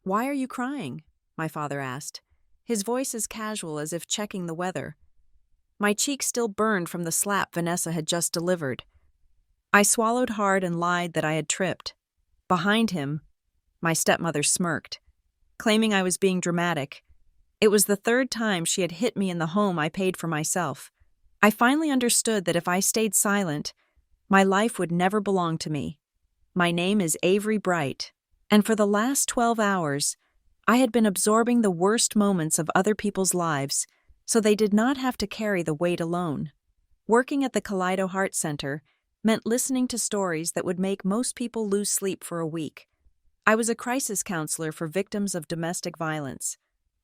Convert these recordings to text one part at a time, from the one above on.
"Why are you crying?" my father asked, his voice as casual as if checking the weather. My cheek still burned from the slap Vanessa had just delivered. I swallowed hard and lied that I had tripped. Behind him, my stepmother smirked, claiming I was being dramatic. It was the third time she had hit me in the home I paid for myself. I finally understood that if I stayed silent, my life would never belong to me. My name is Avery Bright, and for the last 12 hours, I had been absorbing the worst moments of other people's lives, so they did not have to carry the weight alone. Working at the Kaleido Heart Center meant listening to stories that would make most people lose sleep for a week. I was a crisis counselor for victims of domestic violence,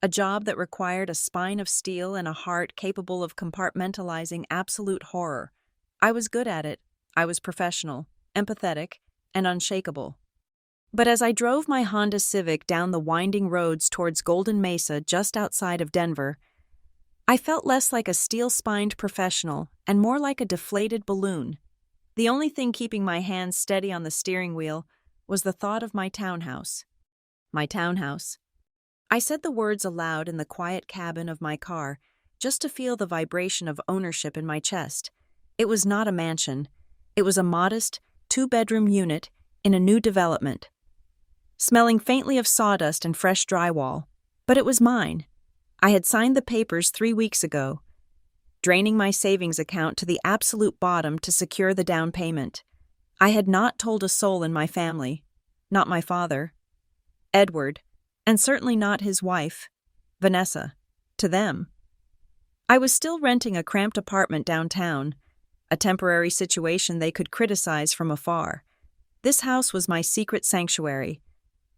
a job that required a spine of steel and a heart capable of compartmentalizing absolute horror. I was good at it. I was professional, empathetic, and unshakable. But as I drove my Honda Civic down the winding roads towards Golden Mesa just outside of Denver, I felt less like a steel-spined professional and more like a deflated balloon. The only thing keeping my hands steady on the steering wheel was the thought of my townhouse. My townhouse. I said the words aloud in the quiet cabin of my car, just to feel the vibration of ownership in my chest. It was not a mansion. It was a modest, two-bedroom unit in a new development, smelling faintly of sawdust and fresh drywall. But it was mine. I had signed the papers 3 weeks ago, draining my savings account to the absolute bottom to secure the down payment. I had not told a soul in my family, not my father, Edward, and certainly not his wife, Vanessa, to them. I was still renting a cramped apartment downtown, a temporary situation they could criticize from afar. This house was my secret sanctuary,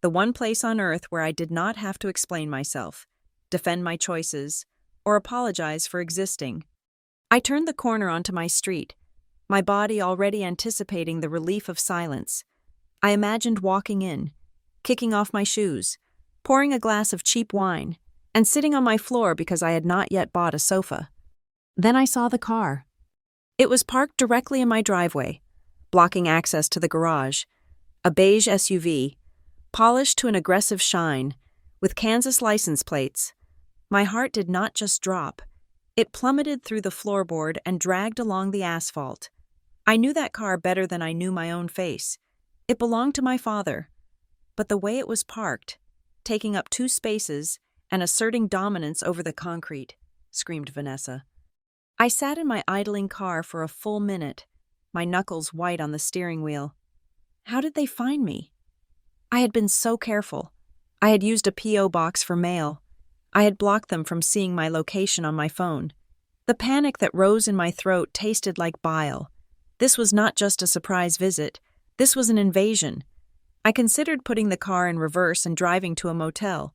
the one place on earth where I did not have to explain myself, defend my choices, or apologize for existing. I turned the corner onto my street, my body already anticipating the relief of silence. I imagined walking in, kicking off my shoes, pouring a glass of cheap wine, and sitting on my floor because I had not yet bought a sofa. Then I saw the car. It was parked directly in my driveway, blocking access to the garage, a beige SUV, polished to an aggressive shine, with Kansas license plates. My heart did not just drop. It plummeted through the floorboard and dragged along the asphalt. I knew that car better than I knew my own face. It belonged to my father. But the way it was parked, taking up 2 spaces and asserting dominance over the concrete, screamed Vanessa. I sat in my idling car for a full minute, my knuckles white on the steering wheel. How did they find me? I had been so careful. I had used a P.O. box for mail. I had blocked them from seeing my location on my phone. The panic that rose in my throat tasted like bile. This was not just a surprise visit. This was an invasion. I considered putting the car in reverse and driving to a motel,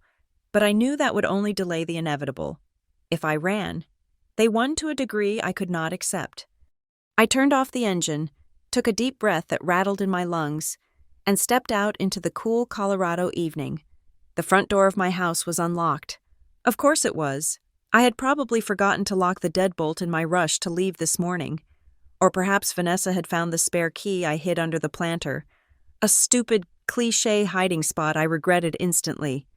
but I knew that would only delay the inevitable. If I ran, they won to a degree I could not accept. I turned off the engine, took a deep breath that rattled in my lungs, and stepped out into the cool Colorado evening. The front door of my house was unlocked. Of course it was. I had probably forgotten to lock the deadbolt in my rush to leave this morning. Or perhaps Vanessa had found the spare key I hid under the planter. A stupid, cliché hiding spot I regretted instantly.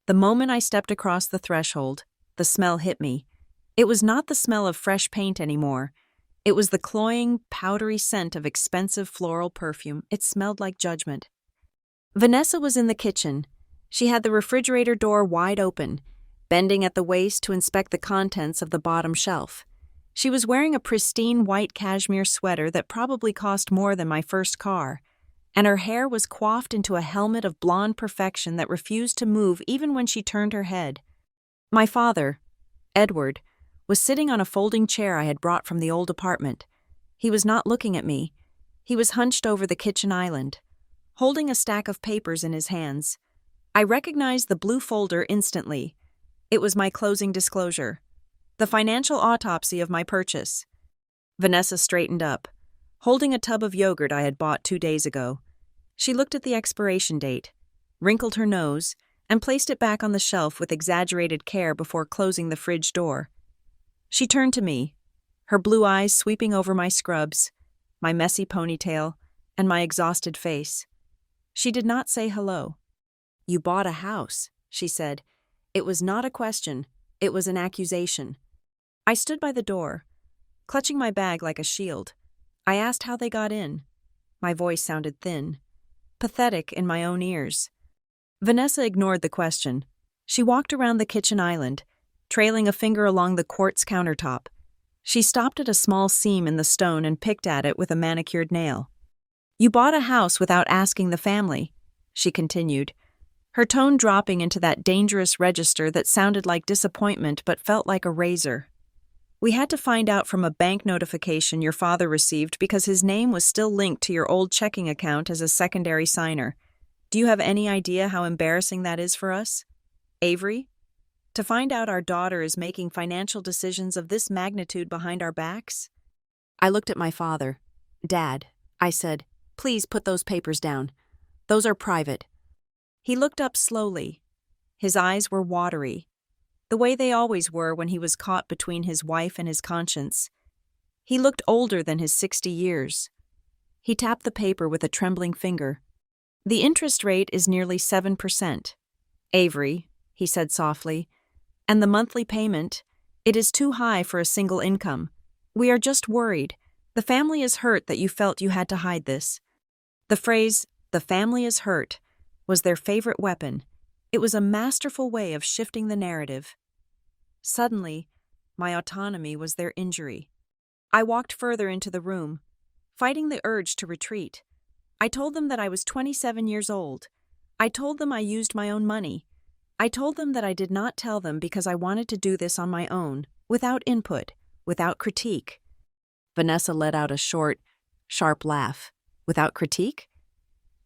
The moment I stepped across the threshold, the smell hit me. It was not the smell of fresh paint anymore. It was the cloying, powdery scent of expensive floral perfume. It smelled like judgment. Vanessa was in the kitchen. She had the refrigerator door wide open, bending at the waist to inspect the contents of the bottom shelf. She was wearing a pristine white cashmere sweater that probably cost more than my first car, and her hair was coiffed into a helmet of blonde perfection that refused to move even when she turned her head. My father, Edward, was sitting on a folding chair I had brought from the old apartment. He was not looking at me. He was hunched over the kitchen island, holding a stack of papers in his hands. I recognized the blue folder instantly. It was my closing disclosure, the financial autopsy of my purchase. Vanessa straightened up, holding a tub of yogurt I had bought 2 days ago. She looked at the expiration date, wrinkled her nose, and placed it back on the shelf with exaggerated care before closing the fridge door. She turned to me, her blue eyes sweeping over my scrubs, my messy ponytail, and my exhausted face. She did not say hello. "You bought a house," she said. It was not a question, it was an accusation. I stood by the door, clutching my bag like a shield. I asked how they got in. My voice sounded thin, pathetic in my own ears. Vanessa ignored the question. She walked around the kitchen island, trailing a finger along the quartz countertop. She stopped at a small seam in the stone and picked at it with a manicured nail. "You bought a house without asking the family," she continued, her tone dropping into that dangerous register that sounded like disappointment but felt like a razor. "We had to find out from a bank notification your father received because his name was still linked to your old checking account as a secondary signer. Do you have any idea how embarrassing that is for us, Avery? To find out our daughter is making financial decisions of this magnitude behind our backs?" I looked at my father. "Dad," I said, "please put those papers down. Those are private." He looked up slowly. His eyes were watery, the way they always were when he was caught between his wife and his conscience. He looked older than his 60 years. He tapped the paper with a trembling finger. "The interest rate is nearly 7%. Avery," he said softly, "and the monthly payment, it is too high for a single income. We are just worried. The family is hurt that you felt you had to hide this." The phrase, "the family is hurt," was their favorite weapon. It was a masterful way of shifting the narrative. Suddenly, my autonomy was their injury. I walked further into the room, fighting the urge to retreat. I told them that I was 27 years old. I told them I used my own money. I told them that I did not tell them because I wanted to do this on my own, without input, without critique. Vanessa let out a short, sharp laugh. "Without critique?"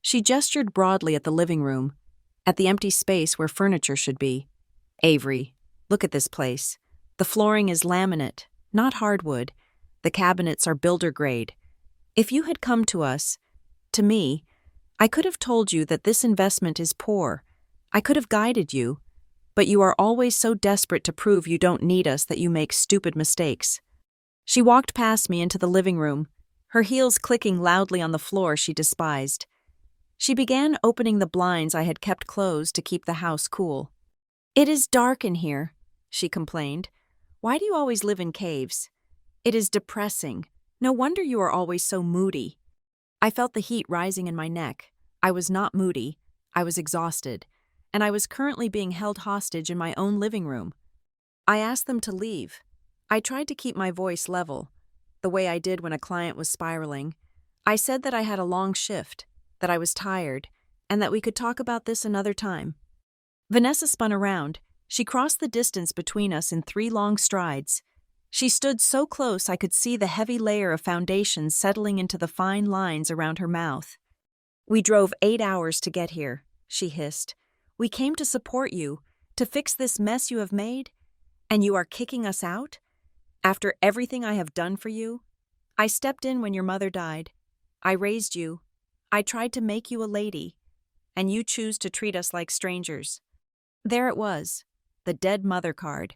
She gestured broadly at the living room, at the empty space where furniture should be. "Avery, look at this place. The flooring is laminate, not hardwood. The cabinets are builder grade. If you had come to us, to me, I could have told you that this investment is poor. I could have guided you, but you are always so desperate to prove you don't need us that you make stupid mistakes." She walked past me into the living room, her heels clicking loudly on the floor she despised. She began opening the blinds I had kept closed to keep the house cool. "It is dark in here," she complained. "Why do you always live in caves? It is depressing. No wonder you are always so moody." I felt the heat rising in my neck. I was not moody. I was exhausted, and I was currently being held hostage in my own living room. I asked them to leave. I tried to keep my voice level, the way I did when a client was spiraling. I said that I had a long shift, that I was tired, and that we could talk about this another time. Vanessa spun around. She crossed the distance between us in 3 long strides. She stood so close I could see the heavy layer of foundation settling into the fine lines around her mouth. "We drove 8 hours to get here," she hissed. "We came to support you, to fix this mess you have made, and you are kicking us out? After everything I have done for you? I stepped in when your mother died. I raised you. I tried to make you a lady, and you choose to treat us like strangers." There it was, the dead mother card.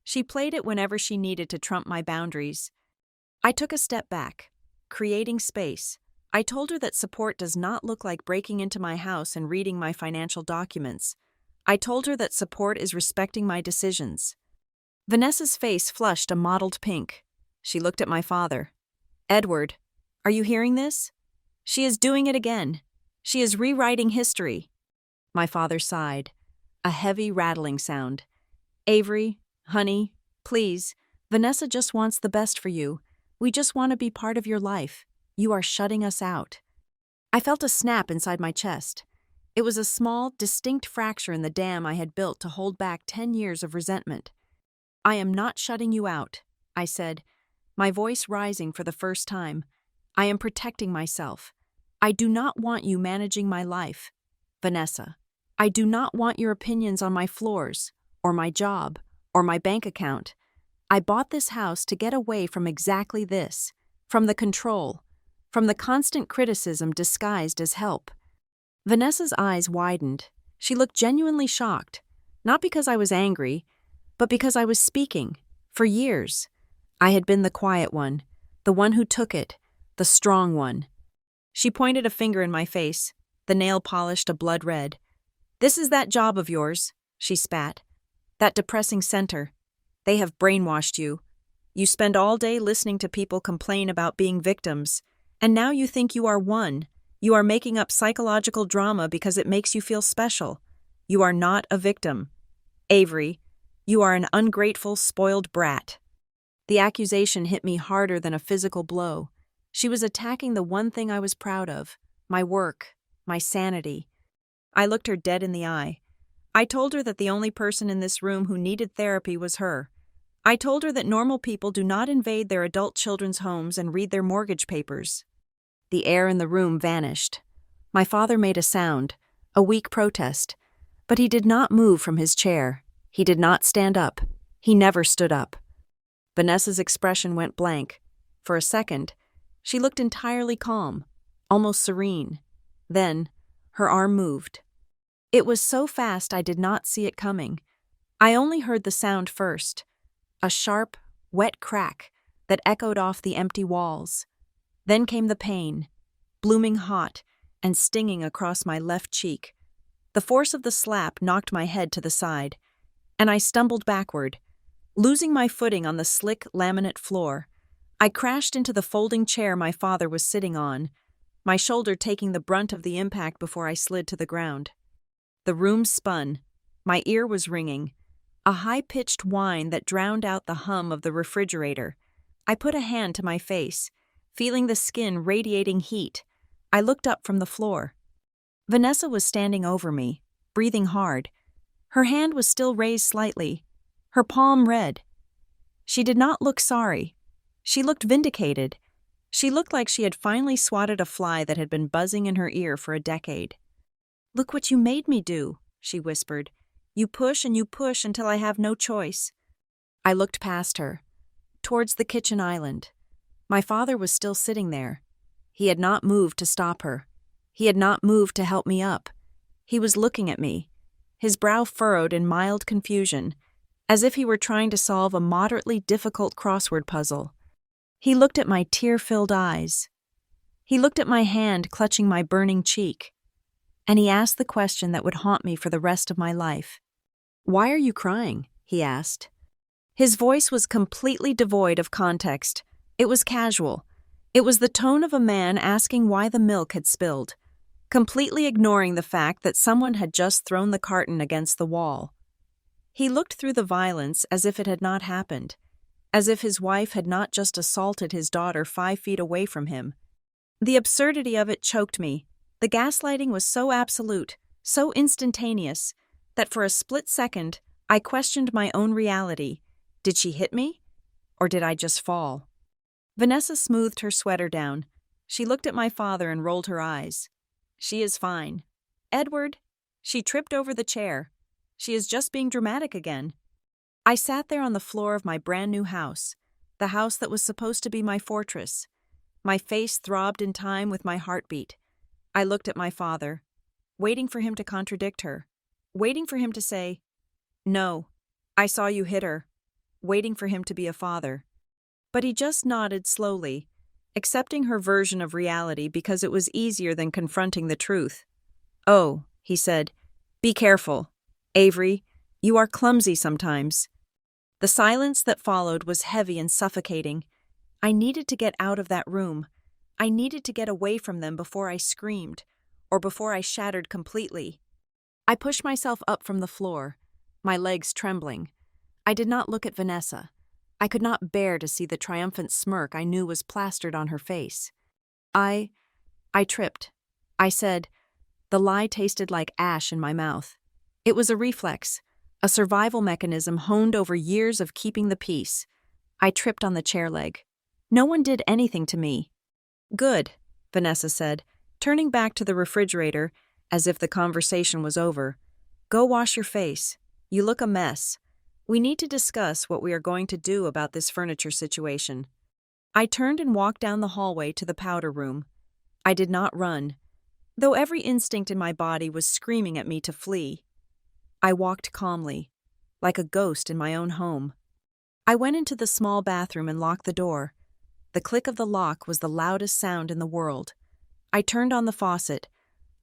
She played it whenever she needed to trump my boundaries. I took a step back, creating space. I told her that support does not look like breaking into my house and reading my financial documents. I told her that support is respecting my decisions. Vanessa's face flushed a mottled pink. She looked at my father. "Edward, are you hearing this? She is doing it again. She is rewriting history." My father sighed, a heavy rattling sound. "Avery, honey, please, Vanessa just wants the best for you. We just want to be part of your life. You are shutting us out." I felt a snap inside my chest. It was a small, distinct fracture in the dam I had built to hold back 10 years of resentment. "I am not shutting you out," I said, my voice rising for the first time. "I am protecting myself. I do not want you managing my life. Vanessa, I do not want your opinions on my floors, or my job, or my bank account. I bought this house to get away from exactly this, from the control, from the constant criticism disguised as help." Vanessa's eyes widened. She looked genuinely shocked, not because I was angry, but because I was speaking. For years, I had been the quiet one, the one who took it, the strong one. She pointed a finger in my face, the nail polished a blood red. "This is that job of yours," she spat. "That depressing center. They have brainwashed you. You spend all day listening to people complain about being victims, and now you think you are one. You are making up psychological drama because it makes you feel special. You are not a victim. Avery, you are an ungrateful, spoiled brat." The accusation hit me harder than a physical blow. She was attacking the one thing I was proud of, my work, my sanity. I looked her dead in the eye. I told her that the only person in this room who needed therapy was her. I told her that normal people do not invade their adult children's homes and read their mortgage papers. The air in the room vanished. My father made a sound, a weak protest, but he did not move from his chair. He did not stand up. He never stood up. Vanessa's expression went blank. For a second, she looked entirely calm, almost serene. Then, her arm moved. It was so fast I did not see it coming. I only heard the sound first, a sharp, wet crack that echoed off the empty walls. Then came the pain, blooming hot and stinging across my left cheek. The force of the slap knocked my head to the side, and I stumbled backward, losing my footing on the slick laminate floor. I crashed into the folding chair my father was sitting on, my shoulder taking the brunt of the impact before I slid to the ground. The room spun. My ear was ringing, a high-pitched whine that drowned out the hum of the refrigerator. I put a hand to my face, feeling the skin radiating heat. I looked up from the floor. Vanessa was standing over me, breathing hard. Her hand was still raised slightly, her palm red. She did not look sorry. She looked vindicated. She looked like she had finally swatted a fly that had been buzzing in her ear for a decade. "Look what you made me do," she whispered. "You push and you push until I have no choice." I looked past her, towards the kitchen island. My father was still sitting there. He had not moved to stop her. He had not moved to help me up. He was looking at me, his brow furrowed in mild confusion, as if he were trying to solve a moderately difficult crossword puzzle. He looked at my tear-filled eyes. He looked at my hand clutching my burning cheek. And he asked the question that would haunt me for the rest of my life. "Why are you crying?" he asked. His voice was completely devoid of context. It was casual. It was the tone of a man asking why the milk had spilled, completely ignoring the fact that someone had just thrown the carton against the wall. He looked through the violence as if it had not happened, as if his wife had not just assaulted his daughter 5 feet away from him. The absurdity of it choked me. The gaslighting was so absolute, so instantaneous, that for a split second, I questioned my own reality. Did she hit me? Or did I just fall? Vanessa smoothed her sweater down. She looked at my father and rolled her eyes. "She is fine. Edward, she tripped over the chair. She is just being dramatic again." I sat there on the floor of my brand new house, the house that was supposed to be my fortress. My face throbbed in time with my heartbeat. I looked at my father, waiting for him to contradict her, waiting for him to say, "No, I saw you hit her," waiting for him to be a father. But he just nodded slowly, accepting her version of reality because it was easier than confronting the truth. "Oh," he said, "be careful. Avery, you are clumsy sometimes." The silence that followed was heavy and suffocating. I needed to get out of that room. I needed to get away from them before I screamed, or before I shattered completely. I pushed myself up from the floor, my legs trembling. I did not look at Vanessa. I could not bear to see the triumphant smirk I knew was plastered on her face. I tripped. I said, the lie tasted like ash in my mouth. It was a reflex, a survival mechanism honed over years of keeping the peace. I tripped on the chair leg. No one did anything to me. "Good," Vanessa said, turning back to the refrigerator as if the conversation was over. "Go wash your face. You look a mess. We need to discuss what we are going to do about this furniture situation." I turned and walked down the hallway to the powder room. I did not run, though every instinct in my body was screaming at me to flee. I walked calmly, like a ghost in my own home. I went into the small bathroom and locked the door. The click of the lock was the loudest sound in the world. I turned on the faucet,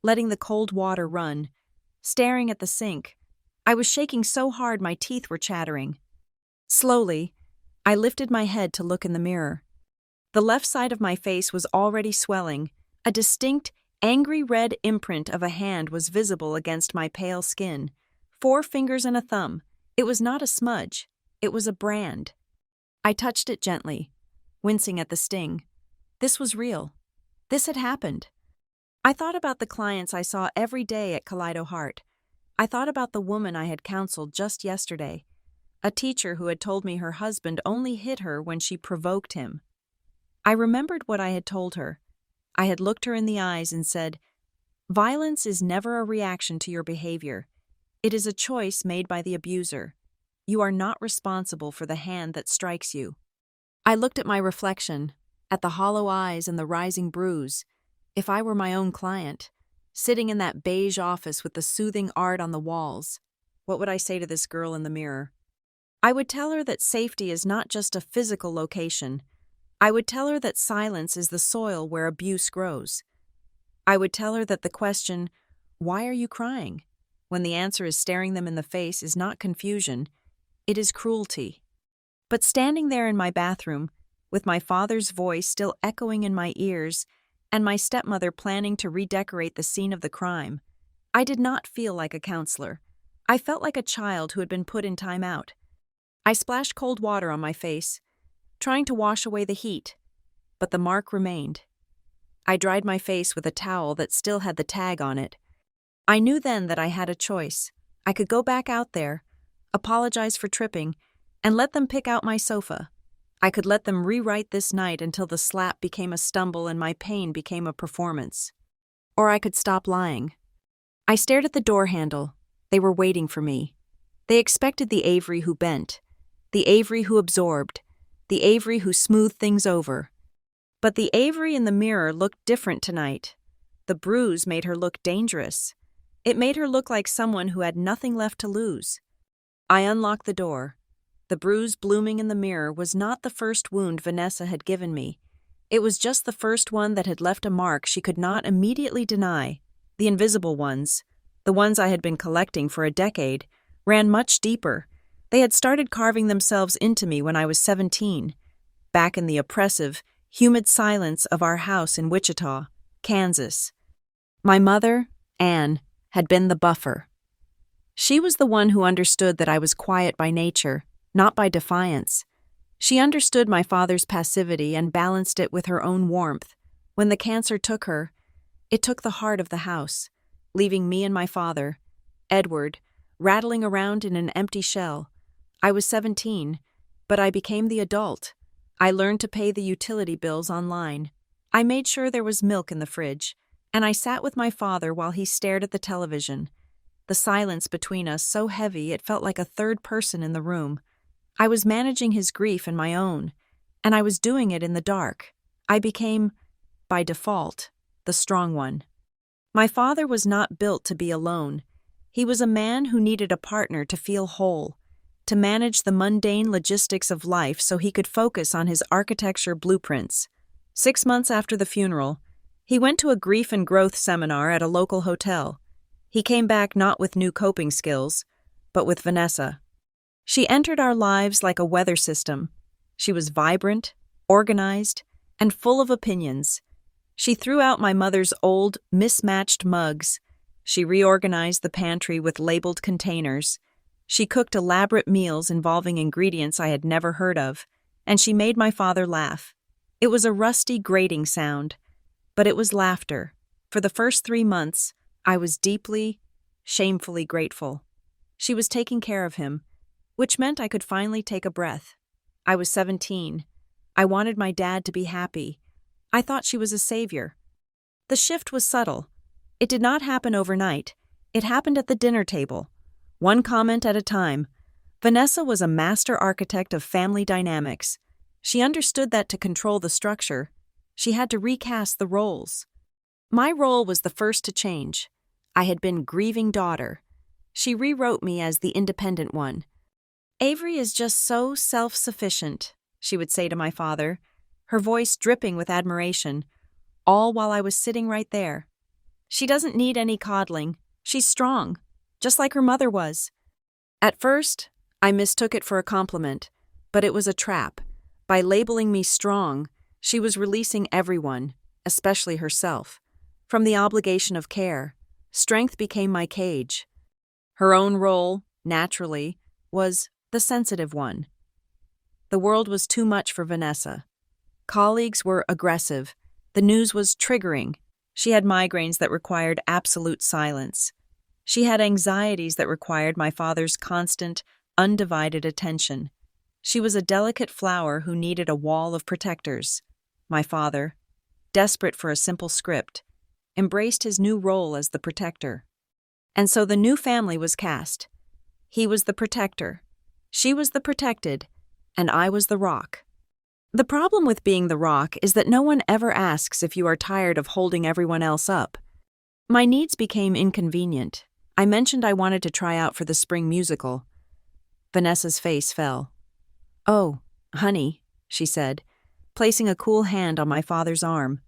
letting the cold water run, staring at the sink. I was shaking so hard my teeth were chattering. Slowly, I lifted my head to look in the mirror. The left side of my face was already swelling. A distinct, angry red imprint of a hand was visible against my pale skin. 4 fingers and a thumb. It was not a smudge. It was a brand. I touched it gently, wincing at the sting. This was real. This had happened. I thought about the clients I saw every day at Kaleido Heart. I thought about the woman I had counseled just yesterday, a teacher who had told me her husband only hit her when she provoked him. I remembered what I had told her. I had looked her in the eyes and said, "Violence is never a reaction to your behavior. It is a choice made by the abuser. You are not responsible for the hand that strikes you." I looked at my reflection, at the hollow eyes and the rising bruise. If I were my own client, sitting in that beige office with the soothing art on the walls, what would I say to this girl in the mirror? I would tell her that safety is not just a physical location. I would tell her that silence is the soil where abuse grows. I would tell her that the question, "Why are you crying?" when the answer is staring them in the face, is not confusion, it is cruelty. But standing there in my bathroom, with my father's voice still echoing in my ears, and my stepmother planning to redecorate the scene of the crime, I did not feel like a counselor. I felt like a child who had been put in time out. I splashed cold water on my face, trying to wash away the heat, but the mark remained. I dried my face with a towel that still had the tag on it. I knew then that I had a choice. I could go back out there, apologize for tripping, and let them pick out my sofa. I could let them rewrite this night until the slap became a stumble and my pain became a performance. Or I could stop lying. I stared at the door handle. They were waiting for me. They expected the Avery who bent, the Avery who absorbed, the Avery who smoothed things over. But the Avery in the mirror looked different tonight. The bruise made her look dangerous. It made her look like someone who had nothing left to lose. I unlocked the door. The bruise blooming in the mirror was not the first wound Vanessa had given me. It was just the first one that had left a mark she could not immediately deny. The invisible ones, the ones I had been collecting for a decade, ran much deeper. They had started carving themselves into me when I was 17, back in the oppressive, humid silence of our house in Wichita, Kansas. My mother, Anne, had been the buffer. She was the one who understood that I was quiet by nature, not by defiance. She understood my father's passivity and balanced it with her own warmth. When the cancer took her, it took the heart of the house, leaving me and my father, Edward, rattling around in an empty shell. I was 17, but I became the adult. I learned to pay the utility bills online. I made sure there was milk in the fridge, and I sat with my father while he stared at the television. The silence between us so heavy it felt like a third person in the room. I was managing his grief and my own, and I was doing it in the dark. I became, by default, the strong one. My father was not built to be alone. He was a man who needed a partner to feel whole, to manage the mundane logistics of life so he could focus on his architecture blueprints. 6 months after the funeral, he went to a grief and growth seminar at a local hotel. He came back not with new coping skills, but with Vanessa. She entered our lives like a weather system. She was vibrant, organized, and full of opinions. She threw out my mother's old, mismatched mugs. She reorganized the pantry with labeled containers. She cooked elaborate meals involving ingredients I had never heard of, and she made my father laugh. It was a rusty, grating sound, but it was laughter. For the first 3 months, I was deeply, shamefully grateful. She was taking care of him, which meant I could finally take a breath. I was 17. I wanted my dad to be happy. I thought she was a savior. The shift was subtle. It did not happen overnight. It happened at the dinner table, one comment at a time. Vanessa was a master architect of family dynamics. She understood that to control the structure, she had to recast the roles. My role was the first to change. I had been grieving daughter. She rewrote me as the independent one. "Avery is just so self-sufficient," she would say to my father, her voice dripping with admiration, all while I was sitting right there. "She doesn't need any coddling. She's strong. just like her mother was. At first, I mistook it for a compliment, but it was a trap. By labeling me strong, she was releasing everyone, especially herself, from the obligation of care. Strength became my cage. Her own role, naturally, was the sensitive one. The world was too much for Vanessa. Colleagues were aggressive. The news was triggering. She had migraines that required absolute silence. She had anxieties that required my father's constant, undivided attention. She was a delicate flower who needed a wall of protectors. My father, desperate for a simple script, embraced his new role as the protector. And so the new family was cast. He was the protector, she was the protected, and I was the rock. The problem with being the rock is that no one ever asks if you are tired of holding everyone else up. My needs became inconvenient. I mentioned I wanted to try out for the spring musical. Vanessa's face fell. "Oh, honey," she said, placing a cool hand on my father's arm.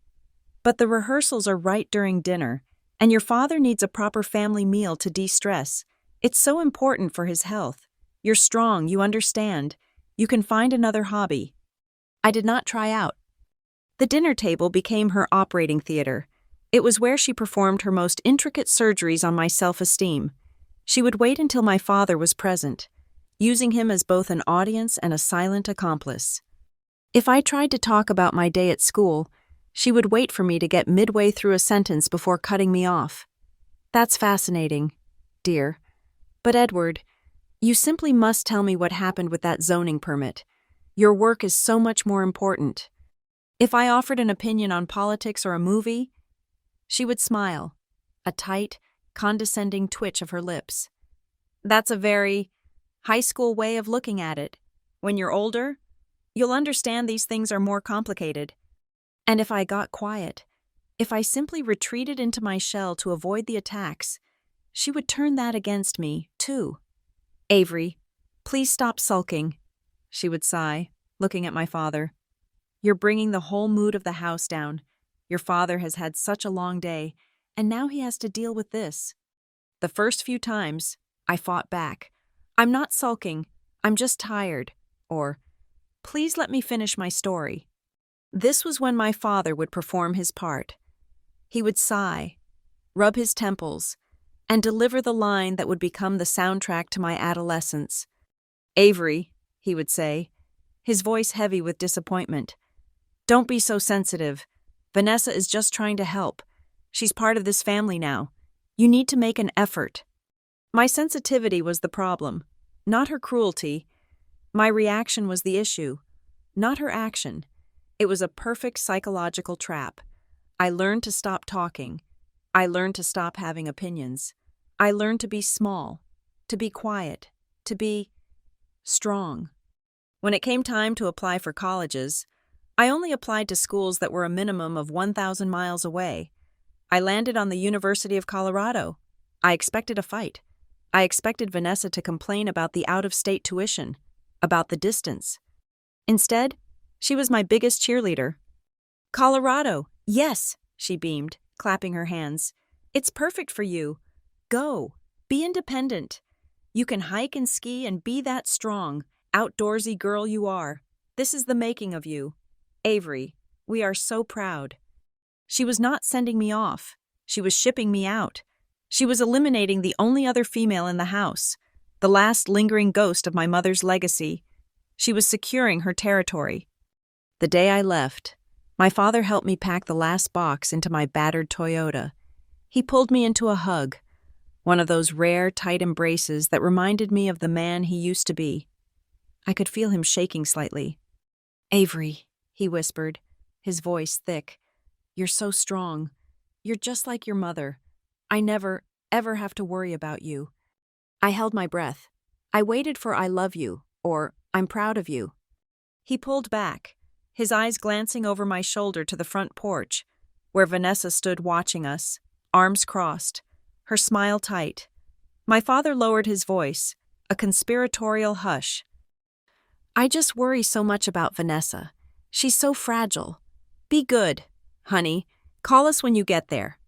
"But the rehearsals are right during dinner, and your father needs a proper family meal to de-stress. It's so important for his health. You're strong, you understand. You can find another hobby." I did not try out. The dinner table became her operating theater. It was where she performed her most intricate surgeries on my self-esteem. She would wait until my father was present, using him as both an audience and a silent accomplice. If I tried to talk about my day at school, she would wait for me to get midway through a sentence before cutting me off. "That's fascinating, dear. But Edward, you simply must tell me what happened with that zoning permit. Your work is so much more important." If I offered an opinion on politics or a movie, she would smile, a tight, condescending twitch of her lips. "That's a very high school way of looking at it. When you're older, you'll understand these things are more complicated." And if I got quiet, if I simply retreated into my shell to avoid the attacks, she would turn that against me, too. "Avery, please stop sulking," she would sigh, looking at my father. "You're bringing the whole mood of the house down. Your father has had such a long day, and now he has to deal with this." The first few times, I fought back. "I'm not sulking, I'm just tired," or "Please let me finish my story." This was when my father would perform his part. He would sigh, rub his temples, and deliver the line that would become the soundtrack to my adolescence. "Avery," he would say, his voice heavy with disappointment, "don't be so sensitive. Vanessa is just trying to help. She's part of this family now. You need to make an effort." My sensitivity was the problem, not her cruelty. My reaction was the issue, not her action. It was a perfect psychological trap. I learned to stop talking. I learned to stop having opinions. I learned to be small, to be quiet, to be strong. When it came time to apply for colleges, I only applied to schools that were a minimum of 1,000 miles away. I landed on the University of Colorado. I expected a fight. I expected Vanessa to complain about the out-of-state tuition, about the distance. Instead, she was my biggest cheerleader. "Colorado, yes," she beamed, clapping her hands. "It's perfect for you. Go. Be independent. You can hike and ski and be that strong, outdoorsy girl you are. This is the making of you. Avery, we are so proud." She was not sending me off. She was shipping me out. She was eliminating the only other female in the house, the last lingering ghost of my mother's legacy. She was securing her territory. The day I left, my father helped me pack the last box into my battered Toyota. He pulled me into a hug, one of those rare, tight embraces that reminded me of the man he used to be. I could feel him shaking slightly. "Avery," he whispered, his voice thick, "you're so strong. You're just like your mother. I never, ever have to worry about you." I held my breath. I waited for "I love you," or "I'm proud of you." He pulled back, his eyes glancing over my shoulder to the front porch, where Vanessa stood watching us, arms crossed, her smile tight. My father lowered his voice, a conspiratorial hush. "I just worry so much about Vanessa. She's so fragile. Be good, honey. Call us when you get there."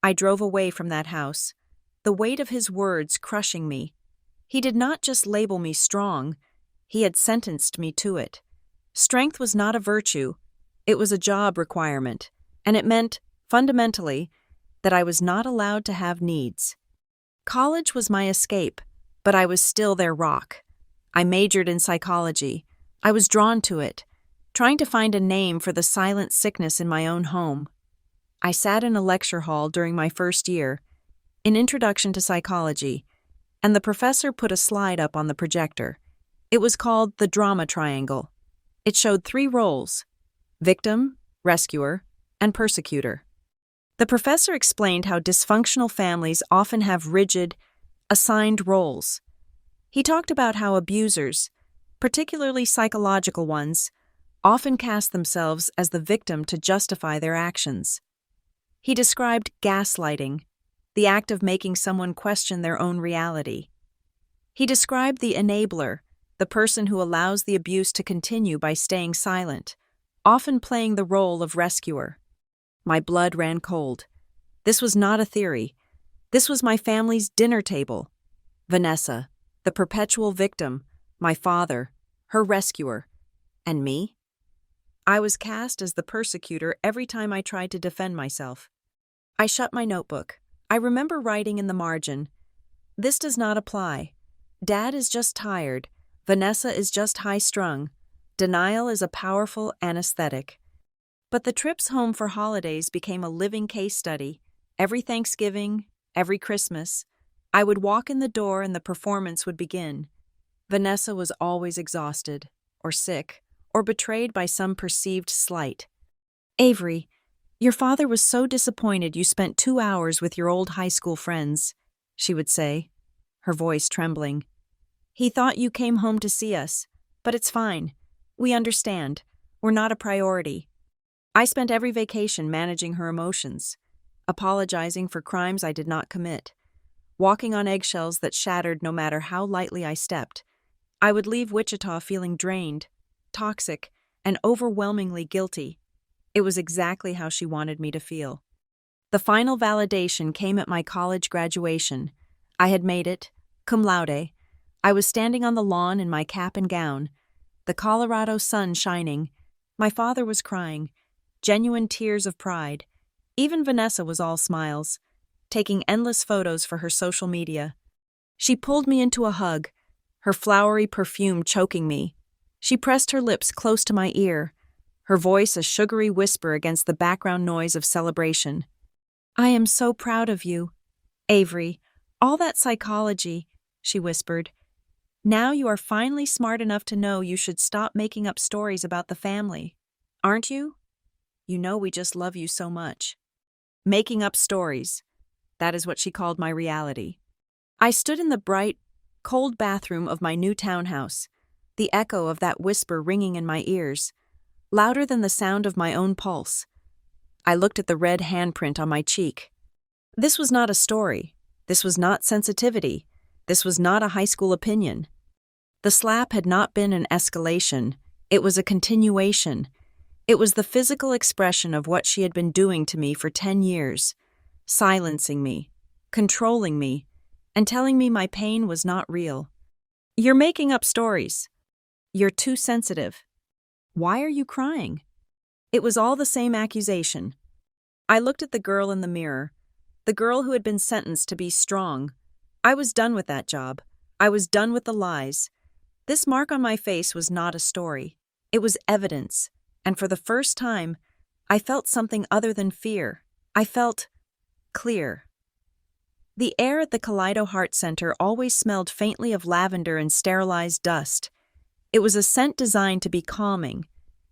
I drove away from that house. the weight of his words crushing me. He did not just label me strong, he had sentenced me to it. Strength was not a virtue, it was a job requirement, and it meant, fundamentally, that I was not allowed to have needs. College was my escape, but I was still their rock. I majored in psychology. I was drawn to it, trying to find a name for the silent sickness in my own home. I sat in a lecture hall during my first year, an introduction to psychology, and the professor put a slide up on the projector. It was called the drama triangle. It showed 3 roles: victim, rescuer, and persecutor. The professor explained how dysfunctional families often have rigid, assigned roles. He talked about how abusers, particularly psychological ones, often cast themselves as the victim to justify their actions. He described gaslighting, the act of making someone question their own reality. He described the enabler, the person who allows the abuse to continue by staying silent, often playing the role of rescuer. My blood ran cold. This was not a theory. This was my family's dinner table. Vanessa, the perpetual victim, my father, her rescuer, and me? I was cast as the persecutor every time I tried to defend myself. I shut my notebook. I remember writing in the margin, "This does not apply. Dad is just tired. Vanessa is just high-strung. Denial is a powerful anesthetic." But the trips home for holidays became a living case study. Every Thanksgiving, every Christmas, I would walk in the door and the performance would begin. Vanessa was always exhausted, or sick, or betrayed by some perceived slight. "Avery, your father was so disappointed you spent 2 hours with your old high school friends," she would say, her voice trembling. "He thought you came home to see us, but it's fine. We understand. We're not a priority." I spent every vacation managing her emotions, apologizing for crimes I did not commit, walking on eggshells that shattered no matter how lightly I stepped. I would leave Wichita feeling drained, toxic, and overwhelmingly guilty. It was exactly how she wanted me to feel. The final validation came at my college graduation. I had made it, cum laude. I was standing on the lawn in my cap and gown, the Colorado sun shining. My father was crying, genuine tears of pride. Even Vanessa was all smiles, taking endless photos for her social media. She pulled me into a hug, her flowery perfume choking me. She pressed her lips close to my ear, her voice a sugary whisper against the background noise of celebration. "I am so proud of you, Avery. All that psychology," she whispered. "Now you are finally smart enough to know you should stop making up stories about the family. Aren't you? You know we just love you so much." Making up stories. That is what she called my reality. I stood in the bright, cold bathroom of my new townhouse, the echo of that whisper ringing in my ears, louder than the sound of my own pulse. I looked at the red handprint on my cheek. This was not a story. This was not sensitivity. This was not a high school opinion. The slap had not been an escalation. It was a continuation. It was the physical expression of what she had been doing to me for 10 years, silencing me, controlling me, and telling me my pain was not real. "You're making up stories. You're too sensitive. Why are you crying?" It was all the same accusation. I looked at the girl in the mirror, the girl who had been sentenced to be strong. I was done with that job. I was done with the lies. This mark on my face was not a story. It was evidence, and for the first time, I felt something other than fear. I felt clear. The air at the Kaleido Heart Center always smelled faintly of lavender and sterilized dust. It was a scent designed to be calming,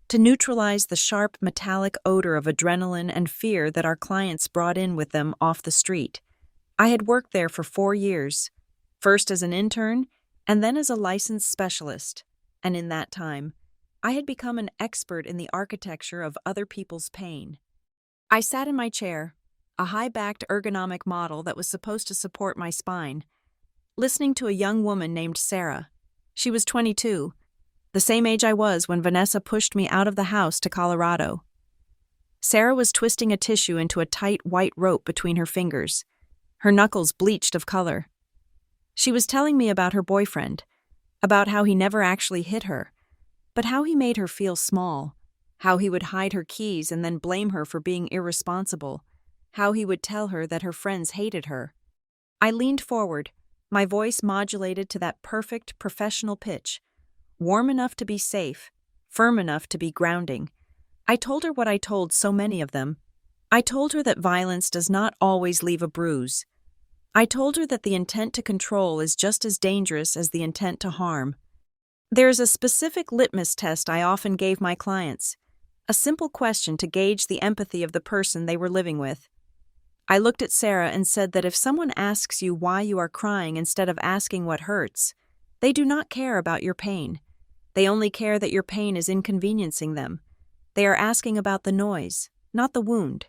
to neutralize the sharp metallic odor of adrenaline and fear that our clients brought in with them off the street. I had worked there for 4 years, first as an intern and then as a licensed specialist, and in that time, I had become an expert in the architecture of other people's pain. I sat in my chair, a high-backed ergonomic model that was supposed to support my spine, listening to a young woman named Sarah. She was 22, the same age I was when Vanessa pushed me out of the house to Colorado. Sarah was twisting a tissue into a tight white rope between her fingers. her knuckles bleached of color. She was telling me about her boyfriend, about how he never actually hit her, but how he made her feel small, how he would hide her keys and then blame her for being irresponsible, how he would tell her that her friends hated her. I leaned forward, my voice modulated to that perfect professional pitch, warm enough to be safe, firm enough to be grounding. I told her what I told so many of them. I told her that violence does not always leave a bruise. I told her that the intent to control is just as dangerous as the intent to harm. There is a specific litmus test I often gave my clients, a simple question to gauge the empathy of the person they were living with. I looked at Sarah and said that if someone asks you why you are crying instead of asking what hurts, they do not care about your pain. They only care that your pain is inconveniencing them. They are asking about the noise, not the wound.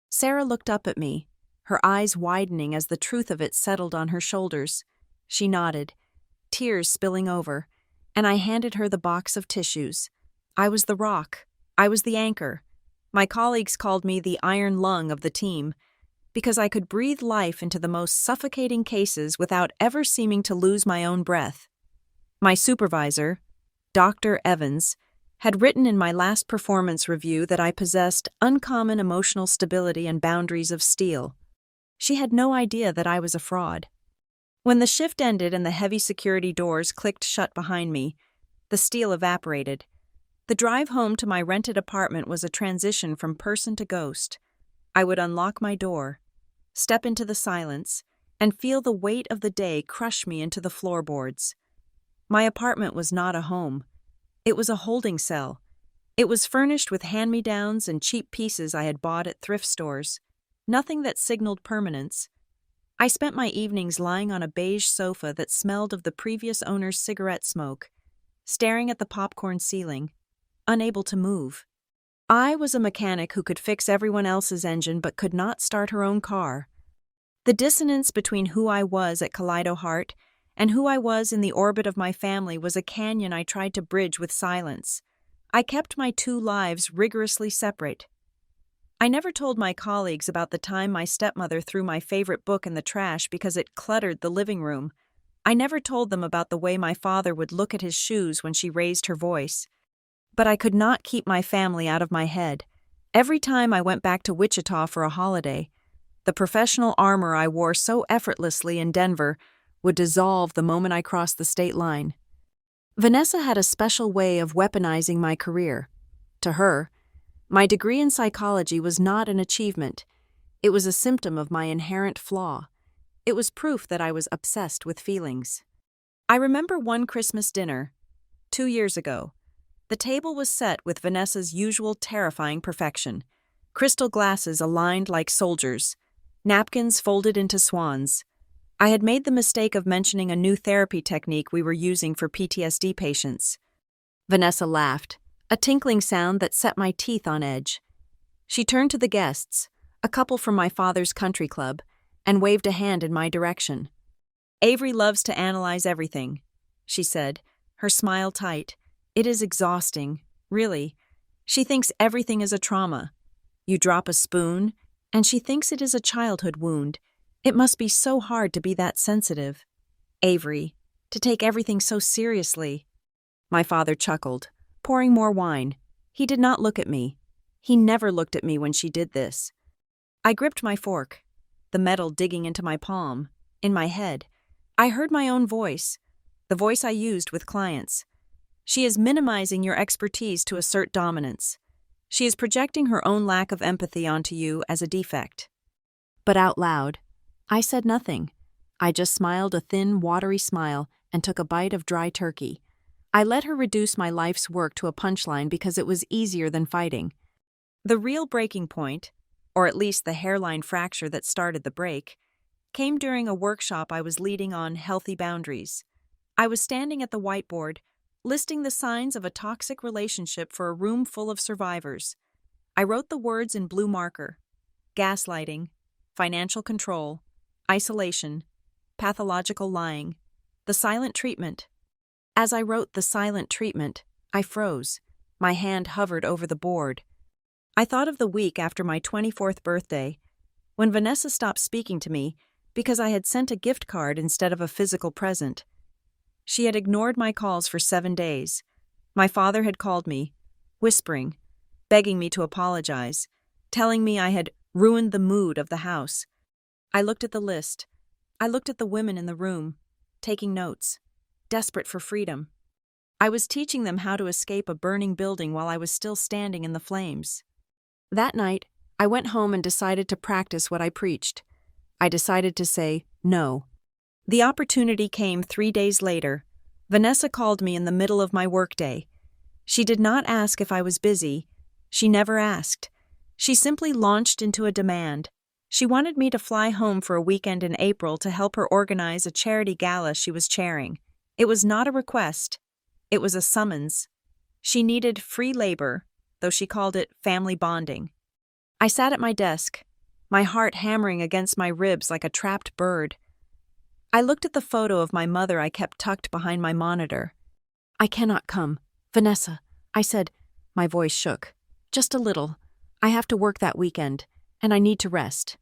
Sarah looked up at me, her eyes widening as the truth of it settled on her shoulders. She nodded, tears spilling over, and I handed her the box of tissues. I was the rock. I was the anchor. My colleagues called me the iron lung of the team, because I could breathe life into the most suffocating cases without ever seeming to lose my own breath. My supervisor, Dr. Evans, had written in my last performance review that I possessed uncommon emotional stability and boundaries of steel. She had no idea that I was a fraud. When the shift ended and the heavy security doors clicked shut behind me, the steel evaporated. The drive home to my rented apartment was a transition from person to ghost. I would unlock my door, step into the silence, and feel the weight of the day crush me into the floorboards. My apartment was not a home. It was a holding cell. It was furnished with hand-me-downs and cheap pieces I had bought at thrift stores, nothing that signaled permanence. I spent my evenings lying on a beige sofa that smelled of the previous owner's cigarette smoke, staring at the popcorn ceiling, unable to move. I was a mechanic who could fix everyone else's engine but could not start her own car. The dissonance between who I was at Kaleido Heart and who I was in the orbit of my family was a canyon I tried to bridge with silence. I kept my two lives rigorously separate. I never told my colleagues about the time my stepmother threw my favorite book in the trash because it cluttered the living room. I never told them about the way my father would look at his shoes when she raised her voice. But I could not keep my family out of my head. Every time I went back to Wichita for a holiday, the professional armor I wore so effortlessly in Denver would dissolve the moment I crossed the state line. Vanessa had a special way of weaponizing my career. To her, my degree in psychology was not an achievement. It was a symptom of my inherent flaw. It was proof that I was obsessed with feelings. I remember one Christmas dinner, 2 years ago. The table was set with Vanessa's usual terrifying perfection. Crystal glasses aligned like soldiers, napkins folded into swans. I had made the mistake of mentioning a new therapy technique we were using for PTSD patients. Vanessa laughed, a tinkling sound that set my teeth on edge. She turned to the guests, a couple from my father's country club, and waved a hand in my direction. "Avery loves to analyze everything," she said, her smile tight. "It is exhausting, really. She thinks everything is a trauma. You drop a spoon, and she thinks it is a childhood wound. It must be so hard to be that sensitive. Avery, to take everything so seriously." My father chuckled, pouring more wine. He did not look at me. He never looked at me when she did this. I gripped my fork, the metal digging into my palm, in my head. I heard my own voice, the voice I used with clients. "She is minimizing your expertise to assert dominance. She is projecting her own lack of empathy onto you as a defect." But out loud, I said nothing. I just smiled a thin, watery smile and took a bite of dry turkey. I let her reduce my life's work to a punchline because it was easier than fighting. The real breaking point, or at least the hairline fracture that started the break, came during a workshop I was leading on healthy boundaries. I was standing at the whiteboard, listing the signs of a toxic relationship for a room full of survivors. I wrote the words in blue marker: gaslighting, financial control, isolation, pathological lying, the silent treatment. As I wrote the silent treatment, I froze. My hand hovered over the board. I thought of the week after my 24th birthday, when Vanessa stopped speaking to me because I had sent a gift card instead of a physical present. She had ignored my calls for 7 days. My father had called me, whispering, begging me to apologize, telling me I had ruined the mood of the house. I looked at the list. I looked at the women in the room, taking notes, desperate for freedom. I was teaching them how to escape a burning building while I was still standing in the flames. That night, I went home and decided to practice what I preached. I decided to say no. The opportunity came 3 days later. Vanessa called me in the middle of my workday. She did not ask if I was busy. She never asked. She simply launched into a demand. She wanted me to fly home for a weekend in April to help her organize a charity gala she was chairing. It was not a request. It was a summons. She needed free labor, though she called it family bonding. I sat at my desk, my heart hammering against my ribs like a trapped bird. I looked at the photo of my mother I kept tucked behind my monitor. "I cannot come. Vanessa," I said. My voice shook. "Just a little. I have to work that weekend, and I need to rest."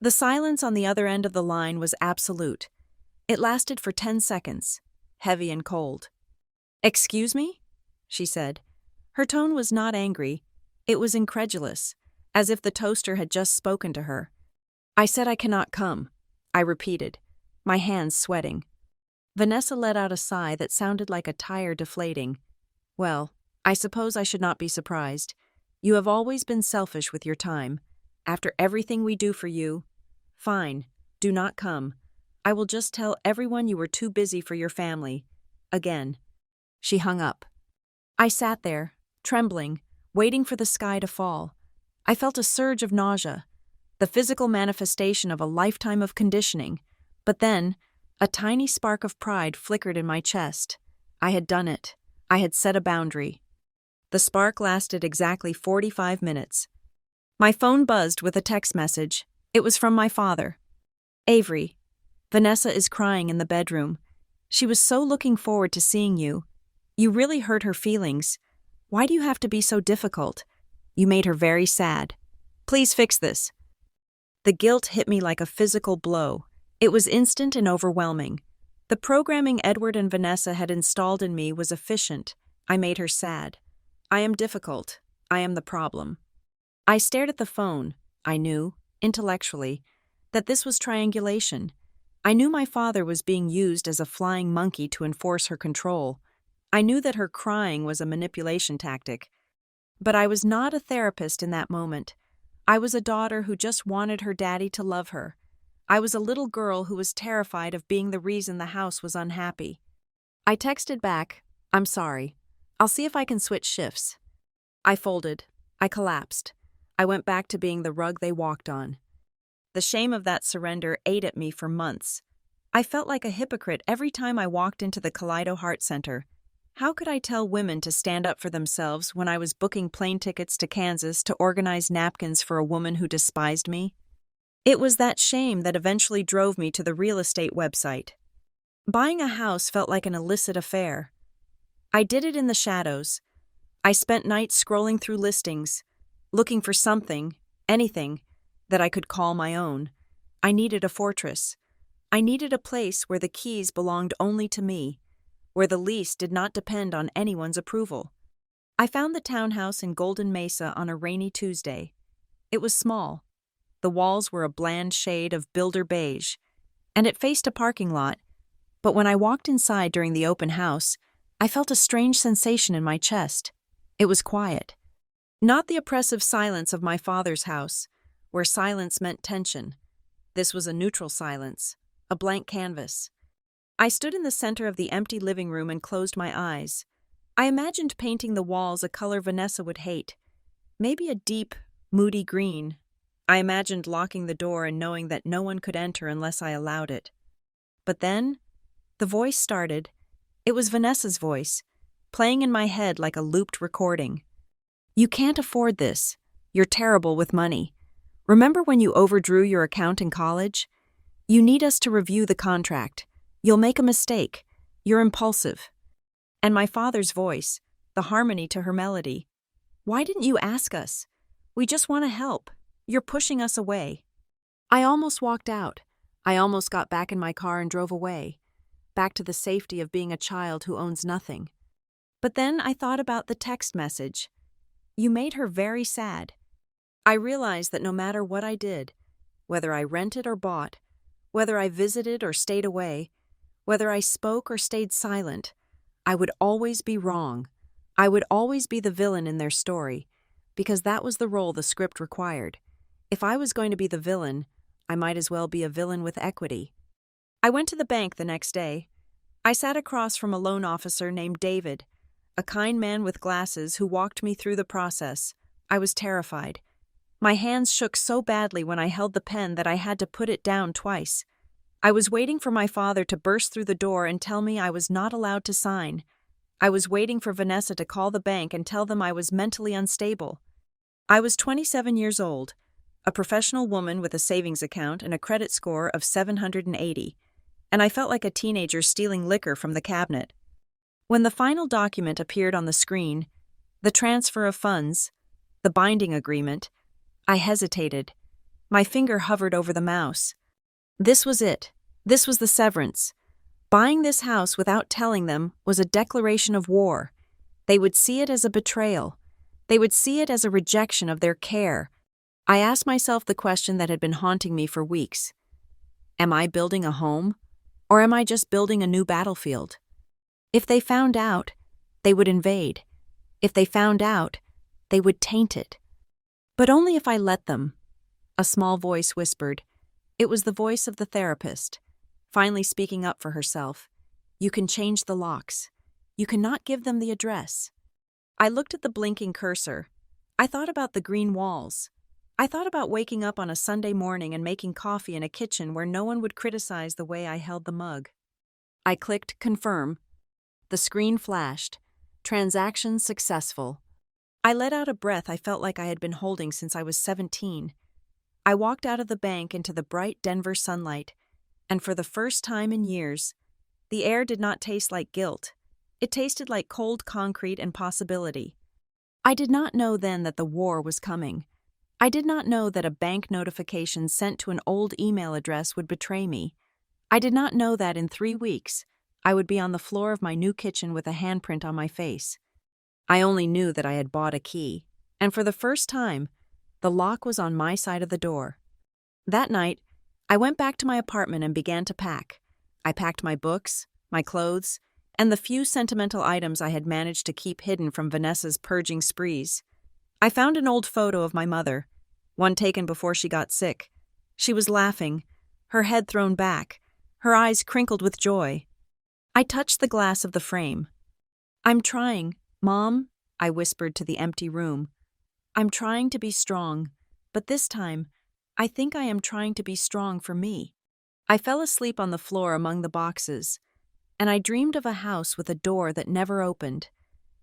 The silence on the other end of the line was absolute. It lasted for 10 seconds, heavy and cold. "Excuse me?" she said. Her tone was not angry. It was incredulous, as if the toaster had just spoken to her. "I said I cannot come," I repeated, my hands sweating. Vanessa let out a sigh that sounded like a tire deflating. "Well, I suppose I should not be surprised. You have always been selfish with your time. After everything we do for you. Fine, do not come. I will just tell everyone you were too busy for your family. Again." She hung up. I sat there, trembling, waiting for the sky to fall. I felt a surge of nausea, the physical manifestation of a lifetime of conditioning. But then, a tiny spark of pride flickered in my chest. I had done it. I had set a boundary. The spark lasted exactly 45 minutes. My phone buzzed with a text message. It was from my father. "Avery, Vanessa is crying in the bedroom. She was so looking forward to seeing you. You really hurt her feelings. Why do you have to be so difficult? You made her very sad. Please fix this." The guilt hit me like a physical blow. It was instant and overwhelming. The programming Edward and Vanessa had installed in me was efficient. I made her sad. I am difficult. I am the problem. I stared at the phone. I knew, intellectually, that this was triangulation. I knew my father was being used as a flying monkey to enforce her control. I knew that her crying was a manipulation tactic. But I was not a therapist in that moment. I was a daughter who just wanted her daddy to love her. I was a little girl who was terrified of being the reason the house was unhappy. I texted back, "I'm sorry. I'll see if I can switch shifts." I folded. I collapsed. I went back to being the rug they walked on. The shame of that surrender ate at me for months. I felt like a hypocrite every time I walked into the Kaleido Heart Center. How could I tell women to stand up for themselves when I was booking plane tickets to Kansas to organize napkins for a woman who despised me? It was that shame that eventually drove me to the real estate website. Buying a house felt like an illicit affair. I did it in the shadows. I spent nights scrolling through listings, looking for something, anything, that I could call my own. I needed a fortress. I needed a place where the keys belonged only to me, where the lease did not depend on anyone's approval. I found the townhouse in Golden Mesa on a rainy Tuesday. It was small. The walls were a bland shade of builder beige, and it faced a parking lot. But when I walked inside during the open house, I felt a strange sensation in my chest. It was quiet. Not the oppressive silence of my father's house, where silence meant tension. This was a neutral silence, a blank canvas. I stood in the center of the empty living room and closed my eyes. I imagined painting the walls a color Vanessa would hate, maybe a deep, moody green. I imagined locking the door and knowing that no one could enter unless I allowed it. But then, the voice started. It was Vanessa's voice, playing in my head like a looped recording. "You can't afford this. You're terrible with money. Remember when you overdrew your account in college? You need us to review the contract. You'll make a mistake. You're impulsive." And my father's voice, the harmony to her melody. "Why didn't you ask us? We just want to help. You're pushing us away." I almost walked out. I almost got back in my car and drove away, back to the safety of being a child who owns nothing. But then I thought about the text message. You made her very sad. I realized that no matter what I did, whether I rented or bought, whether I visited or stayed away, whether I spoke or stayed silent, I would always be wrong. I would always be the villain in their story, because that was the role the script required. If I was going to be the villain, I might as well be a villain with equity. I went to the bank the next day. I sat across from a loan officer named David, a kind man with glasses who walked me through the process. I was terrified. My hands shook so badly when I held the pen that I had to put it down twice. I was waiting for my father to burst through the door and tell me I was not allowed to sign. I was waiting for Vanessa to call the bank and tell them I was mentally unstable. I was 27 years old, a professional woman with a savings account and a credit score of 780, and I felt like a teenager stealing liquor from the cabinet. When the final document appeared on the screen, the transfer of funds, the binding agreement, I hesitated. My finger hovered over the mouse. This was it. This was the severance. Buying this house without telling them was a declaration of war. They would see it as a betrayal. They would see it as a rejection of their care. I asked myself the question that had been haunting me for weeks. Am I building a home, or am I just building a new battlefield? If they found out, they would invade. If they found out, they would taint it. But only if I let them. A small voice whispered. It was the voice of the therapist, finally speaking up for herself. You can change the locks. You cannot give them the address. I looked at the blinking cursor. I thought about the green walls. I thought about waking up on a Sunday morning and making coffee in a kitchen where no one would criticize the way I held the mug. I clicked confirm. The screen flashed. Transaction successful. I let out a breath I felt like I had been holding since I was 17. I walked out of the bank into the bright Denver sunlight, and for the first time in years, the air did not taste like guilt. It tasted like cold concrete and possibility. I did not know then that the war was coming. I did not know that a bank notification sent to an old email address would betray me. I did not know that in 3 weeks, I would be on the floor of my new kitchen with a handprint on my face. I only knew that I had bought a key, and for the first time, the lock was on my side of the door. That night, I went back to my apartment and began to pack. I packed my books, my clothes, and the few sentimental items I had managed to keep hidden from Vanessa's purging sprees. I found an old photo of my mother, one taken before she got sick. She was laughing, her head thrown back, her eyes crinkled with joy. I touched the glass of the frame. I'm trying, Mom, I whispered to the empty room. I'm trying to be strong, but this time, I think I am trying to be strong for me. I fell asleep on the floor among the boxes, and I dreamed of a house with a door that never opened.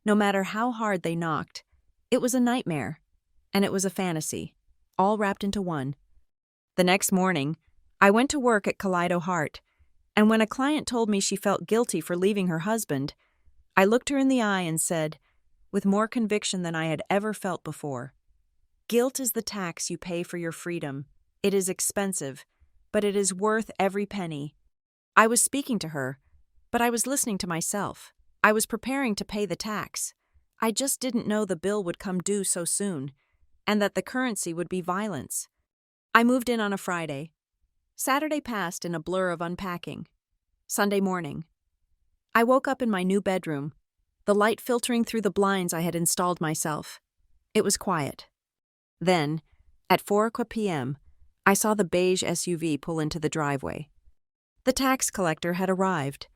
No matter how hard they knocked, it was a nightmare, and it was a fantasy, all wrapped into one. The next morning, I went to work at Kaleido Heart, and when a client told me she felt guilty for leaving her husband, I looked her in the eye and said, with more conviction than I had ever felt before, guilt is the tax you pay for your freedom. It is expensive, but it is worth every penny. I was speaking to her, but I was listening to myself. I was preparing to pay the tax. I just didn't know the bill would come due so soon, and that the currency would be violence. I moved in on a Friday. Saturday passed in a blur of unpacking. Sunday morning. I woke up in my new bedroom, the light filtering through the blinds I had installed myself. It was quiet. Then, at 4 p.m., I saw the beige SUV pull into the driveway. The tax collector had arrived.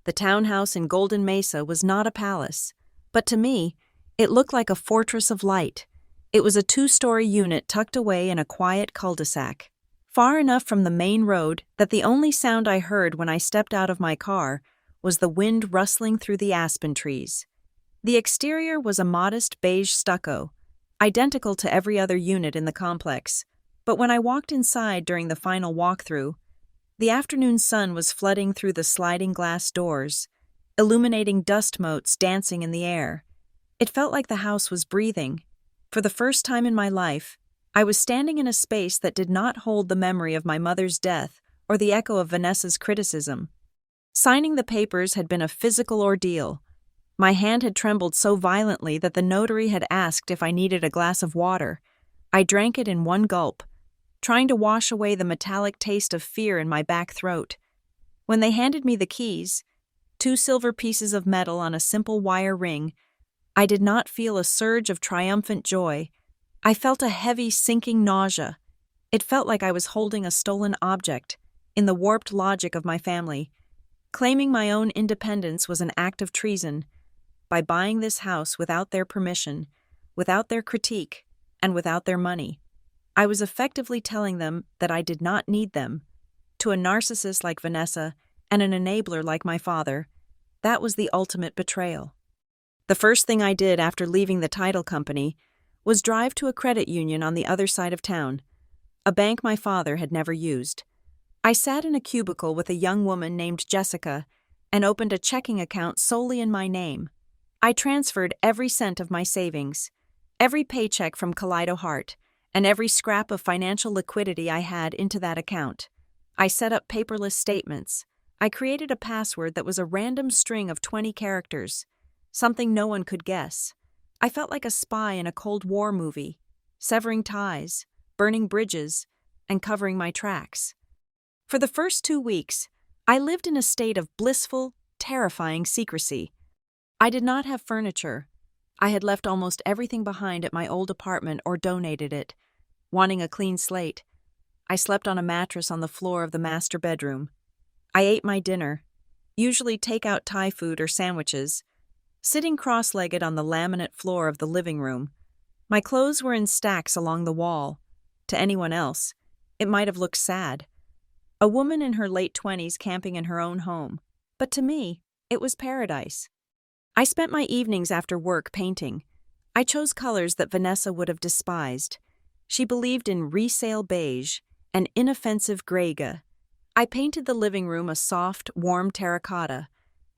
The townhouse in Golden Mesa was not a palace, but to me, it looked like a fortress of light. It was a 2-story unit tucked away in a quiet cul-de-sac, far enough from the main road that the only sound I heard when I stepped out of my car was the wind rustling through the aspen trees. The exterior was a modest beige stucco, identical to every other unit in the complex, but when I walked inside during the final walkthrough, the afternoon sun was flooding through the sliding glass doors, illuminating dust motes dancing in the air. It felt like the house was breathing. For the first time in my life, I was standing in a space that did not hold the memory of my mother's death or the echo of Vanessa's criticism. Signing the papers had been a physical ordeal. My hand had trembled so violently that the notary had asked if I needed a glass of water. I drank it in one gulp, trying to wash away the metallic taste of fear in my back throat. When they handed me the keys, 2 silver pieces of metal on a simple wire ring, I did not feel a surge of triumphant joy. I felt a heavy, sinking nausea. It felt like I was holding a stolen object, in the warped logic of my family. Claiming my own independence was an act of treason. By buying this house without their permission, without their critique, and without their money, I was effectively telling them that I did not need them. To a narcissist like Vanessa and an enabler like my father, that was the ultimate betrayal. The first thing I did after leaving the title company was drive to a credit union on the other side of town, a bank my father had never used. I sat in a cubicle with a young woman named Jessica and opened a checking account solely in my name. I transferred every cent of my savings, every paycheck from Kaleido Heart, and every scrap of financial liquidity I had into that account. I set up paperless statements. I created a password that was a random string of 20 characters, something no one could guess. I felt like a spy in a Cold War movie, severing ties, burning bridges, and covering my tracks. For the first 2 weeks, I lived in a state of blissful, terrifying secrecy. I did not have furniture. I had left almost everything behind at my old apartment or donated it, wanting a clean slate. I slept on a mattress on the floor of the master bedroom. I ate my dinner, usually take-out Thai food or sandwiches, sitting cross-legged on the laminate floor of the living room. My clothes were in stacks along the wall. To anyone else, it might have looked sad. A woman in her late 20s camping in her own home. But to me, it was paradise. I spent my evenings after work painting. I chose colors that Vanessa would have despised. She believed in resale beige and inoffensive grayga. I painted the living room a soft, warm terracotta.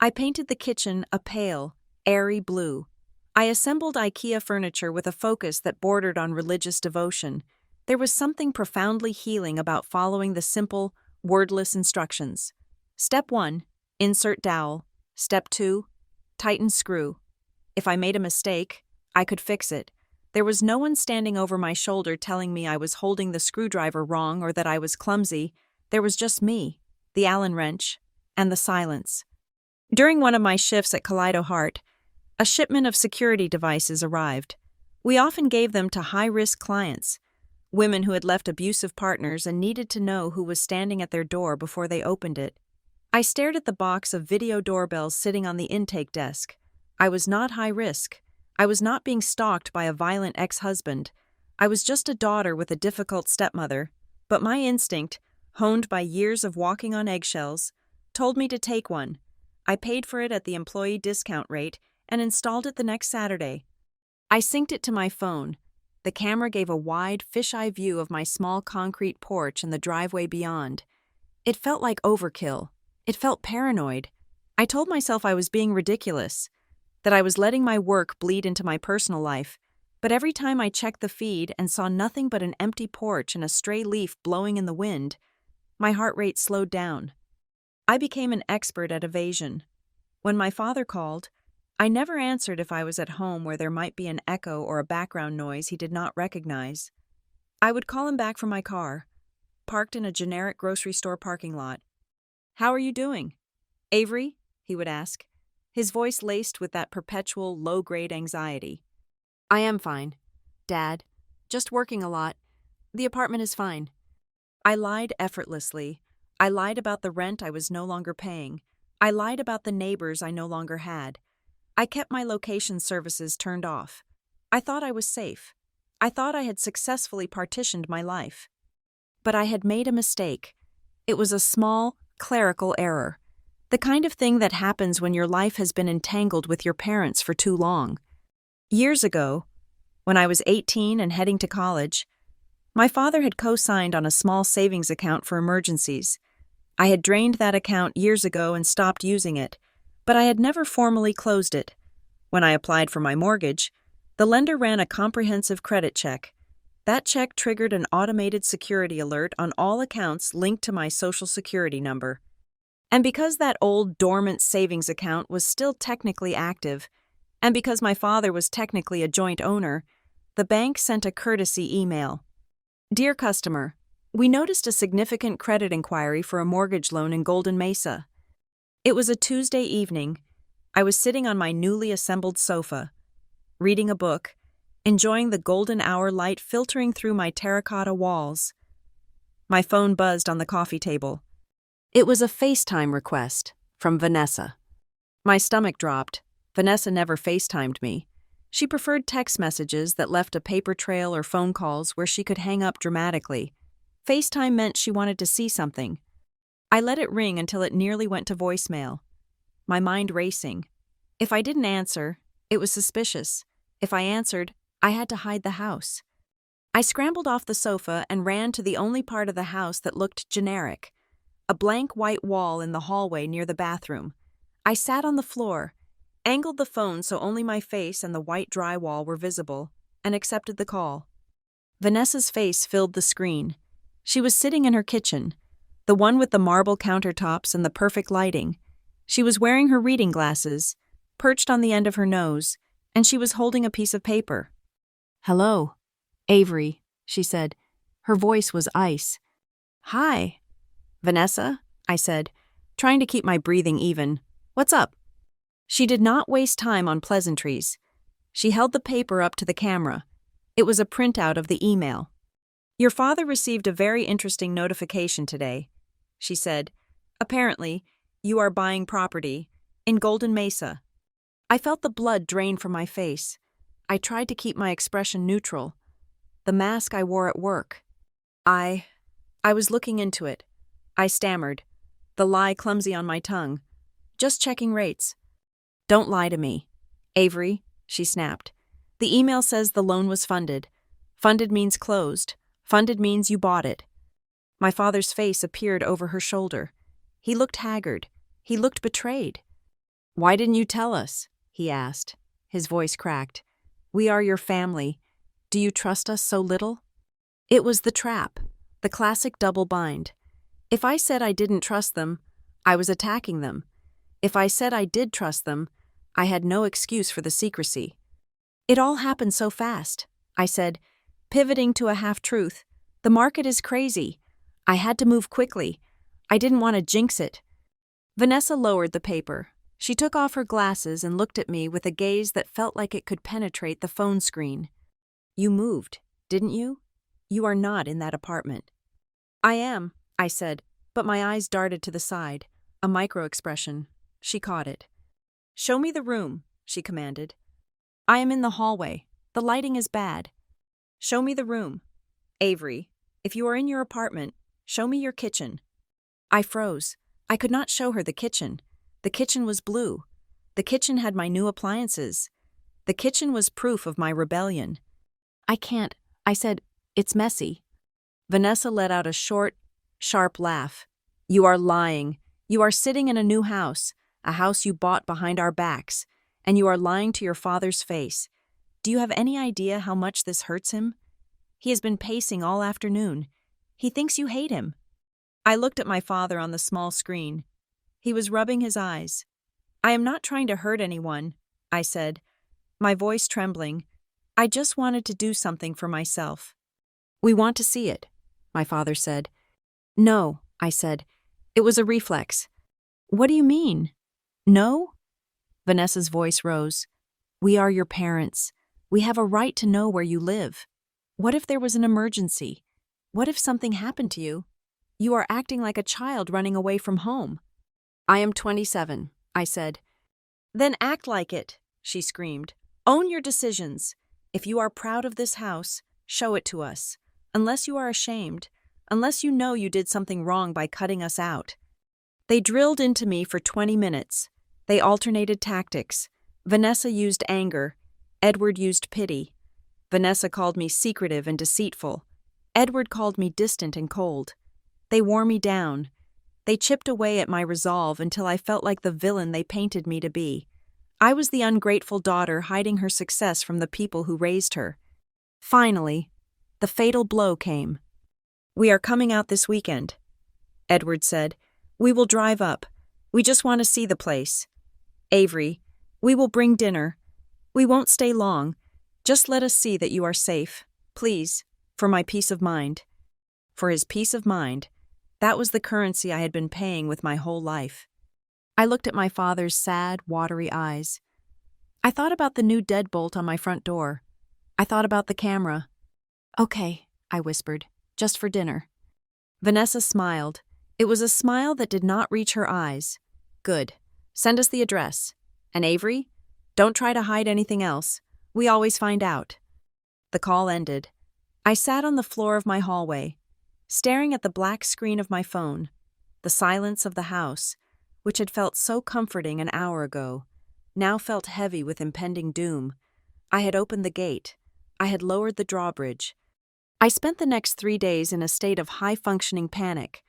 I painted the kitchen a pale, airy blue. I assembled IKEA furniture with a focus that bordered on religious devotion. There was something profoundly healing about following the simple, wordless instructions. Step 1, insert dowel. Step 2, tighten screw. If I made a mistake, I could fix it. There was no one standing over my shoulder telling me I was holding the screwdriver wrong or that I was clumsy. There was just me, the Allen wrench, and the silence. During one of my shifts at Kaleido Heart, a shipment of security devices arrived. We often gave them to high-risk clients, women who had left abusive partners and needed to know who was standing at their door before they opened it. I stared at the box of video doorbells sitting on the intake desk. I was not high risk. I was not being stalked by a violent ex-husband. I was just a daughter with a difficult stepmother. But my instinct, honed by years of walking on eggshells, told me to take one. I paid for it at the employee discount rate and installed it the next Saturday. I synced it to my phone. The camera gave a wide, fisheye view of my small concrete porch and the driveway beyond. It felt like overkill. It felt paranoid. I told myself I was being ridiculous, that I was letting my work bleed into my personal life, but every time I checked the feed and saw nothing but an empty porch and a stray leaf blowing in the wind, my heart rate slowed down. I became an expert at evasion. When my father called, I never answered if I was at home where there might be an echo or a background noise he did not recognize. I would call him back from my car, parked in a generic grocery store parking lot. "How are you doing? Avery?" he would ask, his voice laced with that perpetual low-grade anxiety. "I am fine, Dad. Just working a lot. The apartment is fine." I lied effortlessly. I lied about the rent I was no longer paying. I lied about the neighbors I no longer had. I kept my location services turned off. I thought I was safe. I thought I had successfully partitioned my life. But I had made a mistake. It was a small, clerical error. The kind of thing that happens when your life has been entangled with your parents for too long. Years ago, when I was 18 and heading to college, my father had co-signed on a small savings account for emergencies. I had drained that account years ago and stopped using it, but I had never formally closed it. When I applied for my mortgage, the lender ran a comprehensive credit check. That check triggered an automated security alert on all accounts linked to my Social Security number. And because that old dormant savings account was still technically active, and because my father was technically a joint owner, the bank sent a courtesy email. Dear customer, we noticed a significant credit inquiry for a mortgage loan in Golden Mesa. It was a Tuesday evening. I was sitting on my newly assembled sofa, reading a book, enjoying the golden hour light filtering through my terracotta walls. My phone buzzed on the coffee table. It was a FaceTime request from Vanessa. My stomach dropped. Vanessa never FaceTimed me. She preferred text messages that left a paper trail or phone calls where she could hang up dramatically. FaceTime meant she wanted to see something. I let it ring until it nearly went to voicemail. My mind racing. If I didn't answer, it was suspicious. If I answered, I had to hide the house. I scrambled off the sofa and ran to the only part of the house that looked generic, a blank white wall in the hallway near the bathroom. I sat on the floor, angled the phone so only my face and the white drywall were visible, and accepted the call. Vanessa's face filled the screen. She was sitting in her kitchen, the one with the marble countertops and the perfect lighting. She was wearing her reading glasses, perched on the end of her nose, and she was holding a piece of paper. "Hello, Avery," she said. Her voice was ice. "Hi, Vanessa," I said, trying to keep my breathing even. "What's up?" She did not waste time on pleasantries. She held the paper up to the camera. It was a printout of the email. "Your father received a very interesting notification today," she said. "Apparently, you are buying property in Golden Mesa." I felt the blood drain from my face. I tried to keep my expression neutral. The mask I wore at work. I was looking into it. I stammered, the lie clumsy on my tongue. "Just checking rates." "Don't lie to me, Avery," she snapped. "The email says the loan was funded. Funded means closed. Funded means you bought it." My father's face appeared over her shoulder. He looked haggard. He looked betrayed. "Why didn't you tell us?" he asked. His voice cracked. "We are your family. Do you trust us so little?" It was the trap, the classic double bind. If I said I didn't trust them, I was attacking them. If I said I did trust them, I had no excuse for the secrecy. "It all happened so fast," I said, pivoting to a half-truth. "The market is crazy. I had to move quickly. I didn't want to jinx it." Vanessa lowered the paper. She took off her glasses and looked at me with a gaze that felt like it could penetrate the phone screen. "You moved, didn't you? You are not in that apartment." "I am," I said, but my eyes darted to the side, a micro-expression. She caught it. "Show me the room," she commanded. "I am in the hallway. The lighting is bad." "Show me the room. Avery, if you are in your apartment, show me your kitchen." I froze. I could not show her the kitchen. The kitchen was blue. The kitchen had my new appliances. The kitchen was proof of my rebellion. "I can't," I said. "It's messy." Vanessa let out a short, sharp laugh. "You are lying. You are sitting in a new house, a house you bought behind our backs, and you are lying to your father's face. Do you have any idea how much this hurts him? He has been pacing all afternoon. He thinks you hate him." I looked at my father on the small screen. He was rubbing his eyes. "I am not trying to hurt anyone," I said, my voice trembling. "I just wanted to do something for myself." "We want to see it," my father said. "No," I said. It was a reflex. "What do you mean? No?" Vanessa's voice rose. "We are your parents. We have a right to know where you live. What if there was an emergency? What if something happened to you? You are acting like a child running away from home." "I am 27, I said. "Then act like it," she screamed. "Own your decisions. If you are proud of this house, show it to us. Unless you are ashamed, unless you know you did something wrong by cutting us out." They drilled into me for 20 minutes. They alternated tactics. Vanessa used anger. Edward used pity. Vanessa called me secretive and deceitful. Edward called me distant and cold. They wore me down. They chipped away at my resolve until I felt like the villain they painted me to be. I was the ungrateful daughter hiding her success from the people who raised her. Finally, the fatal blow came. "We are coming out this weekend," Edward said. "We will drive up. We just want to see the place. Avery, we will bring dinner. We won't stay long. Just let us see that you are safe, please, for my peace of mind." For his peace of mind, that was the currency I had been paying with my whole life. I looked at my father's sad, watery eyes. I thought about the new deadbolt on my front door. I thought about the camera. "Okay," I whispered, "just for dinner." Vanessa smiled. It was a smile that did not reach her eyes. "Good. Send us the address. And Avery, don't try to hide anything else. We always find out." The call ended. I sat on the floor of my hallway, staring at the black screen of my phone. The silence of the house, which had felt so comforting an hour ago, now felt heavy with impending doom. I had opened the gate. I had lowered the drawbridge. I spent the next 3 days in a state of high-functioning panic.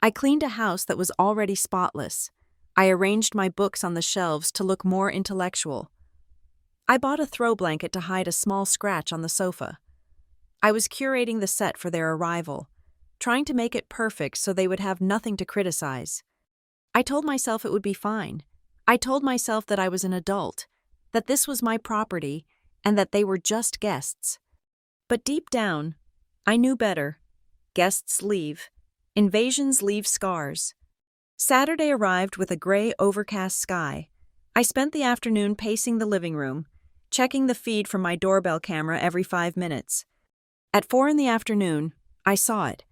I cleaned a house that was already spotless. I arranged my books on the shelves to look more intellectual. I bought a throw blanket to hide a small scratch on the sofa. I was curating the set for their arrival, trying to make it perfect so they would have nothing to criticize. I told myself it would be fine. I told myself that I was an adult, that this was my property, and that they were just guests. But deep down, I knew better. Guests leave. Invasions leave scars. Saturday arrived with a gray, overcast sky. I spent the afternoon pacing the living room, checking the feed from my doorbell camera every 5 minutes. At 4 in the afternoon, I saw it.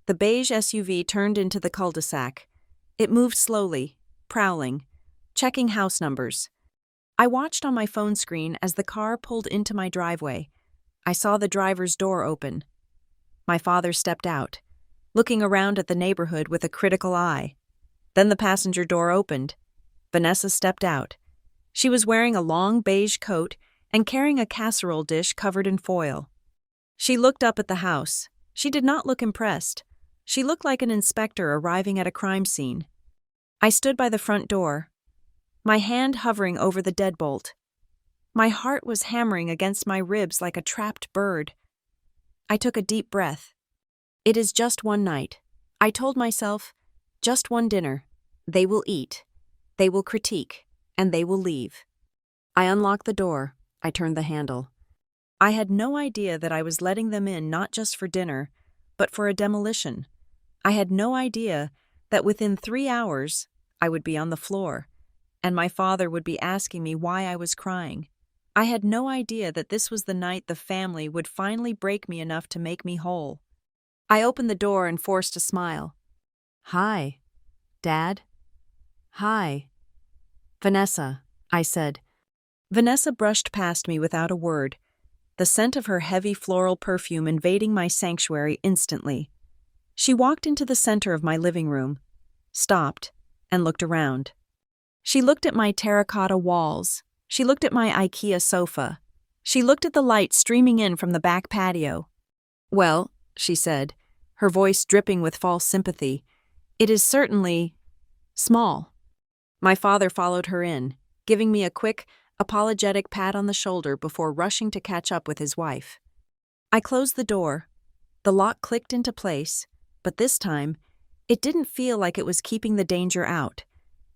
The beige SUV turned into the cul-de-sac. It moved slowly, prowling, checking house numbers. I watched on my phone screen as the car pulled into my driveway. I saw the driver's door open. My father stepped out, looking around at the neighborhood with a critical eye. Then the passenger door opened. Vanessa stepped out. She was wearing a long beige coat and carrying a casserole dish covered in foil. She looked up at the house. She did not look impressed. She looked like an inspector arriving at a crime scene. I stood by the front door, my hand hovering over the deadbolt. My heart was hammering against my ribs like a trapped bird. I took a deep breath. It is just one night. I told myself, just one dinner. They will eat. They will critique. And they will leave. I unlocked the door. I turned the handle. I had no idea that I was letting them in not just for dinner, but for a demolition. I had no idea that within 3 hours, I would be on the floor, and my father would be asking me why I was crying. I had no idea that this was the night the family would finally break me enough to make me whole. I opened the door and forced a smile. "Hi, Dad." "Hi." "Vanessa," I said. Vanessa brushed past me without a word, the scent of her heavy floral perfume invading my sanctuary instantly. She walked into the center of my living room, stopped, and looked around. She looked at my terracotta walls. She looked at my IKEA sofa. She looked at the light streaming in from the back patio. "Well," she said, her voice dripping with false sympathy, "it is certainly small." My father followed her in, giving me a quick, apologetic pat on the shoulder before rushing to catch up with his wife. I closed the door. The lock clicked into place, but this time, it didn't feel like it was keeping the danger out.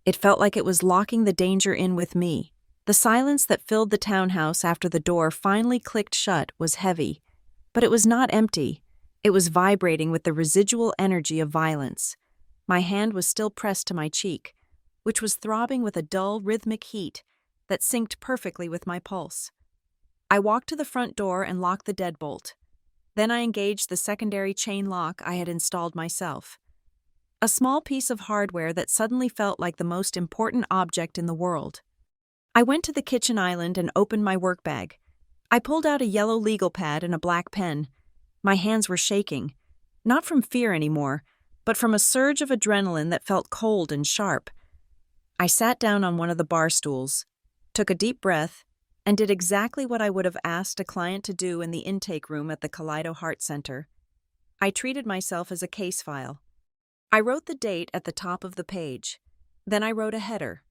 It felt like it was locking the danger in with me. The silence that filled the townhouse after the door finally clicked shut was heavy, but it was not empty. It was vibrating with the residual energy of violence. My hand was still pressed to my cheek, which was throbbing with a dull, rhythmic heat that synced perfectly with my pulse. I walked to the front door and locked the deadbolt. Then I engaged the secondary chain lock I had installed myself. A small piece of hardware that suddenly felt like the most important object in the world. I went to the kitchen island and opened my work bag. I pulled out a yellow legal pad and a black pen. My hands were shaking, not from fear anymore, but from a surge of adrenaline that felt cold and sharp. I sat down on one of the bar stools, took a deep breath, and did exactly what I would have asked a client to do in the intake room at the Kaleido Heart Center. I treated myself as a case file. I wrote the date at the top of the page. Then I wrote a header,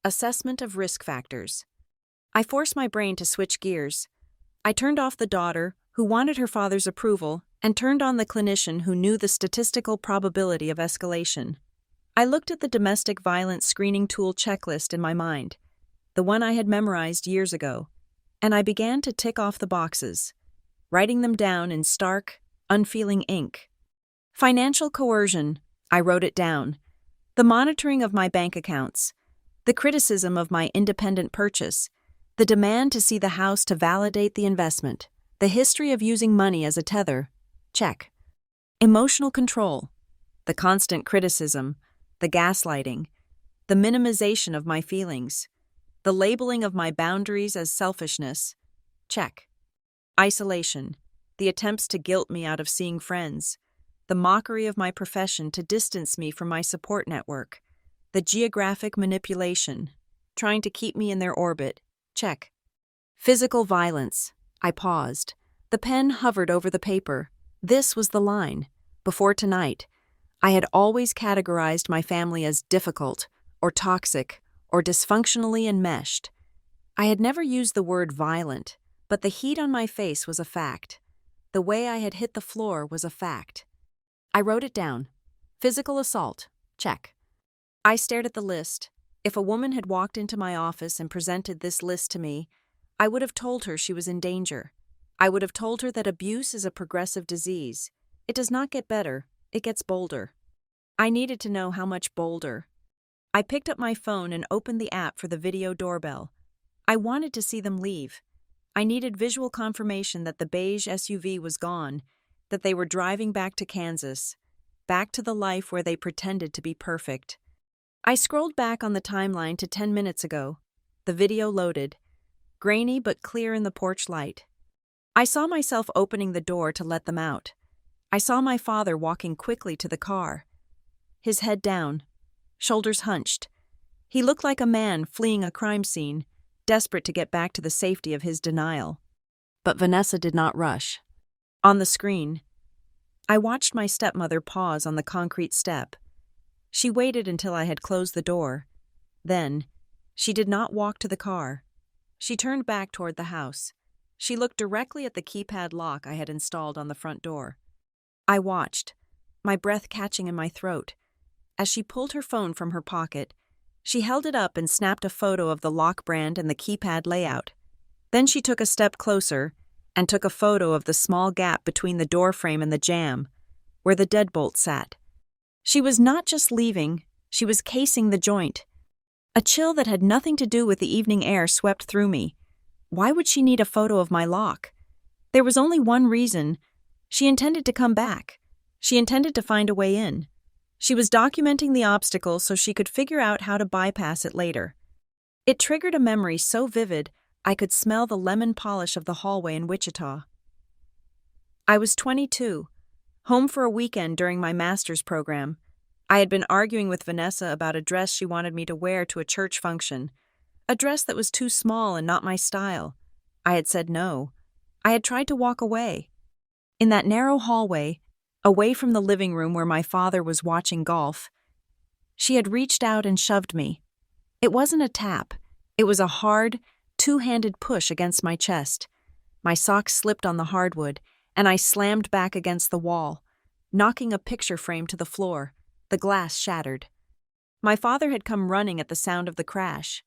Assessment of Risk Factors. I forced my brain to switch gears. I turned off the daughter, who wanted her father's approval and turned on the clinician who knew the statistical probability of escalation. I looked at the domestic violence screening tool checklist in my mind, the one I had memorized years ago, and I began to tick off the boxes, writing them down in stark, unfeeling ink. Financial coercion, I wrote it down. The monitoring of my bank accounts, the criticism of my independent purchase, the demand to see the house to validate the investment, the history of using money as a tether, check. Emotional control, the constant criticism, the gaslighting, the minimization of my feelings, the labeling of my boundaries as selfishness, check. Isolation, the attempts to guilt me out of seeing friends, the mockery of my profession to distance me from my support network, the geographic manipulation, trying to keep me in their orbit, check. Physical violence, I paused. The pen hovered over the paper. This was the line. Before tonight, I had always categorized my family as difficult, or toxic, or dysfunctionally enmeshed. I had never used the word violent, but the heat on my face was a fact. The way I had hit the floor was a fact. I wrote it down. Physical assault, check. I stared at the list. If a woman had walked into my office and presented this list to me, I would have told her she was in danger. I would have told her that abuse is a progressive disease. It does not get better, it gets bolder. I needed to know how much bolder. I picked up my phone and opened the app for the video doorbell. I wanted to see them leave. I needed visual confirmation that the beige SUV was gone, that they were driving back to Kansas, back to the life where they pretended to be perfect. I scrolled back on the timeline to 10 minutes ago. The video loaded, grainy but clear in the porch light. I saw myself opening the door to let them out. I saw my father walking quickly to the car, his head down, shoulders hunched. He looked like a man fleeing a crime scene, desperate to get back to the safety of his denial. But Vanessa did not rush. On the screen, I watched my stepmother pause on the concrete step. She waited until I had closed the door. Then, she did not walk to the car. She turned back toward the house. She looked directly at the keypad lock I had installed on the front door. I watched, my breath catching in my throat. As she pulled her phone from her pocket, she held it up and snapped a photo of the lock brand and the keypad layout. Then she took a step closer and took a photo of the small gap between the door frame and the jamb, where the deadbolt sat. She was not just leaving, she was casing the joint. A chill that had nothing to do with the evening air swept through me. Why would she need a photo of my lock? There was only one reason. She intended to come back. She intended to find a way in. She was documenting the obstacle so she could figure out how to bypass it later. It triggered a memory so vivid I could smell the lemon polish of the hallway in Wichita. I was 22, home for a weekend during my master's program. I had been arguing with Vanessa about a dress she wanted me to wear to a church function, a dress that was too small and not my style. I had said no. I had tried to walk away. In that narrow hallway, away from the living room where my father was watching golf, she had reached out and shoved me. It wasn't a tap. It was a hard, two-handed push against my chest. My socks slipped on the hardwood, and I slammed back against the wall, knocking a picture frame to the floor. The glass shattered. My father had come running at the sound of the crash.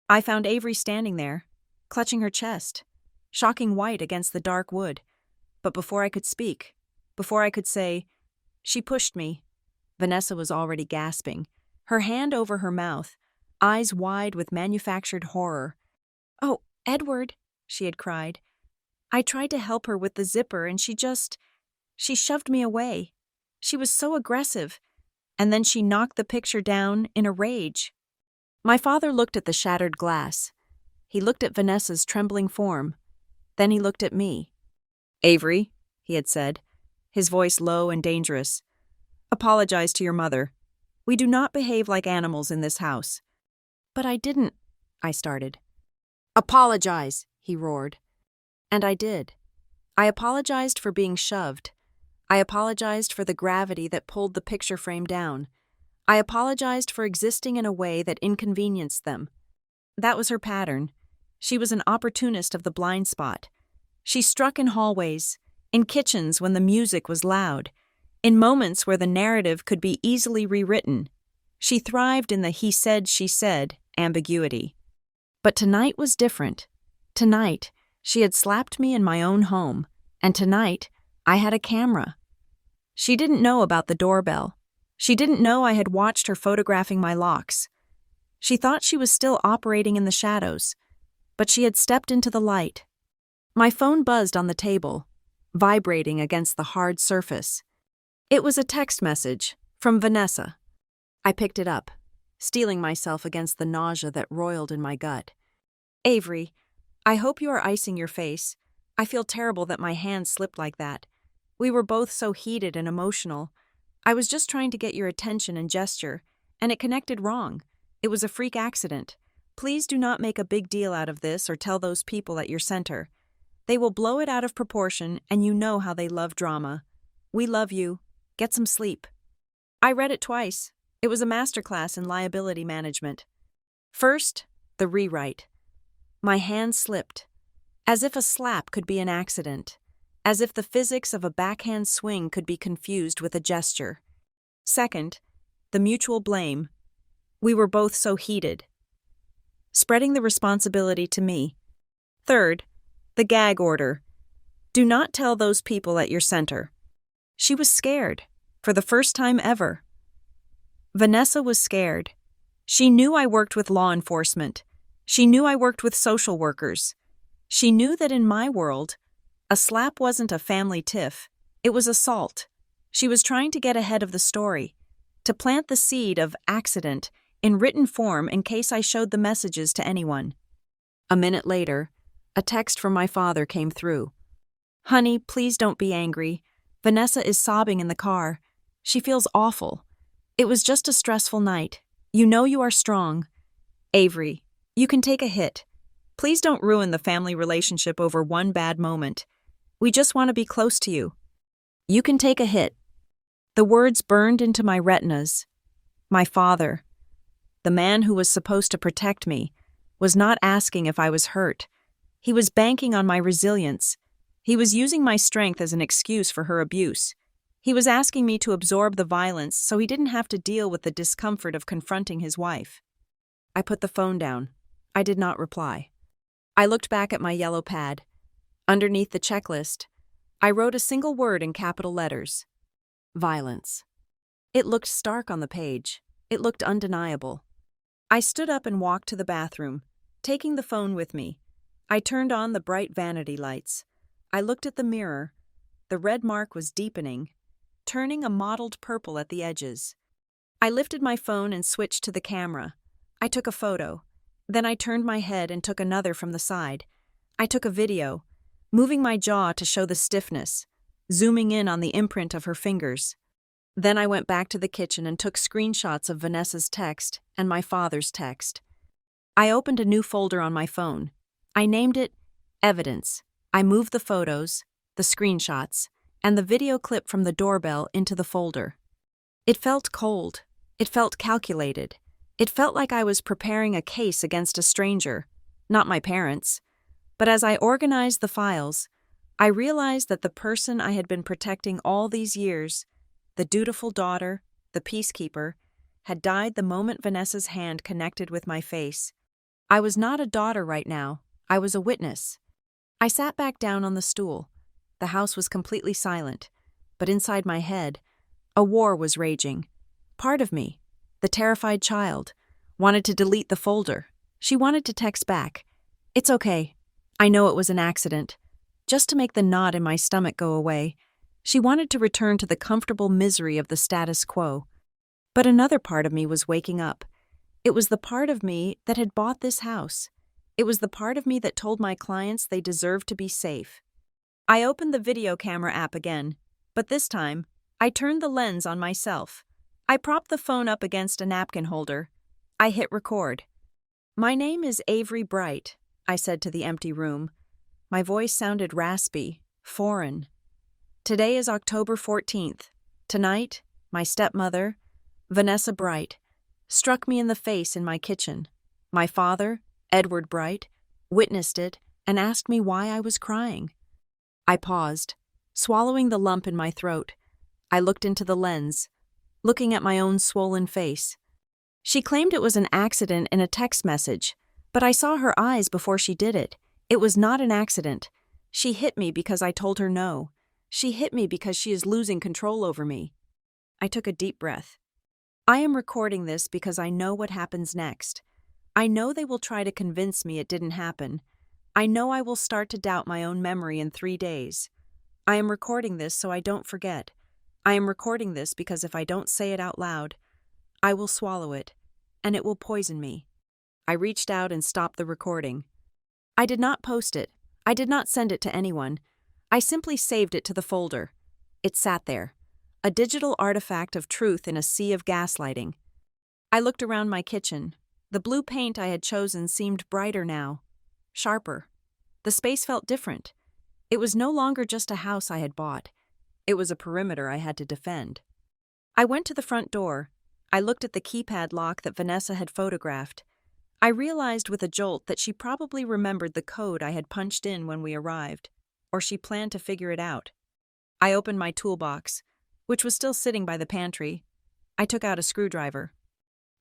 I found Avery standing there, clutching her chest, shocking white against the dark wood. But before I could speak, before I could say, she pushed me. Vanessa was already gasping, her hand over her mouth, eyes wide with manufactured horror. "Oh, Edward," she had cried. I tried to help her with the zipper and she shoved me away. She was so aggressive. And then she knocked the picture down in a rage. My father looked at the shattered glass. He looked at Vanessa's trembling form. Then he looked at me. "Avery," he had said, his voice low and dangerous, "apologize to your mother. We do not behave like animals in this house." "But I didn't," I started. "Apologize," he roared. And I did. I apologized for being shoved. I apologized for the gravity that pulled the picture frame down. I apologized for existing in a way that inconvenienced them. That was her pattern. She was an opportunist of the blind spot. She struck in hallways, in kitchens when the music was loud, in moments where the narrative could be easily rewritten. She thrived in the he said, she said ambiguity. But tonight was different. Tonight, she had slapped me in my own home, and tonight, I had a camera. She didn't know about the doorbell. She didn't know I had watched her photographing my locks. She thought she was still operating in the shadows, but she had stepped into the light. My phone buzzed on the table, vibrating against the hard surface. It was a text message from Vanessa. I picked it up, steeling myself against the nausea that roiled in my gut. Avery, I hope you are icing your face. I feel terrible that my hand slipped like that. We were both so heated and emotional. I was just trying to get your attention and gesture, and it connected wrong. It was a freak accident. Please do not make a big deal out of this or tell those people at your center. They will blow it out of proportion, and you know how they love drama. We love you. Get some sleep. I read it twice. It was a masterclass in liability management. First, the rewrite. My hand slipped, as if a slap could be an accident, as if the physics of a backhand swing could be confused with a gesture. Second, the mutual blame. We were both so heated, spreading the responsibility to me. Third, the gag order. Do not tell those people at your center. She was scared, for the first time ever. Vanessa was scared. She knew I worked with law enforcement. She knew I worked with social workers. She knew that in my world, a slap wasn't a family tiff, it was assault. She was trying to get ahead of the story, to plant the seed of accident in written form in case I showed the messages to anyone. A minute later, a text from my father came through. Honey, please don't be angry. Vanessa is sobbing in the car. She feels awful. It was just a stressful night. You know you are strong. Avery, you can take a hit. Please don't ruin the family relationship over one bad moment. We just want to be close to you. You can take a hit. The words burned into my retinas. My father, the man who was supposed to protect me, was not asking if I was hurt. He was banking on my resilience. He was using my strength as an excuse for her abuse. He was asking me to absorb the violence so he didn't have to deal with the discomfort of confronting his wife. I put the phone down. I did not reply. I looked back at my yellow pad. Underneath the checklist, I wrote a single word in capital letters. Violence. It looked stark on the page. It looked undeniable. I stood up and walked to the bathroom, taking the phone with me. I turned on the bright vanity lights. I looked at the mirror. The red mark was deepening, turning a mottled purple at the edges. I lifted my phone and switched to the camera. I took a photo. Then I turned my head and took another from the side. I took a video, moving my jaw to show the stiffness, zooming in on the imprint of her fingers. Then I went back to the kitchen and took screenshots of Vanessa's text and my father's text. I opened a new folder on my phone. I named it Evidence. I moved the photos, the screenshots, and the video clip from the doorbell into the folder. It felt cold. It felt calculated. It felt like I was preparing a case against a stranger, not my parents. But as I organized the files, I realized that the person I had been protecting all these years, the dutiful daughter, the peacekeeper, had died the moment Vanessa's hand connected with my face. I was not a daughter right now. I was a witness. I sat back down on the stool. The house was completely silent, but inside my head, a war was raging. Part of me, the terrified child, wanted to delete the folder. She wanted to text back, "It's okay. I know it was an accident," just to make the knot in my stomach go away. She wanted to return to the comfortable misery of the status quo. But another part of me was waking up. It was the part of me that had bought this house. It was the part of me that told my clients they deserved to be safe. I opened the video camera app again, but this time, I turned the lens on myself. I propped the phone up against a napkin holder. I hit record. "My name is Avery Bright," I said to the empty room. My voice sounded raspy, foreign. "Today is October 14th. Tonight, my stepmother, Vanessa Bright, struck me in the face in my kitchen. My father, Edward Bright, witnessed it and asked me why I was crying. I paused, swallowing the lump in my throat. I looked into the lens, looking at my own swollen face. She claimed it was an accident in a text message, but I saw her eyes before she did it. It was not an accident. She hit me because I told her no. She hit me because she is losing control over me. I took a deep breath. I am recording this because I know what happens next. I know they will try to convince me it didn't happen. I know I will start to doubt my own memory in 3 days. I am recording this so I don't forget. I am recording this because if I don't say it out loud, I will swallow it, and it will poison me. I reached out and stopped the recording. I did not post it. I did not send it to anyone. I simply saved it to the folder. It sat there, a digital artifact of truth in a sea of gaslighting. I looked around my kitchen. The blue paint I had chosen seemed brighter now, sharper. The space felt different. It was no longer just a house I had bought. It was a perimeter I had to defend. I went to the front door. I looked at the keypad lock that Vanessa had photographed. I realized with a jolt that she probably remembered the code I had punched in when we arrived, or she planned to figure it out. I opened my toolbox, which was still sitting by the pantry. I took out a screwdriver.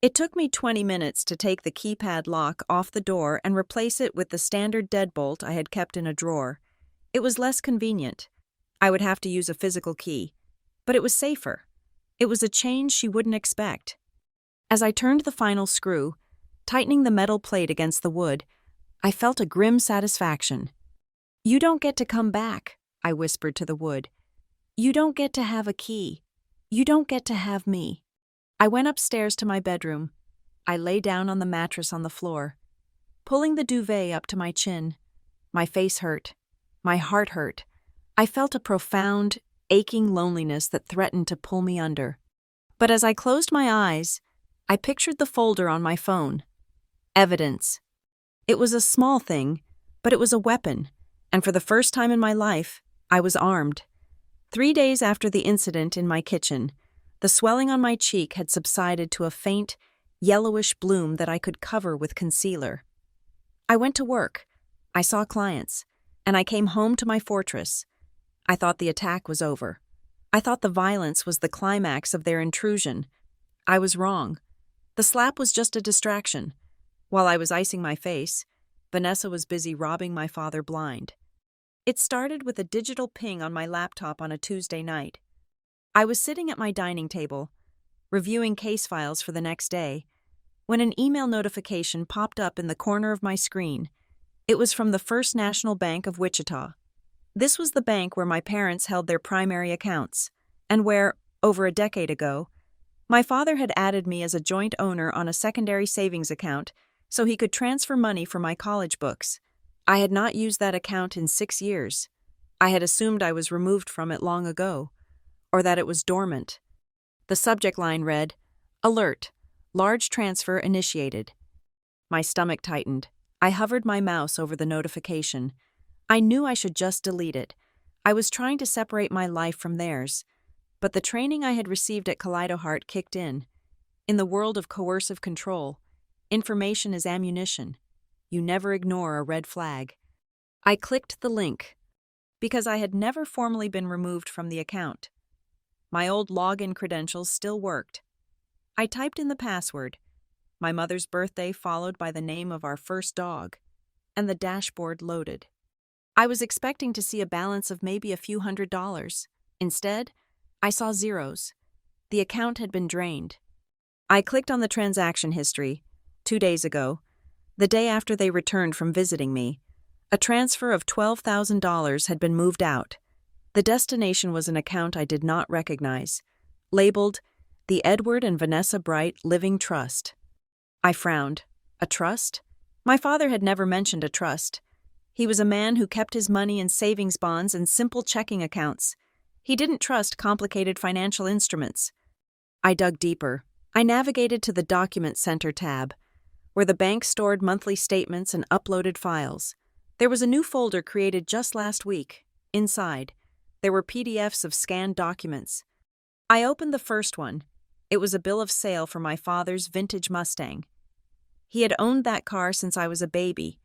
It took me 20 minutes to take the keypad lock off the door and replace it with the standard deadbolt I had kept in a drawer. It was less convenient. I would have to use a physical key, but it was safer. It was a change she wouldn't expect. As I turned the final screw, tightening the metal plate against the wood, I felt a grim satisfaction. "You don't get to come back," I whispered to the wood. "You don't get to have a key. You don't get to have me." I went upstairs to my bedroom. I lay down on the mattress on the floor, pulling the duvet up to my chin. My face hurt. My heart hurt. I felt a profound, aching loneliness that threatened to pull me under. But as I closed my eyes, I pictured the folder on my phone. Evidence. It was a small thing, but it was a weapon, and for the first time in my life, I was armed. 3 days after the incident in my kitchen, the swelling on my cheek had subsided to a faint, yellowish bloom that I could cover with concealer. I went to work. I saw clients, and I came home to my fortress. I thought the attack was over. I thought the violence was the climax of their intrusion. I was wrong. The slap was just a distraction. While I was icing my face, Vanessa was busy robbing my father blind. It started with a digital ping on my laptop on a Tuesday night. I was sitting at my dining table, reviewing case files for the next day, when an email notification popped up in the corner of my screen. It was from the First National Bank of Wichita. This was the bank where my parents held their primary accounts, and where, over a decade ago, my father had added me as a joint owner on a secondary savings account so he could transfer money for my college books. I had not used that account in 6 years. I had assumed I was removed from it long ago, or that it was dormant. The subject line read, "Alert, large transfer initiated." My stomach tightened. I hovered my mouse over the notification. I knew I should just delete it. I was trying to separate my life from theirs. But the training I had received at Kaleidoheart kicked in. In the world of coercive control, information is ammunition. You never ignore a red flag. I clicked the link, because I had never formally been removed from the account. My old login credentials still worked. I typed in the password, my mother's birthday followed by the name of our first dog, and the dashboard loaded. I was expecting to see a balance of maybe a few $100s. Instead, I saw zeros. The account had been drained. I clicked on the transaction history. 2 days ago, the day after they returned from visiting me, a transfer of $12,000 had been moved out. The destination was an account I did not recognize, labeled the Edward and Vanessa Bright Living Trust. I frowned. A trust? My father had never mentioned a trust. He was a man who kept his money in savings bonds and simple checking accounts. He didn't trust complicated financial instruments. I dug deeper. I navigated to the Document Center tab, where the bank stored monthly statements and uploaded files. There was a new folder created just last week. Inside, there were PDFs of scanned documents. I opened the first one. It was a bill of sale for my father's vintage Mustang. He had owned that car since I was a baby.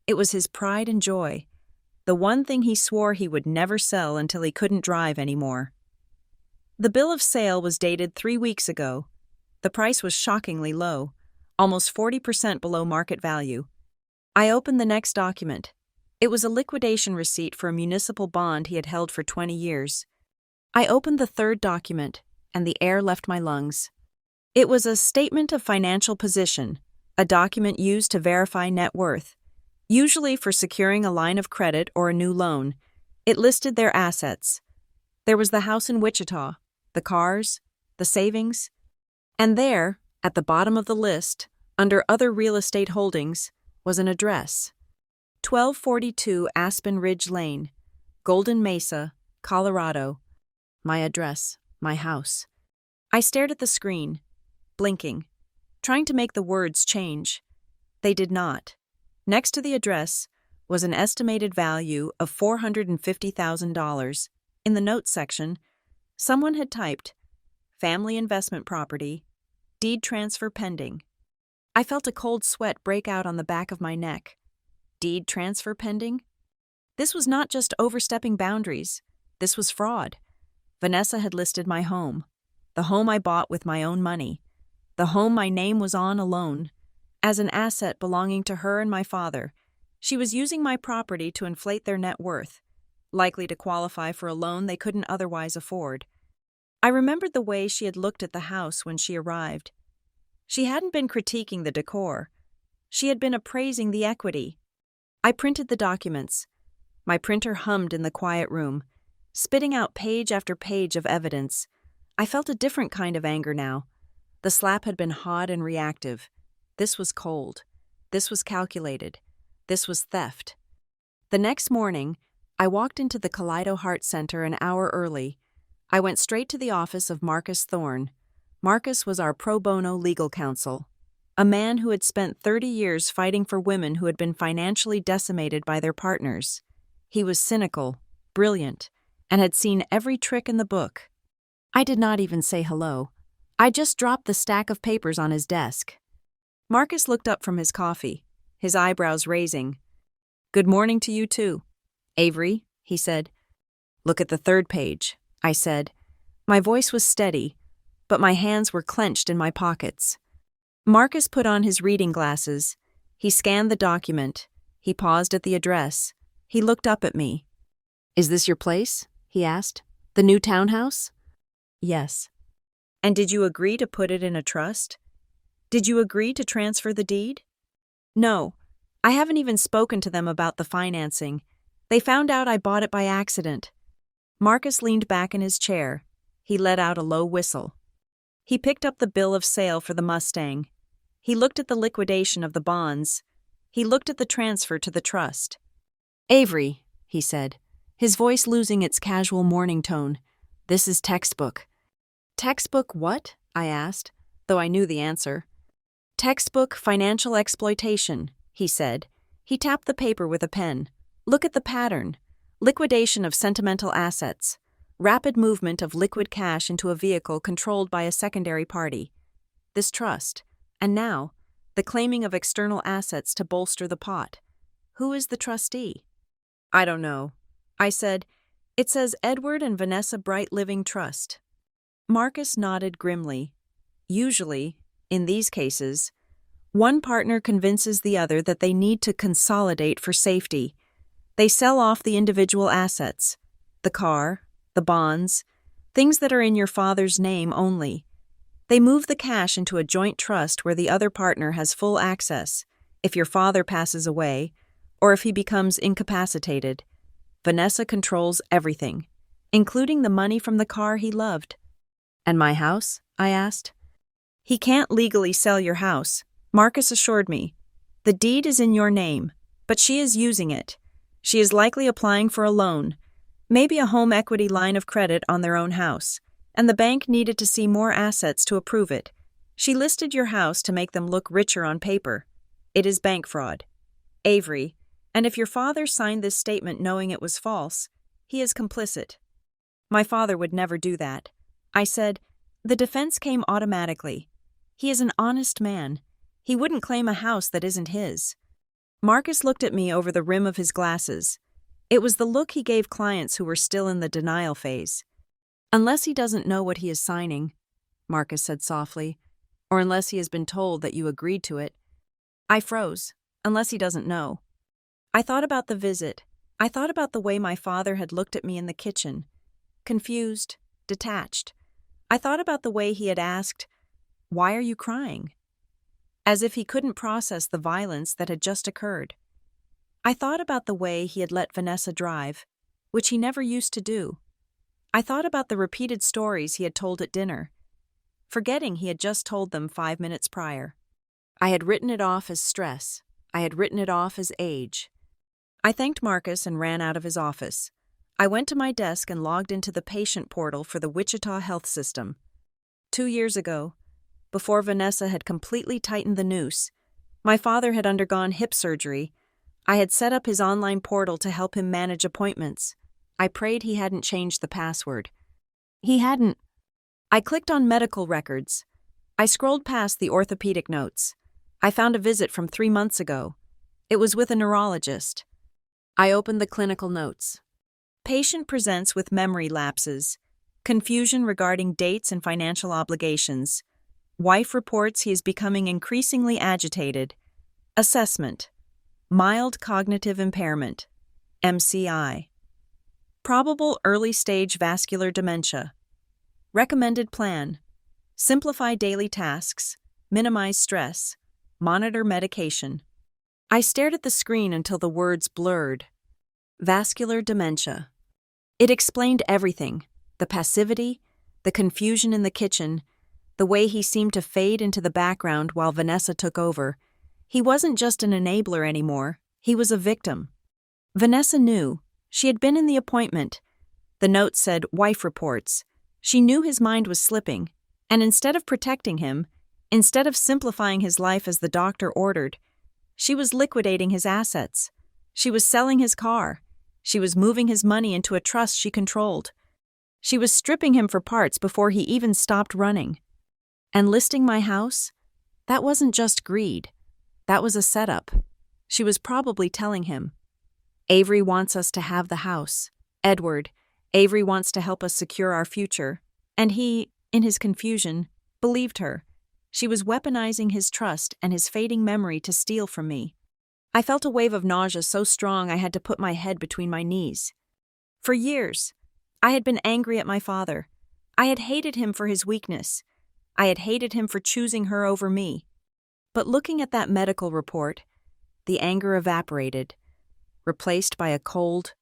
It was his pride and joy. the one thing he swore he would never sell until he couldn't drive anymore. The bill of sale was dated 3 weeks ago. The price was shockingly low, almost 40% below market value. I opened the next document. It was a liquidation receipt for a municipal bond he had held for 20 years. I opened the third document, and the air left my lungs. It was a statement of financial position, a document used to verify net worth, usually for securing a line of credit or a new loan. It listed their assets. There was the house in Wichita, the cars, the savings, and there, at the bottom of the list, under other real estate holdings, was an address. 1242 Aspen Ridge Lane, Golden Mesa, Colorado. My address, my house. I stared at the screen, blinking, trying to make the words change. They did not. Next to the address was an estimated value of $450,000. In the notes section, someone had typed, "Family investment property, deed transfer pending." I felt a cold sweat break out on the back of my neck. Deed transfer pending? This was not just overstepping boundaries. This was fraud. Vanessa had listed my home, the home I bought with my own money, the home my name was on alone, as an asset belonging to her and my father. She was using my property to inflate their net worth, likely to qualify for a loan they couldn't otherwise afford. I remembered the way she had looked at the house when she arrived. She hadn't been critiquing the decor. She had been appraising the equity. I printed the documents. My printer hummed in the quiet room, spitting out page after page of evidence. I felt a different kind of anger now. The slap had been hot and reactive. This was cold. This was calculated. This was theft. The next morning, I walked into the Kaleido Heart Center an hour early. I went straight to the office of Marcus Thorne. Marcus was our pro bono legal counsel, a man who had spent 30 years fighting for women who had been financially decimated by their partners. He was cynical, brilliant, and had seen every trick in the book. I did not even say hello. I just dropped the stack of papers on his desk. Marcus looked up from his coffee, his eyebrows raising. "Good morning to you too, Avery," he said. "Look at the third page," I said. My voice was steady, but my hands were clenched in my pockets. Marcus put on his reading glasses. He scanned the document. He paused at the address. He looked up at me. "Is this your place?" he asked. "The new townhouse?" "Yes." "And did you agree to put it in a trust? Did you agree to transfer the deed?" "No. I haven't even spoken to them about the financing. They found out I bought it by accident." Marcus leaned back in his chair. He let out a low whistle. He picked up the bill of sale for the Mustang. He looked at the liquidation of the bonds. He looked at the transfer to the trust. "Avery," he said, his voice losing its casual morning tone, "this is textbook." "Textbook what?" I asked, though I knew the answer. "Textbook financial exploitation," he said. He tapped the paper with a pen. "Look at the pattern. Liquidation of sentimental assets. Rapid movement of liquid cash into a vehicle controlled by a secondary party. This trust. And now, the claiming of external assets to bolster the pot. Who is the trustee?" "I don't know," I said. "It says Edward and Vanessa Bright Living Trust." Marcus nodded grimly. Usually, in these cases, one partner convinces the other that they need to consolidate for safety. They sell off the individual assets, the car, the bonds, things that are in your father's name only. They move the cash into a joint trust where the other partner has full access if your father passes away or if he becomes incapacitated. Vanessa controls everything, including the money from the car he loved. "And my house?" I asked. "He can't legally sell your house," Marcus assured me. "The deed is in your name, but she is using it. She is likely applying for a loan, maybe a home equity line of credit on their own house, and the bank needed to see more assets to approve it. She listed your house to make them look richer on paper. It is bank fraud. Avery, and if your father signed this statement knowing it was false, he is complicit." "My father would never do that," I said. The defense came automatically. "He is an honest man. He wouldn't claim a house that isn't his." Marcus looked at me over the rim of his glasses. It was the look he gave clients who were still in the denial phase. "Unless he doesn't know what he is signing," Marcus said softly, "or unless he has been told that you agreed to it." I froze. Unless he doesn't know. I thought about the visit. I thought about the way my father had looked at me in the kitchen. Confused, detached. I thought about the way he had asked, "Why are you crying?" As if he couldn't process the violence that had just occurred. I thought about the way he had let Vanessa drive, which he never used to do. I thought about the repeated stories he had told at dinner, forgetting he had just told them 5 minutes prior. I had written it off as stress. I had written it off as age. I thanked Marcus and ran out of his office. I went to my desk and logged into the patient portal for the Wichita Health System. 2 years ago, before Vanessa had completely tightened the noose, my father had undergone hip surgery. I had set up his online portal to help him manage appointments. I prayed he hadn't changed the password. He hadn't. I clicked on medical records. I scrolled past the orthopedic notes. I found a visit from 3 months ago. It was with a neurologist. I opened the clinical notes. Patient presents with memory lapses, confusion regarding dates and financial obligations. Wife reports he is becoming increasingly agitated. Assessment: mild cognitive impairment, MCI. Probable early-stage vascular dementia. Recommended plan: simplify daily tasks, minimize stress, monitor medication. I stared at the screen until the words blurred. Vascular dementia. It explained everything: the passivity, the confusion in the kitchen, the way he seemed to fade into the background while Vanessa took over. He wasn't just an enabler anymore, he was a victim. Vanessa knew. She had been in the appointment. The note said, "Wife reports." She knew his mind was slipping, and instead of protecting him, instead of simplifying his life as the doctor ordered, she was liquidating his assets. She was selling his car. She was moving his money into a trust she controlled. She was stripping him for parts before he even stopped running. And listing my house? That wasn't just greed. That was a setup. She was probably telling him, "Avery wants us to have the house. Edward, Avery wants to help us secure our future." And he, in his confusion, believed her. She was weaponizing his trust and his fading memory to steal from me. I felt a wave of nausea so strong I had to put my head between my knees. For years, I had been angry at my father. I had hated him for his weakness. I had hated him for choosing her over me. But looking at that medical report, the anger evaporated, replaced by a cold,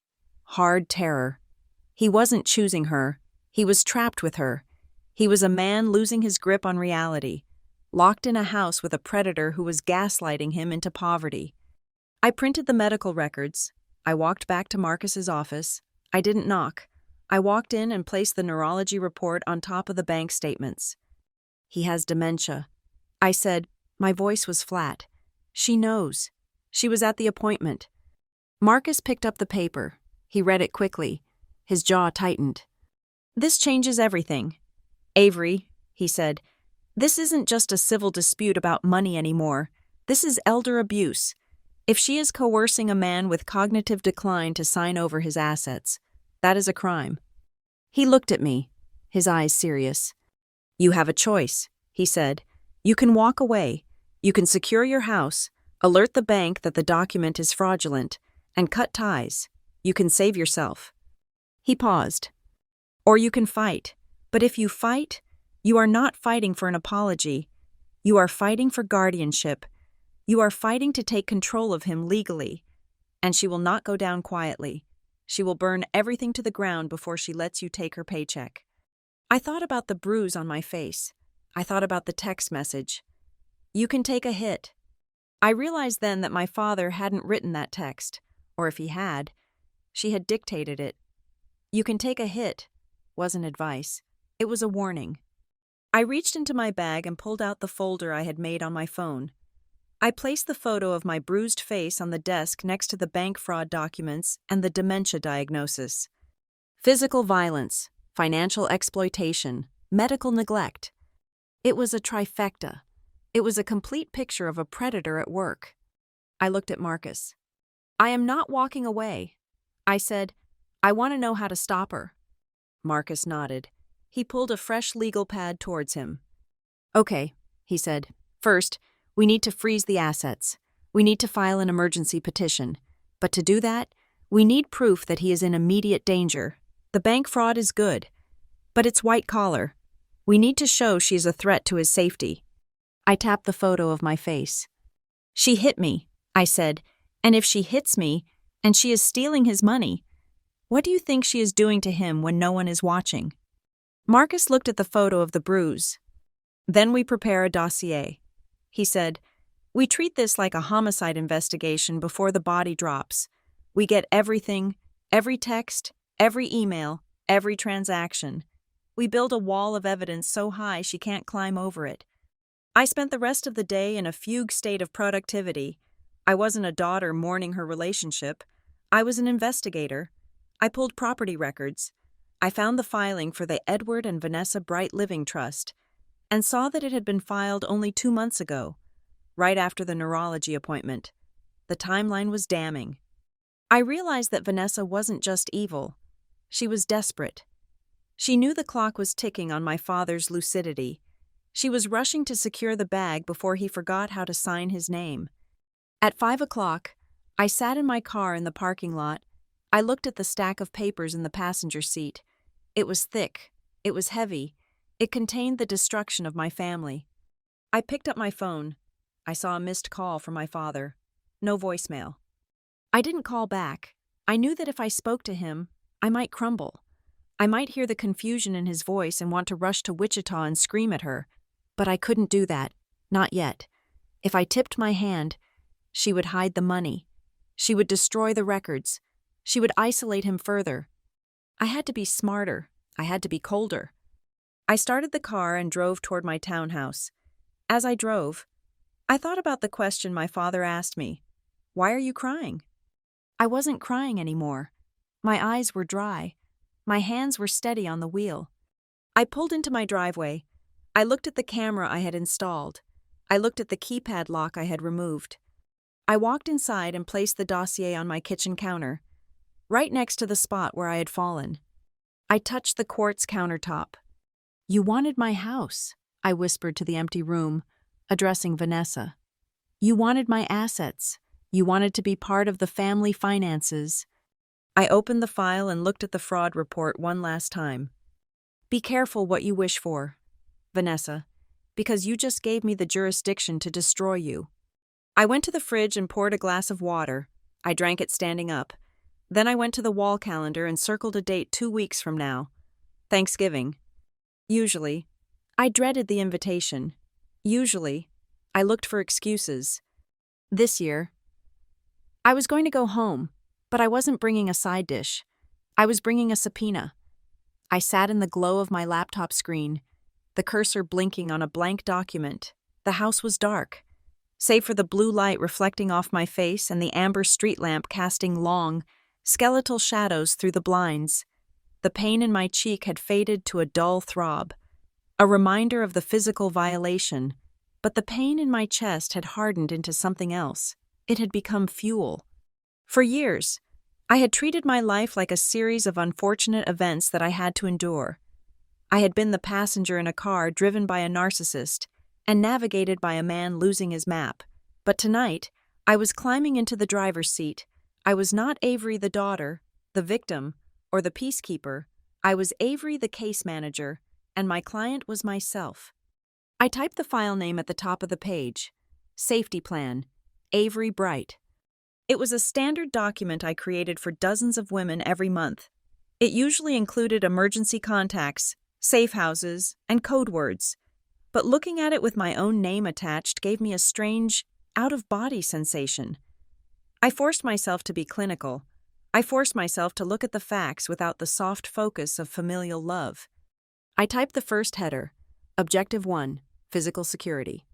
hard terror. He wasn't choosing her. He was trapped with her. He was a man losing his grip on reality, locked in a house with a predator who was gaslighting him into poverty. I printed the medical records. I walked back to Marcus's office. I didn't knock. I walked in and placed the neurology report on top of the bank statements. "He has dementia," I said. My voice was flat. "She knows. She was at the appointment." Marcus picked up the paper. He read it quickly. His jaw tightened. "This changes everything. Avery," he said, "this isn't just a civil dispute about money anymore. This is elder abuse. If she is coercing a man with cognitive decline to sign over his assets, that is a crime." He looked at me, his eyes serious. "You have a choice," he said. "You can walk away. You can secure your house, alert the bank that the document is fraudulent, and cut ties. You can save yourself." He paused. "Or you can fight. But if you fight, you are not fighting for an apology. You are fighting for guardianship. You are fighting to take control of him legally. And she will not go down quietly. She will burn everything to the ground before she lets you take her paycheck." I thought about the bruise on my face. I thought about the text message. "You can take a hit." I realized then that my father hadn't written that text, or if he had, she had dictated it. "You can take a hit" wasn't advice. It was a warning. I reached into my bag and pulled out the folder I had made on my phone. I placed the photo of my bruised face on the desk next to the bank fraud documents and the dementia diagnosis. Physical violence, financial exploitation, medical neglect. It was a trifecta. It was a complete picture of a predator at work. I looked at Marcus. "I am not walking away. I said, "I want to know how to stop her." Marcus nodded. He pulled a fresh legal pad towards him. "Okay," he said. "First, we need to freeze the assets. We need to file an emergency petition. But to do that, we need proof that he is in immediate danger. The bank fraud is good, but it's white collar. We need to show she is a threat to his safety." I tapped the photo of my face. "She hit me," I said, "and if she hits me, and she is stealing his money, what do you think she is doing to him when no one is watching?" Marcus looked at the photo of the bruise. "Then we prepare a dossier," he said. "We treat this like a homicide investigation before the body drops. We get everything, every text, every email, every transaction. We build a wall of evidence so high she can't climb over it." I spent the rest of the day in a fugue state of productivity. I wasn't a daughter mourning her relationship. I was an investigator. I pulled property records. I found the filing for the Edward and Vanessa Bright Living Trust and saw that it had been filed only 2 months ago, right after the neurology appointment. The timeline was damning. I realized that Vanessa wasn't just evil. She was desperate. She knew the clock was ticking on my father's lucidity. She was rushing to secure the bag before he forgot how to sign his name. At 5 o'clock, I sat in my car in the parking lot. I looked at the stack of papers in the passenger seat. It was thick. It was heavy. It contained the destruction of my family. I picked up my phone. I saw a missed call from my father. No voicemail. I didn't call back. I knew that if I spoke to him, I might crumble. I might hear the confusion in his voice and want to rush to Wichita and scream at her. But I couldn't do that. Not yet. If I tipped my hand, she would hide the money. She would destroy the records. She would isolate him further. I had to be smarter. I had to be colder. I started the car and drove toward my townhouse. As I drove, I thought about the question my father asked me. "Why are you crying?" I wasn't crying anymore. My eyes were dry. My hands were steady on the wheel. I pulled into my driveway. I looked at the camera I had installed. I looked at the keypad lock I had removed. I walked inside and placed the dossier on my kitchen counter, right next to the spot where I had fallen. I touched the quartz countertop. "You wanted my house," I whispered to the empty room, addressing Vanessa. "You wanted my assets. You wanted to be part of the family finances." I opened the file and looked at the fraud report one last time. "Be careful what you wish for, Vanessa, because you just gave me the jurisdiction to destroy you." I went to the fridge and poured a glass of water. I drank it standing up. Then I went to the wall calendar and circled a date 2 weeks from now. Thanksgiving. Usually, I dreaded the invitation. Usually, I looked for excuses. This year, I was going to go home, but I wasn't bringing a side dish. I was bringing a subpoena. I sat in the glow of my laptop screen, the cursor blinking on a blank document. The house was dark, save for the blue light reflecting off my face and the amber street lamp casting long, skeletal shadows through the blinds. The pain in my cheek had faded to a dull throb, a reminder of the physical violation, but the pain in my chest had hardened into something else. It had become fuel. For years, I had treated my life like a series of unfortunate events that I had to endure. I had been the passenger in a car driven by a narcissist and navigated by a man losing his map. But tonight, I was climbing into the driver's seat. I was not Avery the daughter, the victim, or the peacekeeper. I was Avery the case manager, and my client was myself. I typed the file name at the top of the page. Safety Plan, Avery Bright. It was a standard document I created for dozens of women every month. It usually included emergency contacts, safe houses, and code words. But looking at it with my own name attached gave me a strange, out-of-body sensation. I forced myself to be clinical. I forced myself to look at the facts without the soft focus of familial love. I typed the first header, Objective 1, Physical Security.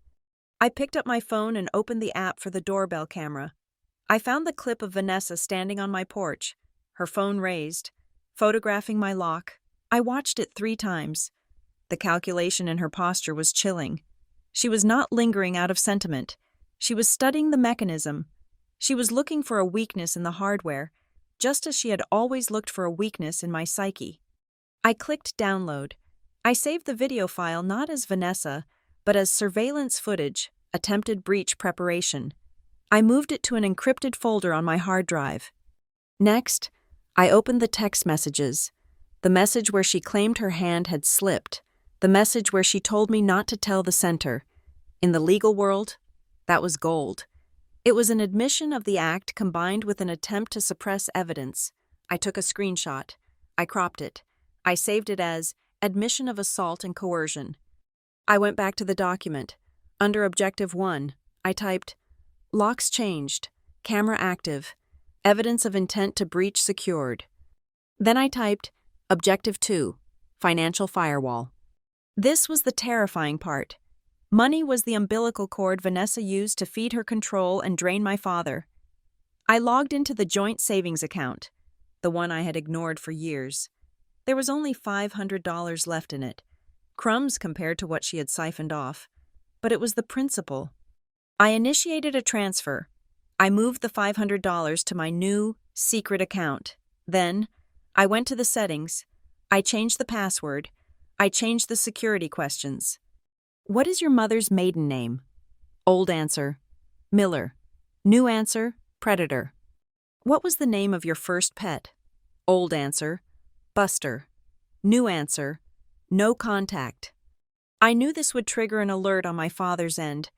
I picked up my phone and opened the app for the doorbell camera. I found the clip of Vanessa standing on my porch, her phone raised, photographing my lock. I watched it 3 times. The calculation in her posture was chilling. She was not lingering out of sentiment. She was studying the mechanism. She was looking for a weakness in the hardware, just as she had always looked for a weakness in my psyche. I clicked download. I saved the video file not as Vanessa, but as surveillance footage, attempted breach preparation. I moved it to an encrypted folder on my hard drive. Next, I opened the text messages. The message where she claimed her hand had slipped. The message where she told me not to tell the center. In the legal world, that was gold. It was an admission of the act combined with an attempt to suppress evidence. I took a screenshot. I cropped it. I saved it as admission of assault and coercion. I went back to the document. Under Objective 1, I typed, locks changed, camera active, evidence of intent to breach secured. Then I typed, Objective 2, financial firewall. This was the terrifying part. Money was the umbilical cord Vanessa used to feed her control and drain my father. I logged into the joint savings account, the one I had ignored for years. There was only $500 left in it, crumbs compared to what she had siphoned off, but it was the principle. I initiated a transfer. I moved the $500 to my new, secret account. Then, I went to the settings. I changed the password. I changed the security questions. What is your mother's maiden name? Old answer, Miller. New answer, Predator. What was the name of your first pet? Old answer, Buster. New answer, no contact. I knew this would trigger an alert on my father's end.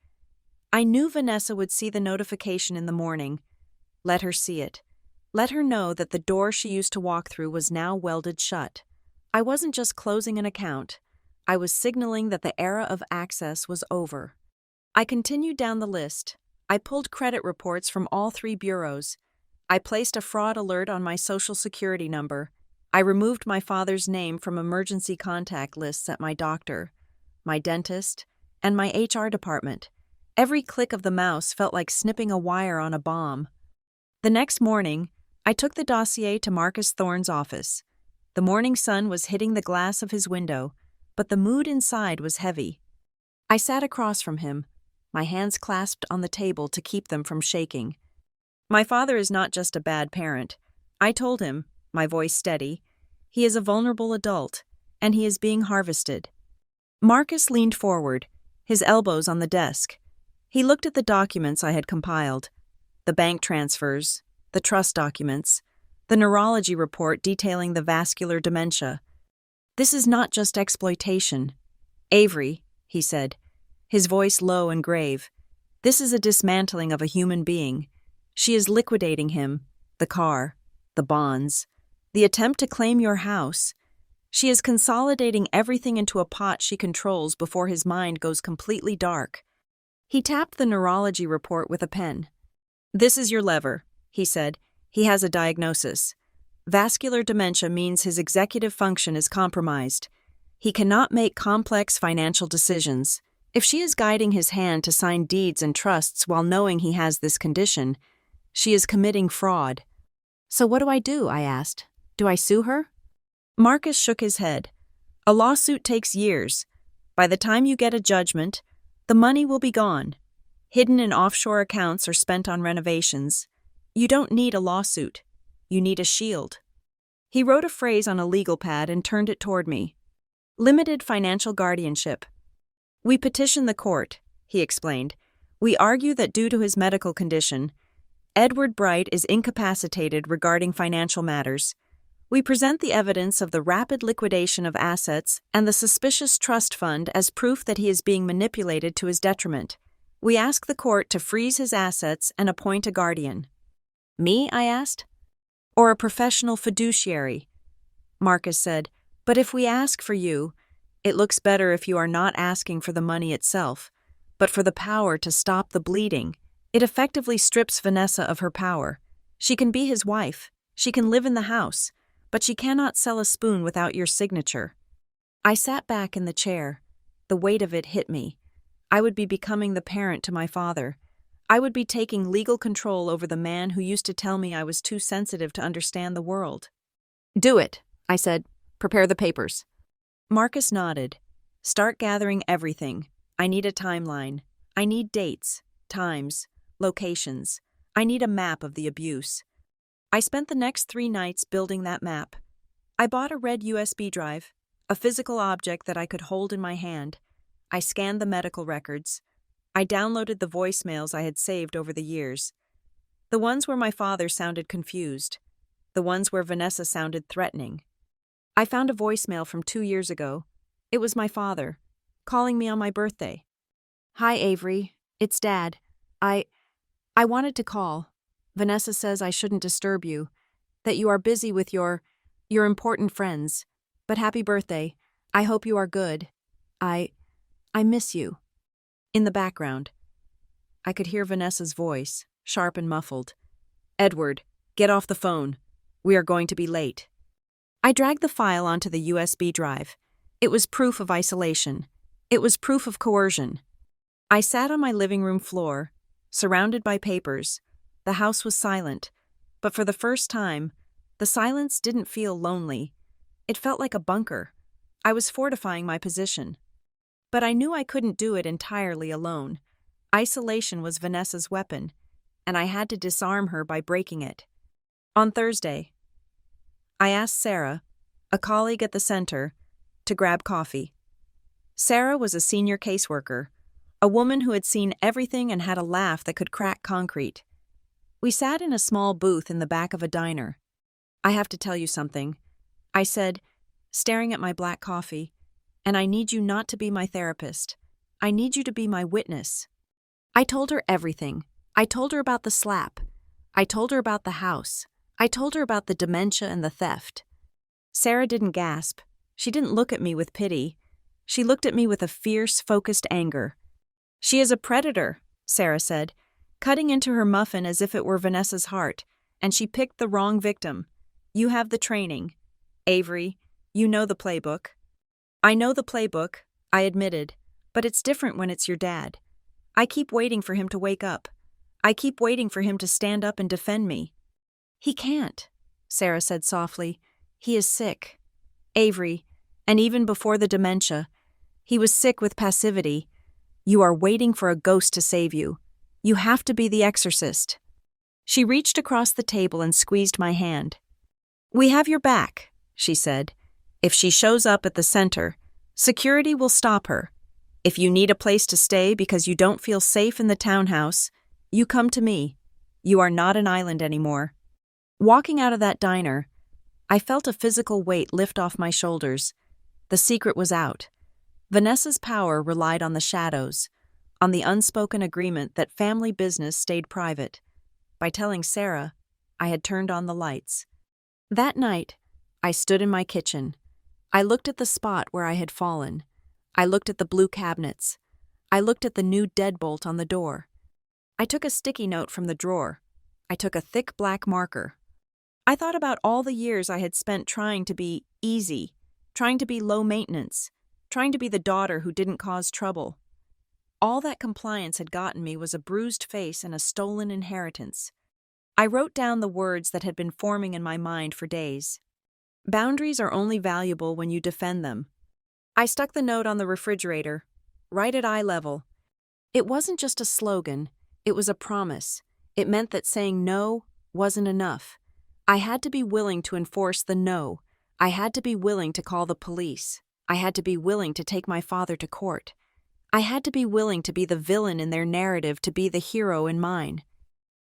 I knew Vanessa would see the notification in the morning. Let her see it. Let her know that the door she used to walk through was now welded shut. I wasn't just closing an account. I was signaling that the era of access was over. I continued down the list. I pulled credit reports from all 3 bureaus. I placed a fraud alert on my Social Security number. I removed my father's name from emergency contact lists at my doctor, my dentist, and my HR department. Every click of the mouse felt like snipping a wire on a bomb. The next morning, I took the dossier to Marcus Thorne's office. The morning sun was hitting the glass of his window, but the mood inside was heavy. I sat across from him, my hands clasped on the table to keep them from shaking. My father is not just a bad parent. I told him, my voice steady. He is a vulnerable adult, and he is being harvested. Marcus leaned forward, his elbows on the desk. He looked at the documents I had compiled, the bank transfers, the trust documents, the neurology report detailing the vascular dementia. This is not just exploitation. Avery, he said, his voice low and grave, this is a dismantling of a human being. She is liquidating him, the car, the bonds, the attempt to claim your house. She is consolidating everything into a pot she controls before his mind goes completely dark. He tapped the neurology report with a pen. This is your lever, he said. He has a diagnosis. Vascular dementia means his executive function is compromised. He cannot make complex financial decisions. If she is guiding his hand to sign deeds and trusts while knowing he has this condition, she is committing fraud. So what do? I asked. Do I sue her? Marcus shook his head. A lawsuit takes years. By the time you get a judgment, the money will be gone, hidden in offshore accounts or spent on renovations. You don't need a lawsuit. You need a shield. He wrote a phrase on a legal pad and turned it toward me. Limited financial guardianship. We petition the court, he explained. We argue that due to his medical condition, Edward Bright is incapacitated regarding financial matters. We present the evidence of the rapid liquidation of assets and the suspicious trust fund as proof that he is being manipulated to his detriment. We ask the court to freeze his assets and appoint a guardian. Me? I asked. Or a professional fiduciary. Marcus said, but if we ask for you, it looks better if you are not asking for the money itself, but for the power to stop the bleeding. It effectively strips Vanessa of her power. She can be his wife. She can live in the house, but she cannot sell a spoon without your signature. I sat back in the chair. The weight of it hit me. I would be becoming the parent to my father. I would be taking legal control over the man who used to tell me I was too sensitive to understand the world. Do it, I said. Prepare the papers. Marcus nodded. Start gathering everything. I need a timeline. I need dates, times, locations. I need a map of the abuse. I spent the next 3 nights building that map. I bought a red USB drive, a physical object that I could hold in my hand. I scanned the medical records. I downloaded the voicemails I had saved over the years. The ones where my father sounded confused. The ones where Vanessa sounded threatening. I found a voicemail from 2 years ago. It was my father, calling me on my birthday. "Hi, Avery. It's Dad. I wanted to call. Vanessa says I shouldn't disturb you, that you are busy with your important friends. But happy birthday. I hope you are good. I miss you." In the background, I could hear Vanessa's voice, sharp and muffled. "Edward, get off the phone. We are going to be late." I dragged the file onto the USB drive. It was proof of isolation. It was proof of coercion. I sat on my living room floor, surrounded by papers. The house was silent, but for the first time, the silence didn't feel lonely. It felt like a bunker. I was fortifying my position. But I knew I couldn't do it entirely alone. Isolation was Vanessa's weapon, and I had to disarm her by breaking it. On Thursday, I asked Sarah, a colleague at the center, to grab coffee. Sarah was a senior caseworker, a woman who had seen everything and had a laugh that could crack concrete. We sat in a small booth in the back of a diner. "I have to tell you something," I said, staring at my black coffee, "and I need you not to be my therapist. I need you to be my witness." I told her everything. I told her about the slap. I told her about the house. I told her about the dementia and the theft. Sarah didn't gasp. She didn't look at me with pity. She looked at me with a fierce, focused anger. "She is a predator," Sarah said, cutting into her muffin as if it were Vanessa's heart, "and she picked the wrong victim. You have the training. Avery, you know the playbook." "I know the playbook," I admitted, "but it's different when it's your dad. I keep waiting for him to wake up. I keep waiting for him to stand up and defend me." "He can't," Sarah said softly. "He is sick. Avery, and even before the dementia, he was sick with passivity. You are waiting for a ghost to save you. You have to be the exorcist." She reached across the table and squeezed my hand. "We have your back," she said. "If she shows up at the center, security will stop her. If you need a place to stay because you don't feel safe in the townhouse, you come to me. You are not an island anymore." Walking out of that diner, I felt a physical weight lift off my shoulders. The secret was out. Vanessa's power relied on the shadows, on the unspoken agreement that family business stayed private. By telling Sarah, I had turned on the lights. That night, I stood in my kitchen. I looked at the spot where I had fallen. I looked at the blue cabinets. I looked at the new deadbolt on the door. I took a sticky note from the drawer. I took a thick black marker. I thought about all the years I had spent trying to be easy, trying to be low maintenance, trying to be the daughter who didn't cause trouble. All that compliance had gotten me was a bruised face and a stolen inheritance. I wrote down the words that had been forming in my mind for days. Boundaries are only valuable when you defend them. I stuck the note on the refrigerator, right at eye level. It wasn't just a slogan, it was a promise. It meant that saying no wasn't enough. I had to be willing to enforce the no. I had to be willing to call the police. I had to be willing to take my father to court. I had to be willing to be the villain in their narrative, to be the hero in mine.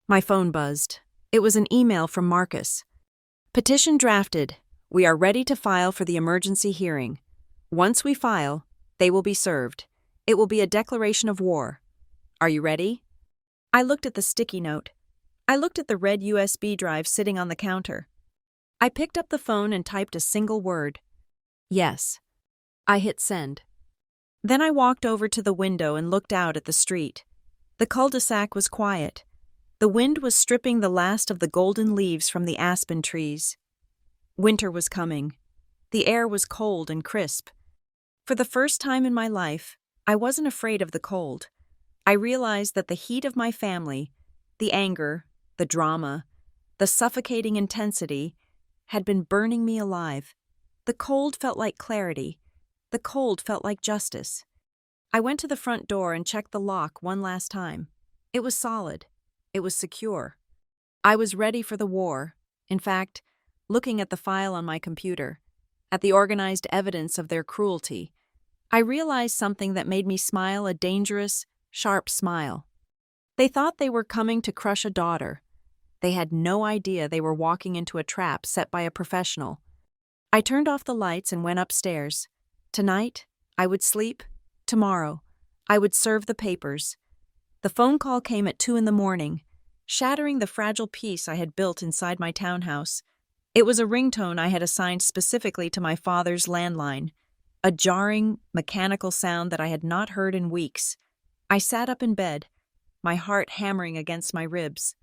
My phone buzzed. It was an email from Marcus. "Petition drafted. We are ready to file for the emergency hearing. Once we file, they will be served. It will be a declaration of war. Are you ready?" I looked at the sticky note. I looked at the red USB drive sitting on the counter. I picked up the phone and typed a single word. "Yes." I hit send. Then I walked over to the window and looked out at the street. The cul-de-sac was quiet. The wind was stripping the last of the golden leaves from the aspen trees. Winter was coming. The air was cold and crisp. For the first time in my life, I wasn't afraid of the cold. I realized that the heat of my family, the anger, the drama, the suffocating intensity, had been burning me alive. The cold felt like clarity. The cold felt like justice. I went to the front door and checked the lock one last time. It was solid. It was secure. I was ready for the war, In fact, looking at the file on my computer, at the organized evidence of their cruelty, I realized something that made me smile a dangerous, sharp smile. They thought they were coming to crush a daughter. They had no idea they were walking into a trap set by a professional. I turned off the lights and went upstairs. Tonight, I would sleep. Tomorrow, I would serve the papers. The phone call came at 2 a.m, shattering the fragile peace I had built inside my townhouse. It was a ringtone I had assigned specifically to my father's landline, a jarring, mechanical sound that I had not heard in weeks. I sat up in bed, my heart hammering against my ribs,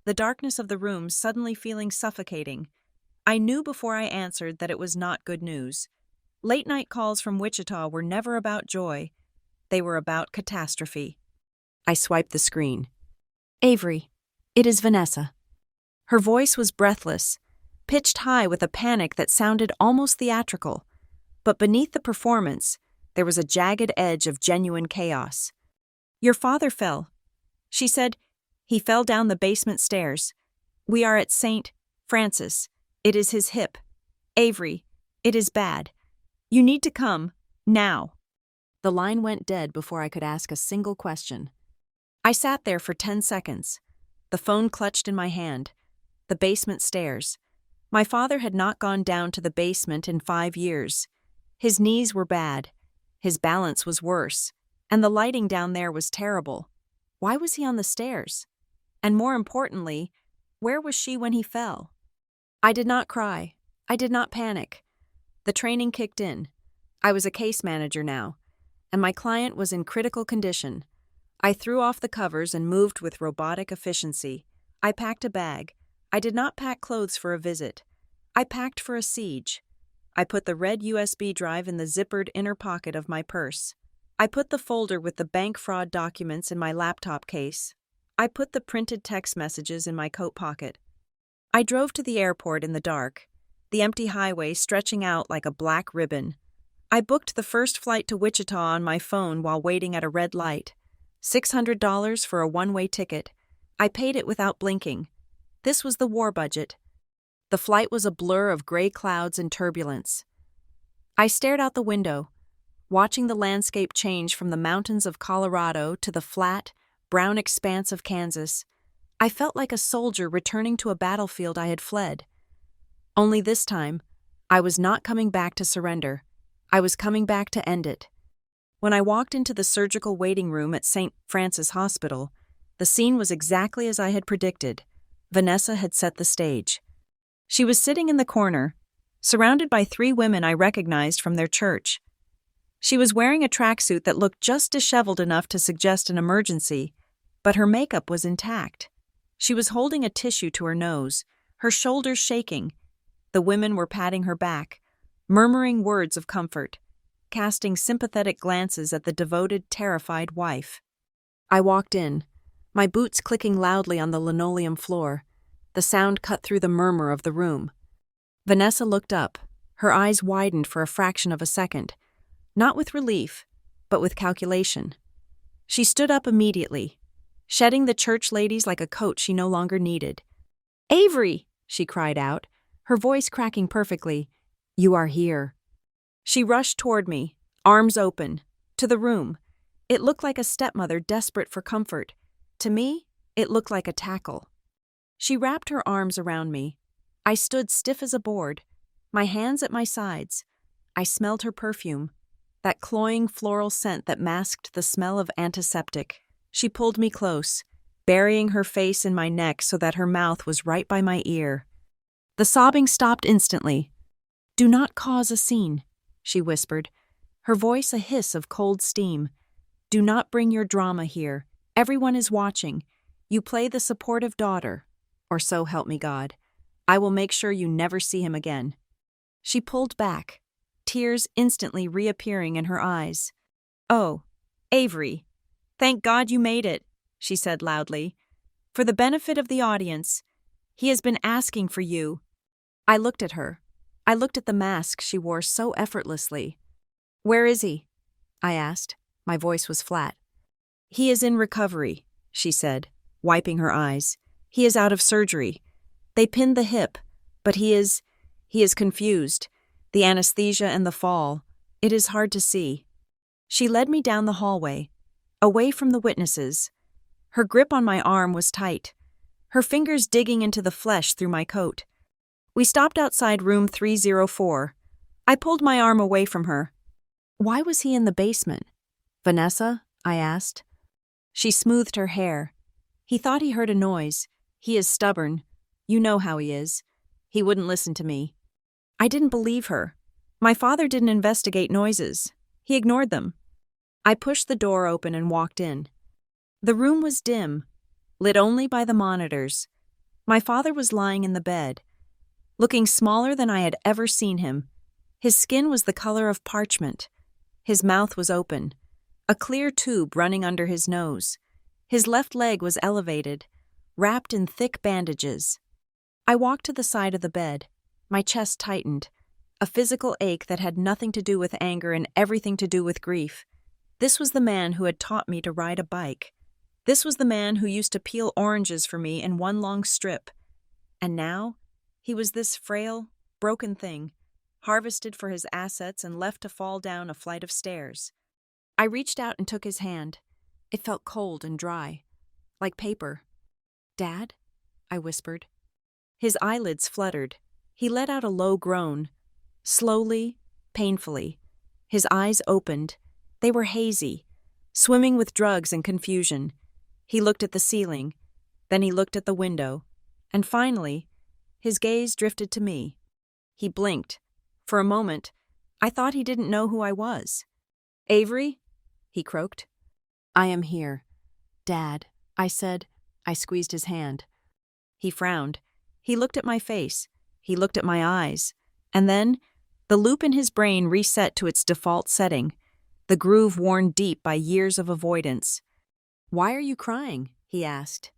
the darkness of the room suddenly feeling suffocating. I knew before I answered that it was not good news. Late-night calls from Wichita were never about joy. They were about catastrophe. I swiped the screen. Avery, it is Vanessa. Her voice was breathless, pitched high with a panic that sounded almost theatrical. But beneath the performance, there was a jagged edge of genuine chaos. Your father fell. She said, he fell down the basement stairs. We are at St. Francis. It is his hip. Avery, it is bad. You need to come, now. The line went dead before I could ask a single question. I sat there for 10 seconds, the phone clutched in my hand. The basement stairs. My father had not gone down to the basement in 5 years. His knees were bad. His balance was worse. And the lighting down there was terrible. Why was he on the stairs? And more importantly, where was she when he fell? I did not cry. I did not panic. The training kicked in. I was a case manager now, and my client was in critical condition. I threw off the covers and moved with robotic efficiency. I packed a bag. I did not pack clothes for a visit. I packed for a siege. I put the red USB drive in the zippered inner pocket of my purse. I put the folder with the bank fraud documents in my laptop case. I put the printed text messages in my coat pocket. I drove to the airport in the dark, the empty highway stretching out like a black ribbon. I booked the first flight to Wichita on my phone while waiting at a red light. $600 for a one-way ticket. I paid it without blinking. This was the war budget. The flight was a blur of gray clouds and turbulence. I stared out the window, watching the landscape change from the mountains of Colorado to the flat, brown expanse of Kansas. I felt like a soldier returning to a battlefield I had fled. Only this time, I was not coming back to surrender. I was coming back to end it. When I walked into the surgical waiting room at St. Francis Hospital, the scene was exactly as I had predicted. Vanessa had set the stage. She was sitting in the corner, surrounded by 3 women I recognized from their church. She was wearing a tracksuit that looked just disheveled enough to suggest an emergency, but her makeup was intact. She was holding a tissue to her nose, her shoulders shaking. The women were patting her back, murmuring words of comfort, casting sympathetic glances at the devoted, terrified wife. I walked in, my boots clicking loudly on the linoleum floor. The sound cut through the murmur of the room. Vanessa looked up, her eyes widened for a fraction of a second, not with relief, but with calculation. She stood up immediately, shedding the church ladies like a coat she no longer needed. "Avery!" she cried out, her voice cracking perfectly. "You are here." She rushed toward me, arms open, to the room. It looked like a stepmother desperate for comfort. To me, it looked like a tackle. She wrapped her arms around me. I stood stiff as a board, my hands at my sides. I smelled her perfume, that cloying floral scent that masked the smell of antiseptic. She pulled me close, burying her face in my neck so that her mouth was right by my ear. The sobbing stopped instantly. "Do not cause a scene," she whispered, her voice a hiss of cold steam. "Do not bring your drama here. Everyone is watching. You play the supportive daughter, or so help me God. I will make sure you never see him again." She pulled back, tears instantly reappearing in her eyes. "Oh, Avery, thank God you made it," she said loudly. "For the benefit of the audience, he has been asking for you." I looked at her. I looked at the mask she wore so effortlessly. "Where is he?" I asked. My voice was flat. "He is in recovery," she said, wiping her eyes. "He is out of surgery. They pinned the hip, But he is confused. The anesthesia and the fall. It is hard to see. She led me down the hallway, away from the witnesses. Her grip on my arm was tight, her fingers digging into the flesh through my coat. We stopped outside room 304. I pulled my arm away from her. Why was he in the basement? Vanessa? I asked. She smoothed her hair. He thought he heard a noise. He is stubborn. You know how he is. He wouldn't listen to me. I didn't believe her. My father didn't investigate noises. He ignored them. I pushed the door open and walked in. The room was dim, lit only by the monitors. My father was lying in the bed, looking smaller than I had ever seen him. His skin was the color of parchment. His mouth was open, a clear tube running under his nose. His left leg was elevated, wrapped in thick bandages. I walked to the side of the bed. My chest tightened, a physical ache that had nothing to do with anger and everything to do with grief. This was the man who had taught me to ride a bike. This was the man who used to peel oranges for me in one long strip. And now, he was this frail, broken thing, harvested for his assets and left to fall down a flight of stairs. I reached out and took his hand. It felt cold and dry, like paper. "Dad?" I whispered. His eyelids fluttered. He let out a low groan. Slowly, painfully. His eyes opened. They were hazy, swimming with drugs and confusion. He looked at the ceiling. Then he looked at the window. And finally, his gaze drifted to me. He blinked. For a moment, I thought he didn't know who I was. "Avery?" he croaked. "I am here, Dad," I said. I squeezed his hand. He frowned. He looked at my face. He looked at my eyes. And then, the loop in his brain reset to its default setting, the groove worn deep by years of avoidance. "Why are you crying?" he asked.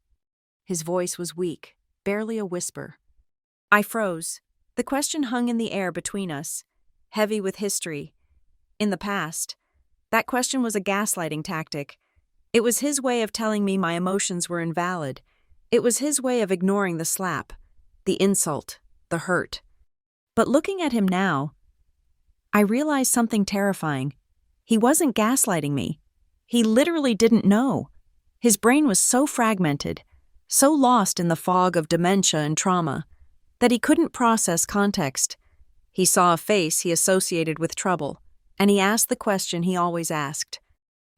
His voice was weak, barely a whisper. I froze. The question hung in the air between us, heavy with history. In the past, that question was a gaslighting tactic. It was his way of telling me my emotions were invalid. It was his way of ignoring the slap, the insult, the hurt. But looking at him now, I realized something terrifying. He wasn't gaslighting me. He literally didn't know. His brain was so fragmented, so lost in the fog of dementia and trauma, that he couldn't process context. He saw a face he associated with trouble, and he asked the question he always asked.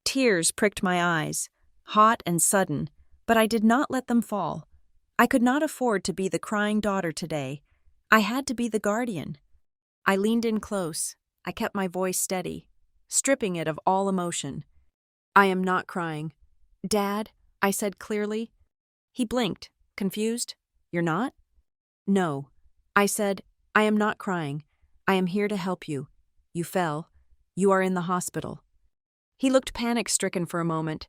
Tears pricked my eyes, hot and sudden, but I did not let them fall. I could not afford to be the crying daughter today. I had to be the guardian. I leaned in close. I kept my voice steady, stripping it of all emotion. "I am not crying. Dad," I said clearly. He blinked, confused. "You're not?" "No." I said, "I am not crying. I am here to help you. You fell. You are in the hospital." He looked panic-stricken for a moment.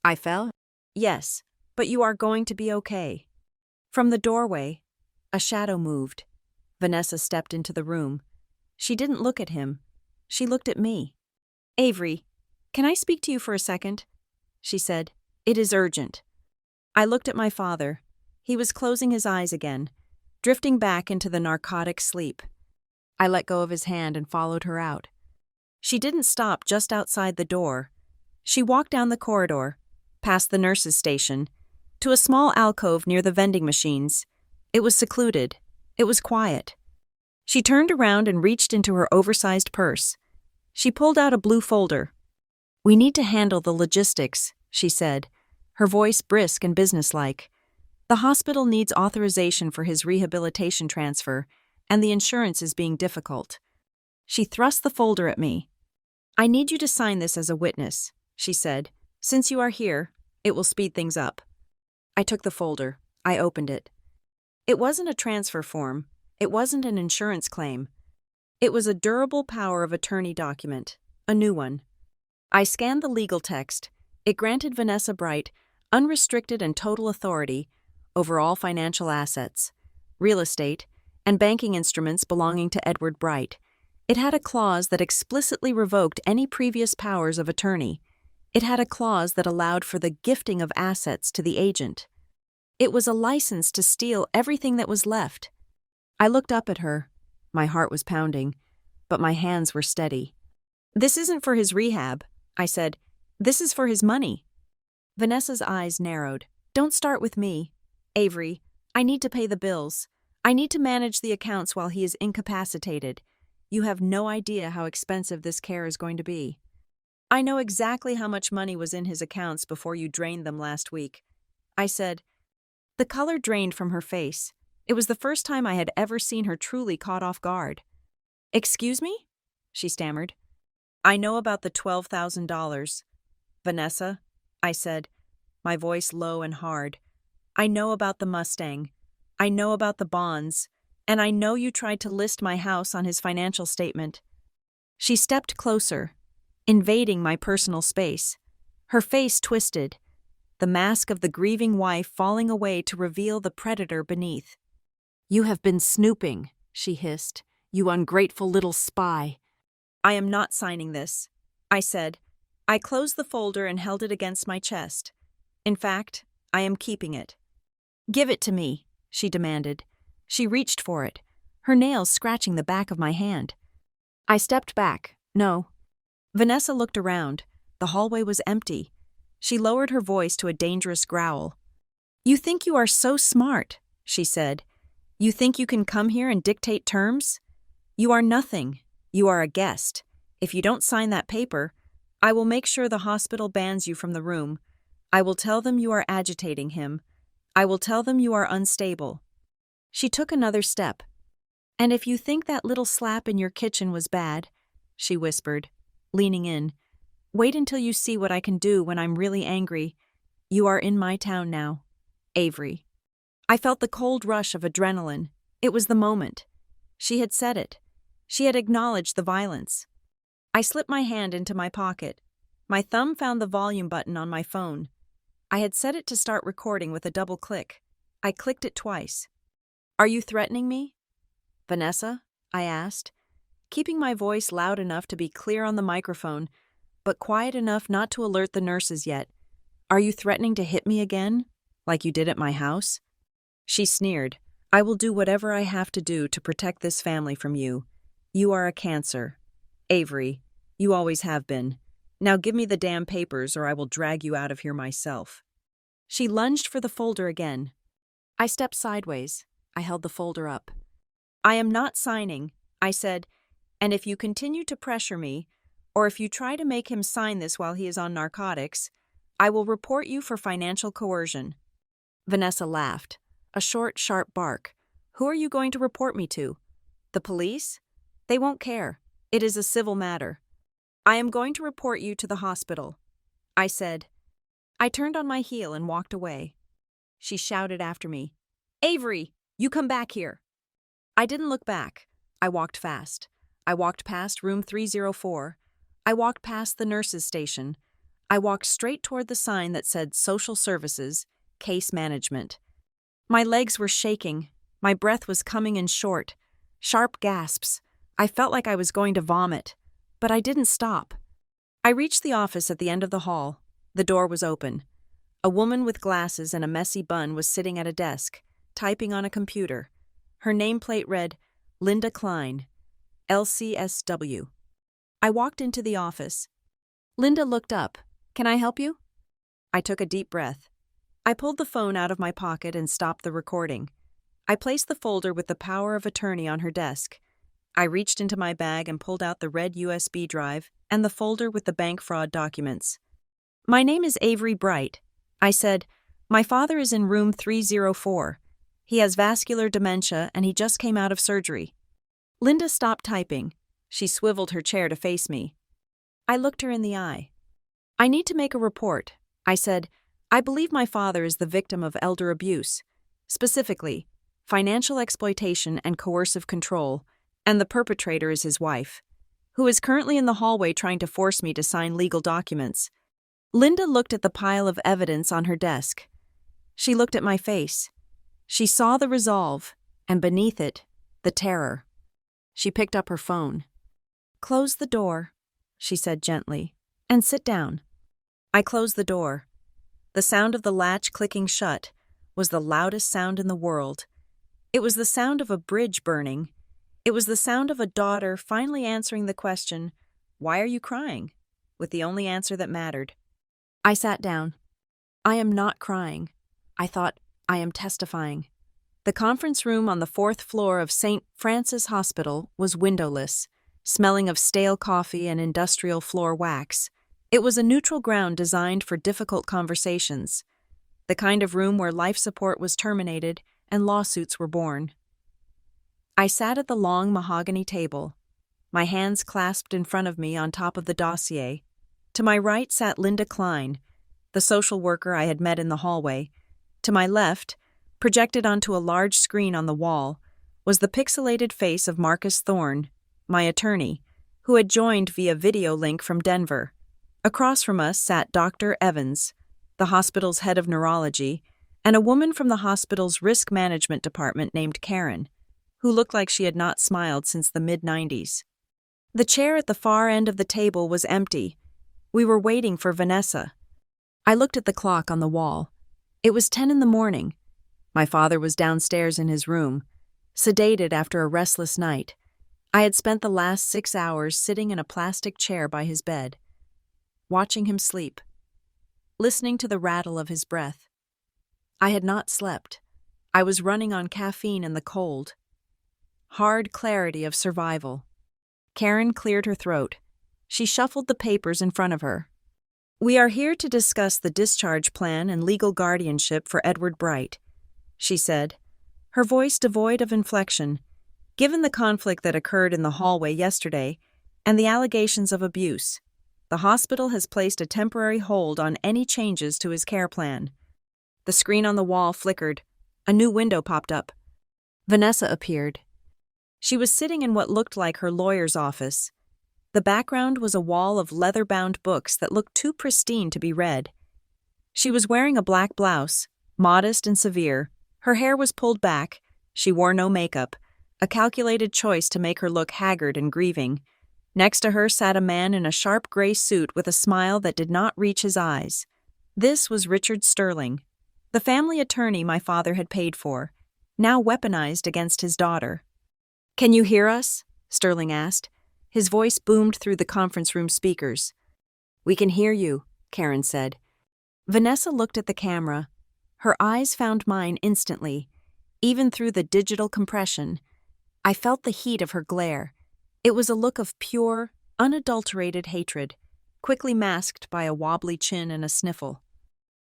"I fell?" "Yes, but you are going to be okay." From the doorway, a shadow moved. Vanessa stepped into the room. She didn't look at him. She looked at me. "Avery, can I speak to you for a second?" she said. "It is urgent." I looked at my father. He was closing his eyes again, drifting back into the narcotic sleep. I let go of his hand and followed her out. She didn't stop just outside the door. She walked down the corridor, past the nurse's station, to a small alcove near the vending machines. It was secluded. It was quiet. She turned around and reached into her oversized purse. She pulled out a blue folder. "We need to handle the logistics," she said, her voice brisk and businesslike. "The hospital needs authorization for his rehabilitation transfer, and the insurance is being difficult." She thrust the folder at me. "I need you to sign this as a witness," she said. "Since you are here, it will speed things up." I took the folder. I opened it. It wasn't a transfer form. It wasn't an insurance claim. It was a durable power of attorney document, a new one. I scanned the legal text. It granted Vanessa Bright unrestricted and total authority over all financial assets, real estate, and banking instruments belonging to Edward Bright. It had a clause that explicitly revoked any previous powers of attorney. It had a clause that allowed for the gifting of assets to the agent. It was a license to steal everything that was left. I looked up at her. My heart was pounding, but my hands were steady. "This isn't for his rehab," I said. "This is for his money." Vanessa's eyes narrowed. "Don't start with me. Avery, I need to pay the bills. I need to manage the accounts while he is incapacitated. You have no idea how expensive this care is going to be. I know exactly how much money was in his accounts before you drained them last week," I said. The color drained from her face. It was the first time I had ever seen her truly caught off guard. "Excuse me?" she stammered. "I know about the $12,000. Vanessa," I said, my voice low and hard. "I know about the Mustang. I know about the bonds. And I know you tried to list my house on his financial statement." She stepped closer, invading my personal space. Her face twisted, the mask of the grieving wife falling away to reveal the predator beneath. "You have been snooping," she hissed. "You ungrateful little spy." "I am not signing this," I said. I closed the folder and held it against my chest. "In fact, I am keeping it." "Give it to me," she demanded. She reached for it, her nails scratching the back of my hand. I stepped back. "No." Vanessa looked around. The hallway was empty. She lowered her voice to a dangerous growl. "You think you are so smart," she said. "You think you can come here and dictate terms? You are nothing. You are a guest. If you don't sign that paper, I will make sure the hospital bans you from the room. I will tell them you are agitating him. I will tell them you are unstable." She took another step. "And if you think that little slap in your kitchen was bad," she whispered, leaning in, "wait until you see what I can do when I'm really angry. You are in my town now. Avery." I felt the cold rush of adrenaline. It was the moment. She had said it. She had acknowledged the violence. I slipped my hand into my pocket. My thumb found the volume button on my phone. I had set it to start recording with a double click. I clicked it twice. "Are you threatening me?" "Vanessa?" I asked, keeping my voice loud enough to be clear on the microphone, but quiet enough not to alert the nurses yet. "Are you threatening to hit me again, like you did at my house?" She sneered. "I will do whatever I have to do to protect this family from you. You are a cancer. Avery, you always have been. Now give me the damn papers or I will drag you out of here myself." She lunged for the folder again. I stepped sideways. I held the folder up. "I am not signing," I said, "and if you continue to pressure me, or if you try to make him sign this while he is on narcotics, I will report you for financial coercion." Vanessa laughed. A short, sharp bark. "Who are you going to report me to? The police? They won't care. It is a civil matter." "I am going to report you to the hospital," I said. I turned on my heel and walked away. She shouted after me, "Avery, you come back here." I didn't look back. I walked fast. I walked past room 304. I walked past the nurse's station. I walked straight toward the sign that said Social Services, Case Management. My legs were shaking. My breath was coming in short. Sharp gasps. I felt like I was going to vomit. But I didn't stop. I reached the office at the end of the hall. The door was open. A woman with glasses and a messy bun was sitting at a desk, typing on a computer. Her nameplate read, Linda Klein, LCSW. I walked into the office. Linda looked up. "Can I help you?" I took a deep breath. I pulled the phone out of my pocket and stopped the recording. I placed the folder with the power of attorney on her desk. I reached into my bag and pulled out the red USB drive and the folder with the bank fraud documents. "My name is Avery Bright," I said. "My father is in room 304. He has vascular dementia and he just came out of surgery." Linda stopped typing. She swiveled her chair to face me. I looked her in the eye. "I need to make a report," I said. "I believe my father is the victim of elder abuse, specifically financial exploitation and coercive control, and the perpetrator is his wife, who is currently in the hallway trying to force me to sign legal documents." Linda looked at the pile of evidence on her desk. She looked at my face. She saw the resolve, and beneath it, the terror. She picked up her phone. "Close the door," she said gently, "and sit down." I closed the door. The sound of the latch clicking shut was the loudest sound in the world. It was the sound of a bridge burning. It was the sound of a daughter finally answering the question, "Why are you crying?" with the only answer that mattered. I sat down. I am not crying. I thought, I am testifying. The conference room on the 4th floor of St. Francis Hospital was windowless, smelling of stale coffee and industrial floor wax. It was a neutral ground designed for difficult conversations, the kind of room where life support was terminated and lawsuits were born. I sat at the long mahogany table, my hands clasped in front of me on top of the dossier. To my right sat Linda Klein, the social worker I had met in the hallway. To my left, projected onto a large screen on the wall, was the pixelated face of Marcus Thorne, my attorney, who had joined via video link from Denver. Across from us sat Dr. Evans, the hospital's head of neurology, and a woman from the hospital's risk management department named Karen, who looked like she had not smiled since the mid-90s. The chair at the far end of the table was empty. We were waiting for Vanessa. I looked at the clock on the wall. It was 10 in the morning. My father was downstairs in his room, sedated after a restless night. I had spent the last 6 hours sitting in a plastic chair by his bed, watching him sleep, listening to the rattle of his breath. I had not slept. I was running on caffeine and the cold. Hard clarity of survival. Karen cleared her throat. She shuffled the papers in front of her. "We are here to discuss the discharge plan and legal guardianship for Edward Bright," she said, her voice devoid of inflection. "Given the conflict that occurred in the hallway yesterday and the allegations of abuse, the hospital has placed a temporary hold on any changes to his care plan." The screen on the wall flickered. A new window popped up. Vanessa appeared. She was sitting in what looked like her lawyer's office. The background was a wall of leather-bound books that looked too pristine to be read. She was wearing a black blouse, modest and severe. Her hair was pulled back. She wore no makeup, a calculated choice to make her look haggard and grieving. Next to her sat a man in a sharp gray suit with a smile that did not reach his eyes. This was Richard Sterling, the family attorney my father had paid for, now weaponized against his daughter. "Can you hear us?" Sterling asked. His voice boomed through the conference room speakers. "We can hear you," Karen said. Vanessa looked at the camera. Her eyes found mine instantly, even through the digital compression. I felt the heat of her glare. It was a look of pure, unadulterated hatred, quickly masked by a wobbly chin and a sniffle.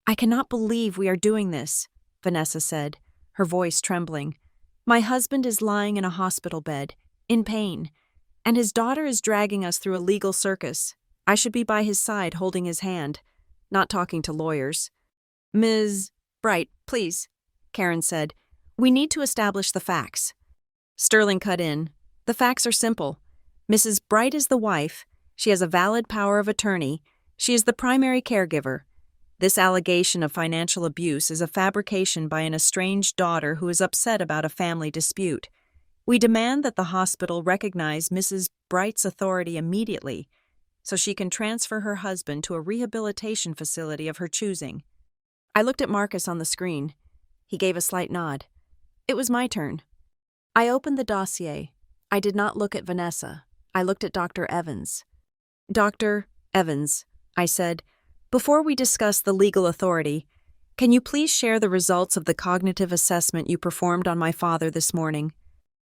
"I cannot believe we are doing this," Vanessa said, her voice trembling. "My husband is lying in a hospital bed, in pain, and his daughter is dragging us through a legal circus. I should be by his side holding his hand, not talking to lawyers." "Ms. Bright, please," Karen said. "We need to establish the facts." Sterling cut in. "The facts are simple. Mrs. Bright is the wife. She has a valid power of attorney. She is the primary caregiver. This allegation of financial abuse is a fabrication by an estranged daughter who is upset about a family dispute. We demand that the hospital recognize Mrs. Bright's authority immediately so she can transfer her husband to a rehabilitation facility of her choosing." I looked at Marcus on the screen. He gave a slight nod. It was my turn. I opened the dossier. I did not look at Vanessa. I looked at Dr. Evans. "Dr. Evans," I said, "before we discuss the legal authority, can you please share the results of the cognitive assessment you performed on my father this morning?"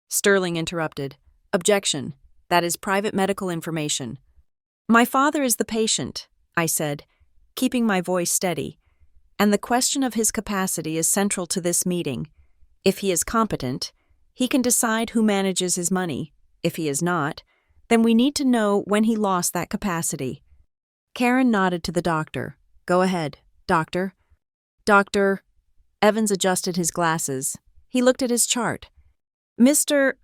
Sterling interrupted. "Objection. That is private medical information." "My father is the patient," I said, keeping my voice steady, "and the question of his capacity is central to this meeting. If he is competent, he can decide who manages his money. If he is not, then we need to know when he lost that capacity." Karen nodded to the doctor. "Go ahead, doctor." "Dr." Evans adjusted his glasses. He looked at his chart. "Mr.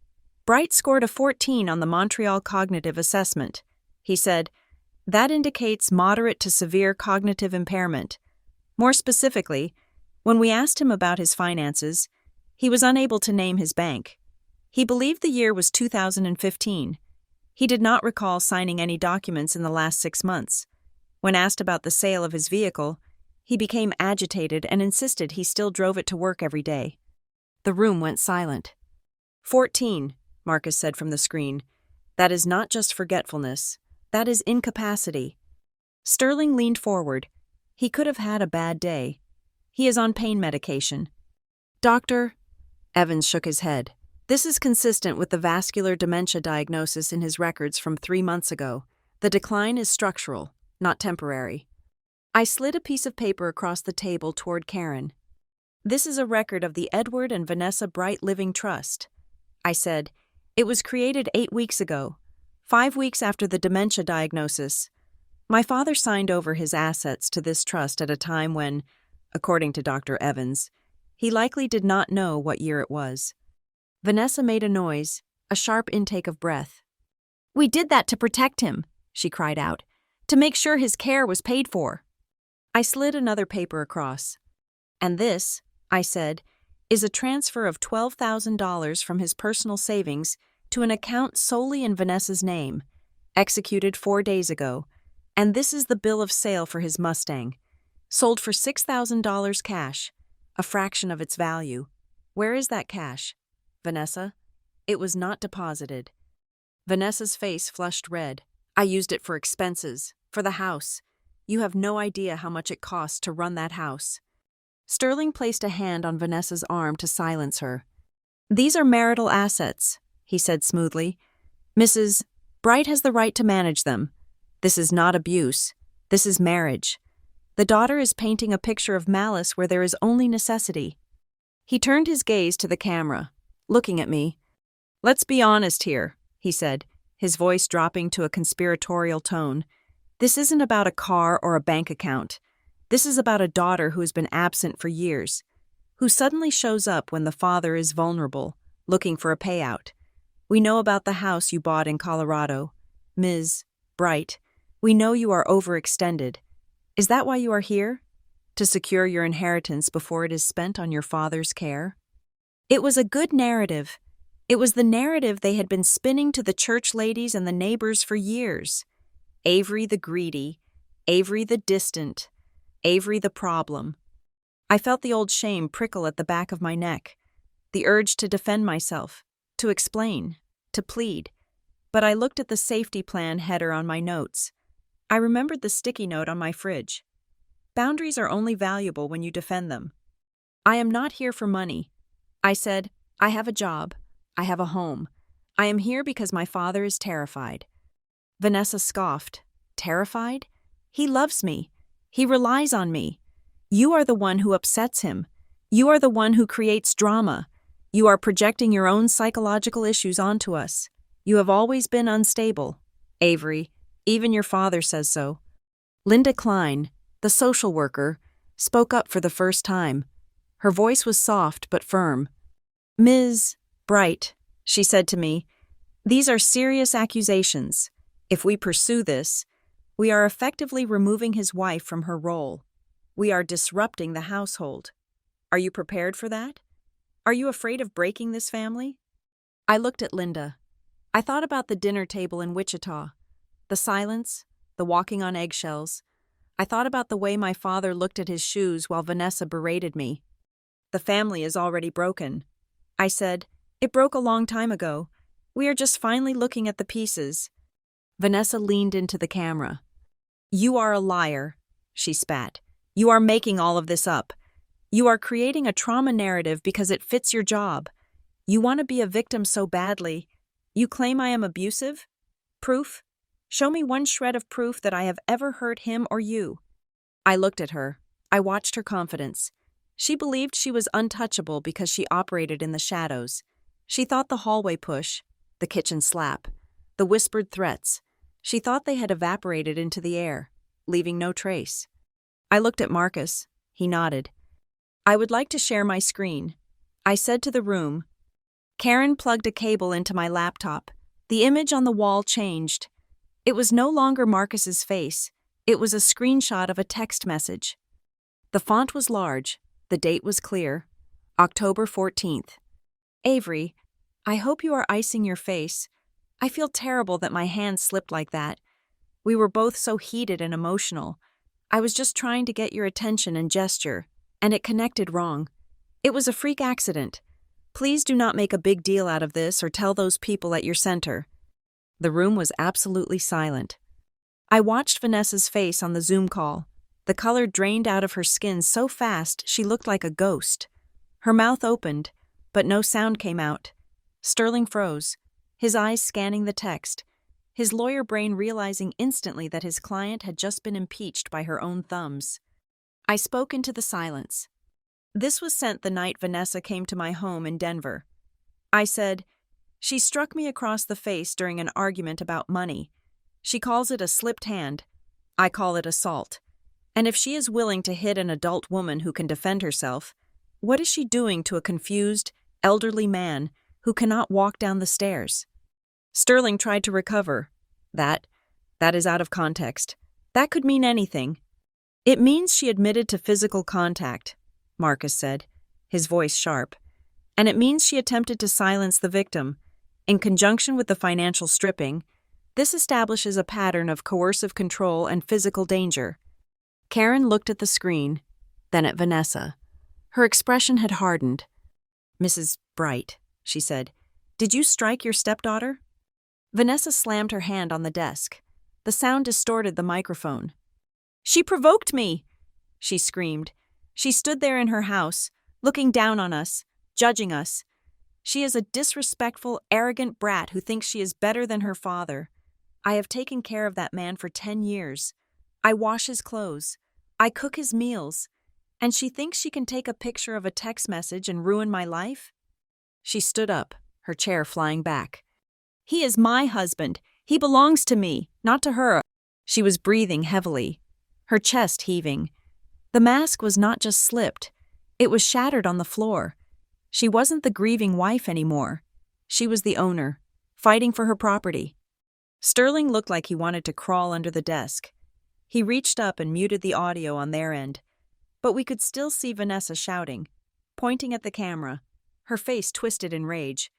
Bright scored a 14 on the Montreal Cognitive Assessment," he said. "That indicates moderate to severe cognitive impairment. More specifically, when we asked him about his finances, he was unable to name his bank. He believed the year was 2015. He did not recall signing any documents in the last 6 months. When asked about the sale of his vehicle, he became agitated and insisted he still drove it to work every day." The room went silent. 14, Marcus said from the screen. That is not just forgetfulness. That is incapacity. Sterling leaned forward. He could have had a bad day. He is on pain medication. Doctor? Evans shook his head. This is consistent with the vascular dementia diagnosis in his records from 3 months ago. The decline is structural, not temporary. I slid a piece of paper across the table toward Karen. This is a record of the Edward and Vanessa Bright Living Trust. I said, it was created 8 weeks ago, 5 weeks after the dementia diagnosis. My father signed over his assets to this trust at a time when, according to Dr. Evans, he likely did not know what year it was. Vanessa made a noise, a sharp intake of breath. We did that to protect him, she cried out, to make sure his care was paid for. I slid another paper across. And this, I said, is a transfer of $12,000 from his personal savings to an account solely in Vanessa's name, executed 4 days ago, and this is the bill of sale for his Mustang, sold for $6,000 cash, a fraction of its value. Where is that cash? Vanessa? It was not deposited. Vanessa's face flushed red. I used it for expenses, for the house. You have no idea how much it costs to run that house. Sterling placed a hand on Vanessa's arm to silence her. These are marital assets, he said smoothly. Mrs. Bright has the right to manage them. This is not abuse. This is marriage. The daughter is painting a picture of malice where there is only necessity. He turned his gaze to the camera, looking at me. Let's be honest here, he said, his voice dropping to a conspiratorial tone. This isn't about a car or a bank account. This is about a daughter who has been absent for years, who suddenly shows up when the father is vulnerable, looking for a payout. We know about the house you bought in Colorado. Ms. Bright, we know you are overextended. Is that why you are here? To secure your inheritance before it is spent on your father's care? It was a good narrative. It was the narrative they had been spinning to the church ladies and the neighbors for years. Avery the greedy, Avery the distant, Avery the problem. I felt the old shame prickle at the back of my neck, the urge to defend myself, to explain, to plead. But I looked at the safety plan header on my notes. I remembered the sticky note on my fridge. Boundaries are only valuable when you defend them. I am not here for money. I said, I have a job. I have a home. I am here because my father is terrified. Vanessa scoffed. Terrified? He loves me. He relies on me. You are the one who upsets him. You are the one who creates drama. You are projecting your own psychological issues onto us. You have always been unstable. Avery, even your father says so. Linda Klein, the social worker, spoke up for the first time. Her voice was soft but firm. Ms. Bright, she said to me, these are serious accusations. If we pursue this, we are effectively removing his wife from her role. We are disrupting the household. Are you prepared for that? Are you afraid of breaking this family? I looked at Linda. I thought about the dinner table in Wichita, the silence, the walking on eggshells. I thought about the way my father looked at his shoes while Vanessa berated me. The family is already broken. I said, it broke a long time ago. We are just finally looking at the pieces. Vanessa leaned into the camera. You are a liar, she spat. You are making all of this up. You are creating a trauma narrative because it fits your job. You want to be a victim so badly. You claim I am abusive? Proof? Show me one shred of proof that I have ever hurt him or you. I looked at her. I watched her confidence. She believed she was untouchable because she operated in the shadows. She thought the hallway push, the kitchen slap, the whispered threats, she thought they had evaporated into the air, leaving no trace. I looked at Marcus. He nodded. I would like to share my screen. I said to the room. Karen plugged a cable into my laptop. The image on the wall changed. It was no longer Marcus's face. It was a screenshot of a text message. The font was large. The date was clear. October 14th. Avery, I hope you are icing your face. I feel terrible that my hand slipped like that. We were both so heated and emotional. I was just trying to get your attention and gesture, and it connected wrong. It was a freak accident. Please do not make a big deal out of this or tell those people at your center." The room was absolutely silent. I watched Vanessa's face on the Zoom call. The color drained out of her skin so fast she looked like a ghost. Her mouth opened, but no sound came out. Sterling froze, his eyes scanning the text, his lawyer brain realizing instantly that his client had just been impeached by her own thumbs. I spoke into the silence. This was sent the night Vanessa came to my home in Denver. I said, "She struck me across the face during an argument about money. She calls it a slipped hand. I call it assault. And if she is willing to hit an adult woman who can defend herself, what is she doing to a confused, elderly man who cannot walk down the stairs?" Sterling tried to recover. That is out of context. That could mean anything. "It means she admitted to physical contact," Marcus said, his voice sharp. "And it means she attempted to silence the victim. In conjunction with the financial stripping, this establishes a pattern of coercive control and physical danger." Karen looked at the screen, then at Vanessa. Her expression had hardened. "Mrs. Bright," she said, "did you strike your stepdaughter?" Vanessa slammed her hand on the desk. The sound distorted the microphone. "She provoked me!" she screamed. "She stood there in her house, looking down on us, judging us. She is a disrespectful, arrogant brat who thinks she is better than her father. I have taken care of that man for 10 years. I wash his clothes. I cook his meals. And she thinks she can take a picture of a text message and ruin my life?" She stood up, her chair flying back. "He is my husband. He belongs to me, not to her." She was breathing heavily, her chest heaving. The mask was not just slipped, it was shattered on the floor. She wasn't the grieving wife anymore. She was the owner, fighting for her property. Sterling looked like he wanted to crawl under the desk. He reached up and muted the audio on their end. But we could still see Vanessa shouting, pointing at the camera, her face twisted in rage.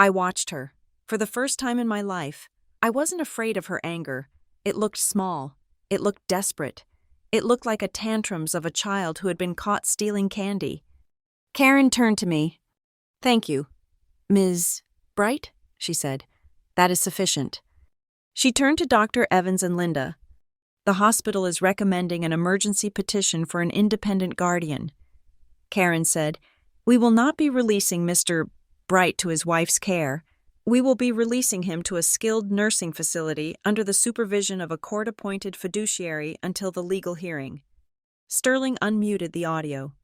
I watched her. For the first time in my life, I wasn't afraid of her anger. It looked small. It looked desperate. It looked like a tantrums of a child who had been caught stealing candy. Karen turned to me. "Thank you, Ms. Bright," she said. "That is sufficient." She turned to Dr. Evans and Linda. "The hospital is recommending an emergency petition for an independent guardian." Karen said, "We will not be releasing Mr. Bright to his wife's care. We will be releasing him to a skilled nursing facility under the supervision of a court-appointed fiduciary until the legal hearing." Sterling unmuted the audio.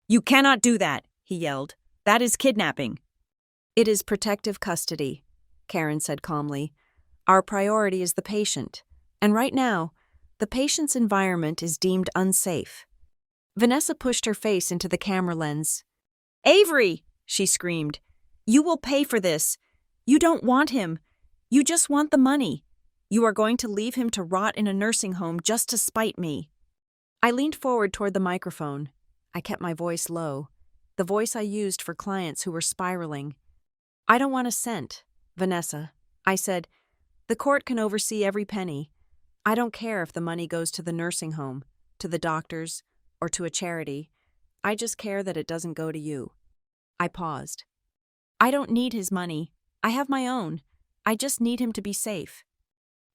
"You cannot do that," he yelled. "That is kidnapping." "It is protective custody," Karen said calmly. "Our priority is the patient, and right now, the patient's environment is deemed unsafe." Vanessa pushed her face into the camera lens. "Avery!" she screamed. "You will pay for this. You don't want him. You just want the money. You are going to leave him to rot in a nursing home just to spite me." I leaned forward toward the microphone. I kept my voice low, the voice I used for clients who were spiraling. "I don't want a cent, Vanessa," I said. "The court can oversee every penny. I don't care if the money goes to the nursing home, to the doctors, or to a charity. I just care that it doesn't go to you." I paused. "I don't need his money. I have my own. I just need him to be safe."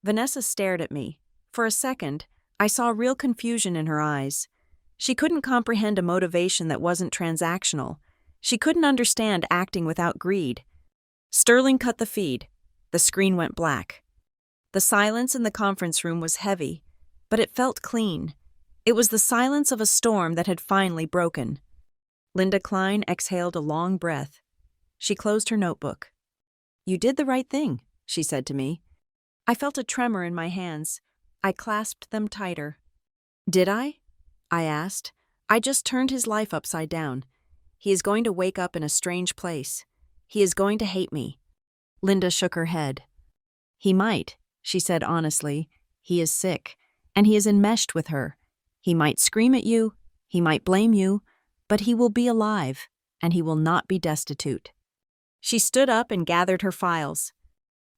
Vanessa stared at me. For a second, I saw real confusion in her eyes. She couldn't comprehend a motivation that wasn't transactional. She couldn't understand acting without greed. Sterling cut the feed. The screen went black. The silence in the conference room was heavy, but it felt clean. It was the silence of a storm that had finally broken. Linda Klein exhaled a long breath. She closed her notebook. "You did the right thing," she said to me. I felt a tremor in my hands. I clasped them tighter. "Did I?" I asked. "I just turned his life upside down. He is going to wake up in a strange place. He is going to hate me." Linda shook her head. "He might," she said honestly. "He is sick, and he is enmeshed with her. He might scream at you, he might blame you, but he will be alive, and he will not be destitute." She stood up and gathered her files.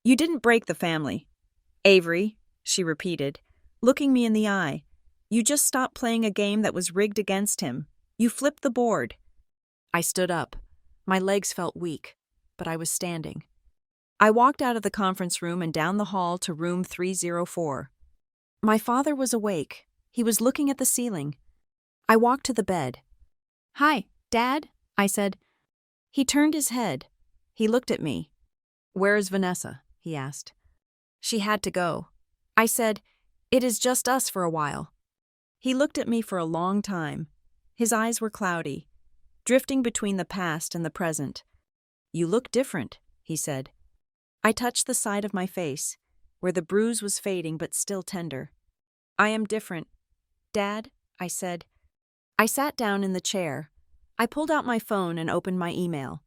"You didn't break the family, Avery," she repeated, looking me in the eye. "You just stopped playing a game that was rigged against him. You flipped the board." I stood up. My legs felt weak, but I was standing. I walked out of the conference room and down the hall to room 304. My father was awake. He was looking at the ceiling. I walked to the bed. "Hi, Dad," I said. He turned his head. He looked at me. "Where is Vanessa?" he asked. "She had to go." I said, "It is just us for a while." He looked at me for a long time. His eyes were cloudy, drifting between the past and the present. "You look different," he said. I touched the side of my face, where the bruise was fading but still tender. "I am different, Dad," I said. I sat down in the chair. I pulled out my phone and opened my email.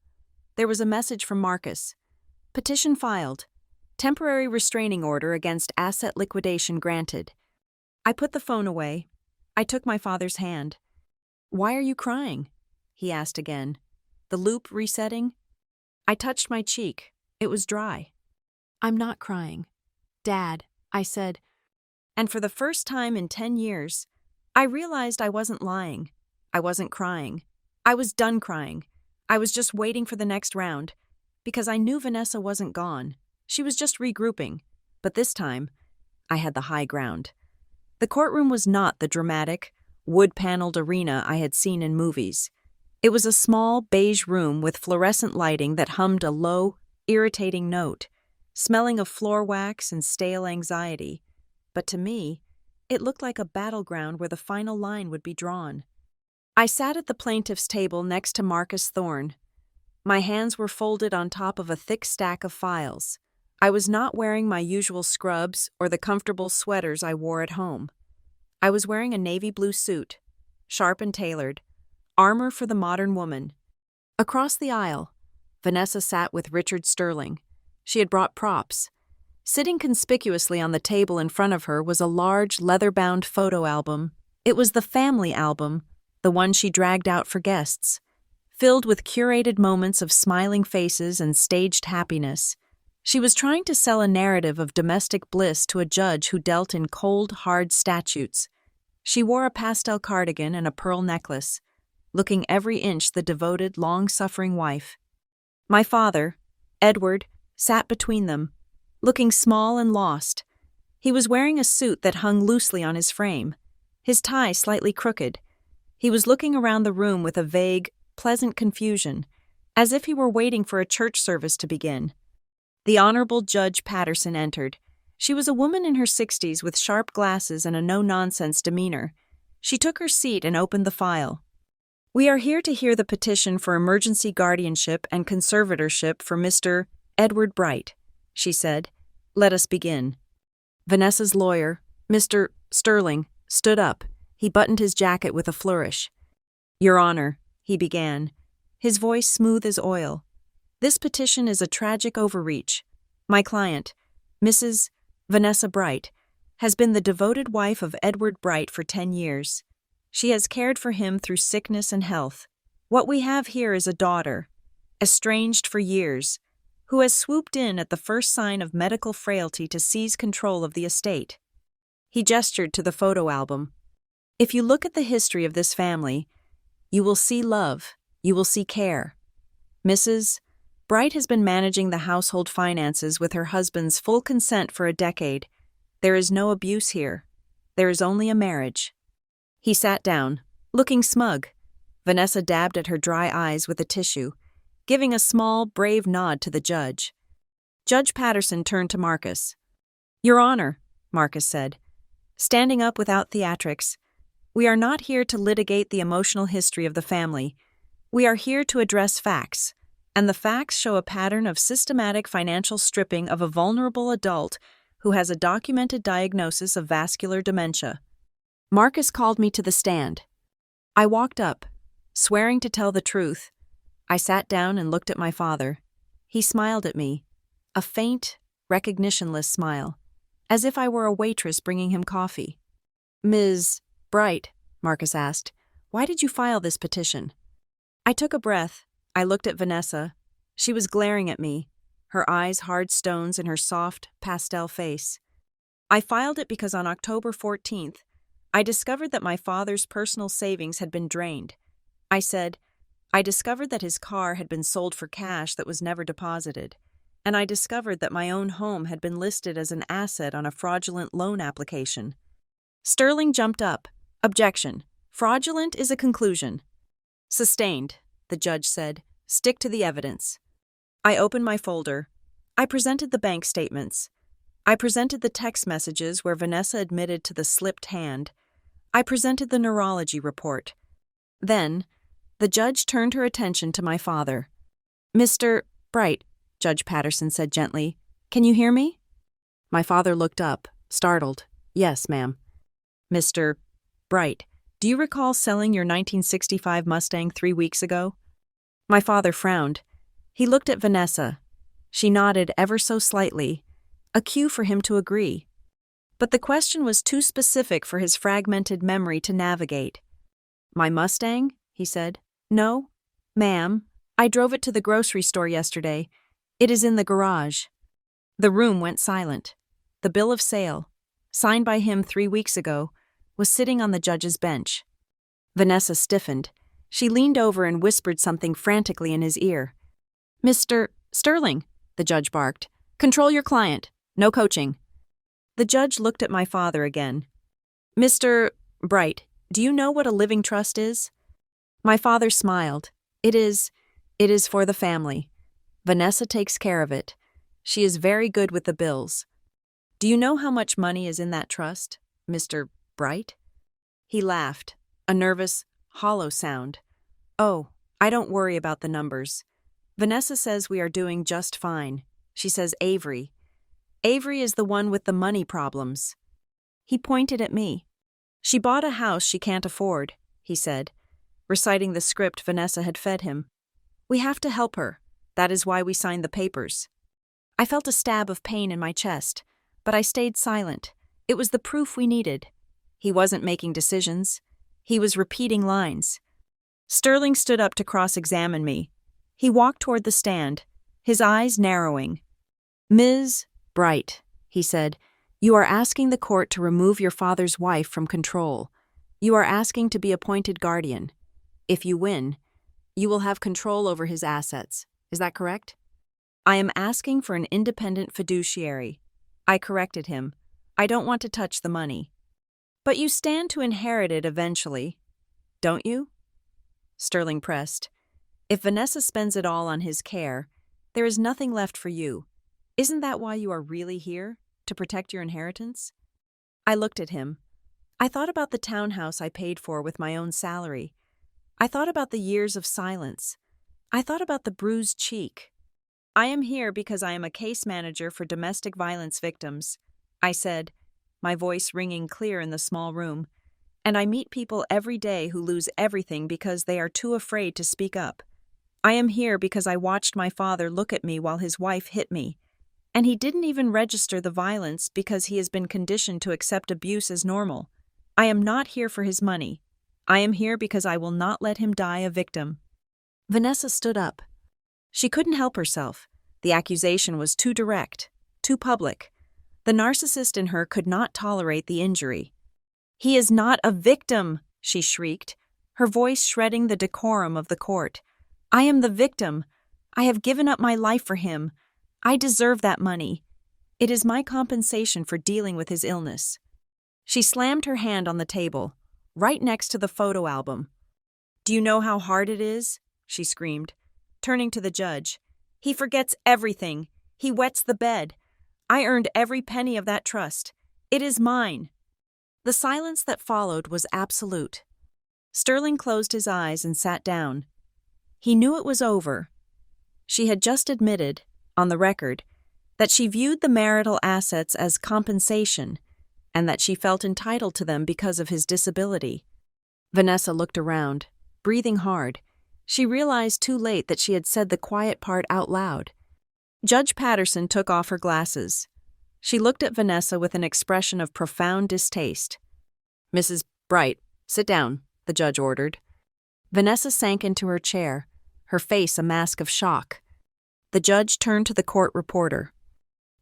There was a message from Marcus. "Petition filed. Temporary restraining order against asset liquidation granted." I put the phone away. I took my father's hand. "Why are you crying?" he asked again. "The loop resetting?" I touched my cheek. It was dry. "I'm not crying, Dad," I said. And for the first time in 10 years, I realized I wasn't lying. I wasn't crying. I was done crying. I was just waiting for the next round, because I knew Vanessa wasn't gone. She was just regrouping. But this time, I had the high ground. The courtroom was not the dramatic, wood-paneled arena I had seen in movies. It was a small, beige room with fluorescent lighting that hummed a low, irritating note, smelling of floor wax and stale anxiety. But to me, it looked like a battleground where the final line would be drawn. I sat at the plaintiff's table next to Marcus Thorne. My hands were folded on top of a thick stack of files. I was not wearing my usual scrubs or the comfortable sweaters I wore at home. I was wearing a navy blue suit, sharp and tailored, armor for the modern woman. Across the aisle, Vanessa sat with Richard Sterling. She had brought props. Sitting conspicuously on the table in front of her was a large, leather-bound photo album. It was the family album, the one she dragged out for guests, filled with curated moments of smiling faces and staged happiness. She was trying to sell a narrative of domestic bliss to a judge who dealt in cold, hard statutes. She wore a pastel cardigan and a pearl necklace, looking every inch the devoted, long-suffering wife. My father, Edward, sat between them, looking small and lost. He was wearing a suit that hung loosely on his frame, his tie slightly crooked. He was looking around the room with a vague, pleasant confusion, as if he were waiting for a church service to begin. The Honorable Judge Patterson entered. She was a woman in her 60s with sharp glasses and a no-nonsense demeanor. She took her seat and opened the file. "We are here to hear the petition for emergency guardianship and conservatorship for Mr. Edward Bright," she said. "Let us begin." Vanessa's lawyer, Mr. Sterling, stood up. He buttoned his jacket with a flourish. "Your Honor," he began, his voice smooth as oil, "this petition is a tragic overreach. My client, Mrs. Vanessa Bright, has been the devoted wife of Edward Bright for 10 years. She has cared for him through sickness and health. What we have here is a daughter, estranged for years, who has swooped in at the first sign of medical frailty to seize control of the estate." He gestured to the photo album. "If you look at the history of this family, you will see love, you will see care. Mrs. Bright has been managing the household finances with her husband's full consent for a decade. There is no abuse here. There is only a marriage." He sat down, looking smug. Vanessa dabbed at her dry eyes with a tissue, giving a small, brave nod to the judge. Judge Patterson turned to Marcus. "Your Honor," Marcus said, standing up without theatrics, "we are not here to litigate the emotional history of the family. We are here to address facts, and the facts show a pattern of systematic financial stripping of a vulnerable adult who has a documented diagnosis of vascular dementia." Marcus called me to the stand. I walked up, swearing to tell the truth. I sat down and looked at my father. He smiled at me, a faint, recognitionless smile, as if I were a waitress bringing him coffee. "Ms. Bright," Marcus asked, "why did you file this petition?" I took a breath. I looked at Vanessa. She was glaring at me, her eyes hard stones in her soft, pastel face. "I filed it because on October 14th, I discovered that my father's personal savings had been drained. I said, I discovered that his car had been sold for cash that was never deposited, and I discovered that my own home had been listed as an asset on a fraudulent loan application. Sterling jumped up. Objection. Fraudulent is a conclusion. Sustained, the judge said. Stick to the evidence. I opened my folder. I presented the bank statements. I presented the text messages where Vanessa admitted to the slipped hand. I presented the neurology report. Then, the judge turned her attention to my father. Mr. Bright, Judge Patterson said gently, can you hear me? My father looked up, startled. Yes, ma'am. Mr. Bright, do you recall selling your 1965 Mustang 3 weeks ago? My father frowned. He looked at Vanessa. She nodded ever so slightly, a cue for him to agree. But the question was too specific for his fragmented memory to navigate. My Mustang? He said. No, ma'am. I drove it to the grocery store yesterday. It is in the garage. The room went silent. The bill of sale, signed by him 3 weeks ago, was sitting on the judge's bench. Vanessa stiffened. She leaned over and whispered something frantically in his ear. Mr. Sterling, the judge barked. Control your client. No coaching. The judge looked at my father again. Mr. Bright, do you know what a living trust is? My father smiled. It is for the family. Vanessa takes care of it. She is very good with the bills. Do you know how much money is in that trust, Mr. Bright? He laughed, a nervous, hollow sound. Oh, I don't worry about the numbers. Vanessa says we are doing just fine. She says Avery. Avery is the one with the money problems. He pointed at me. She bought a house she can't afford, he said, reciting the script Vanessa had fed him. We have to help her. That is why we signed the papers. I felt a stab of pain in my chest, but I stayed silent. It was the proof we needed. He wasn't making decisions. He was repeating lines. Sterling stood up to cross-examine me. He walked toward the stand, his eyes narrowing. Ms. Bright, he said, you are asking the court to remove your father's wife from control. You are asking to be appointed guardian. If you win, you will have control over his assets. Is that correct? I am asking for an independent fiduciary. I corrected him. I don't want to touch the money. But you stand to inherit it eventually, don't you? Sterling pressed. If Vanessa spends it all on his care, there is nothing left for you. Isn't that why you are really here? To protect your inheritance? I looked at him. I thought about the townhouse I paid for with my own salary. I thought about the years of silence. I thought about the bruised cheek. I am here because I am a case manager for domestic violence victims, I said, my voice ringing clear in the small room. And I meet people every day who lose everything because they are too afraid to speak up. I am here because I watched my father look at me while his wife hit me. And he didn't even register the violence because he has been conditioned to accept abuse as normal. I am not here for his money. I am here because I will not let him die a victim. Vanessa stood up. She couldn't help herself. The accusation was too direct, too public. The narcissist in her could not tolerate the injury. He is not a victim, she shrieked, her voice shredding the decorum of the court. I am the victim. I have given up my life for him. I deserve that money. It is my compensation for dealing with his illness. She slammed her hand on the table, right next to the photo album. Do you know how hard it is? She screamed, turning to the judge. He forgets everything. He wets the bed. I earned every penny of that trust. It is mine. The silence that followed was absolute. Sterling closed his eyes and sat down. He knew it was over. She had just admitted, on the record, that she viewed the marital assets as compensation and that she felt entitled to them because of his disability. Vanessa looked around, breathing hard. She realized too late that she had said the quiet part out loud. Judge Patterson took off her glasses. She looked at Vanessa with an expression of profound distaste. Mrs. Bright, sit down, the judge ordered. Vanessa sank into her chair, her face a mask of shock. The judge turned to the court reporter.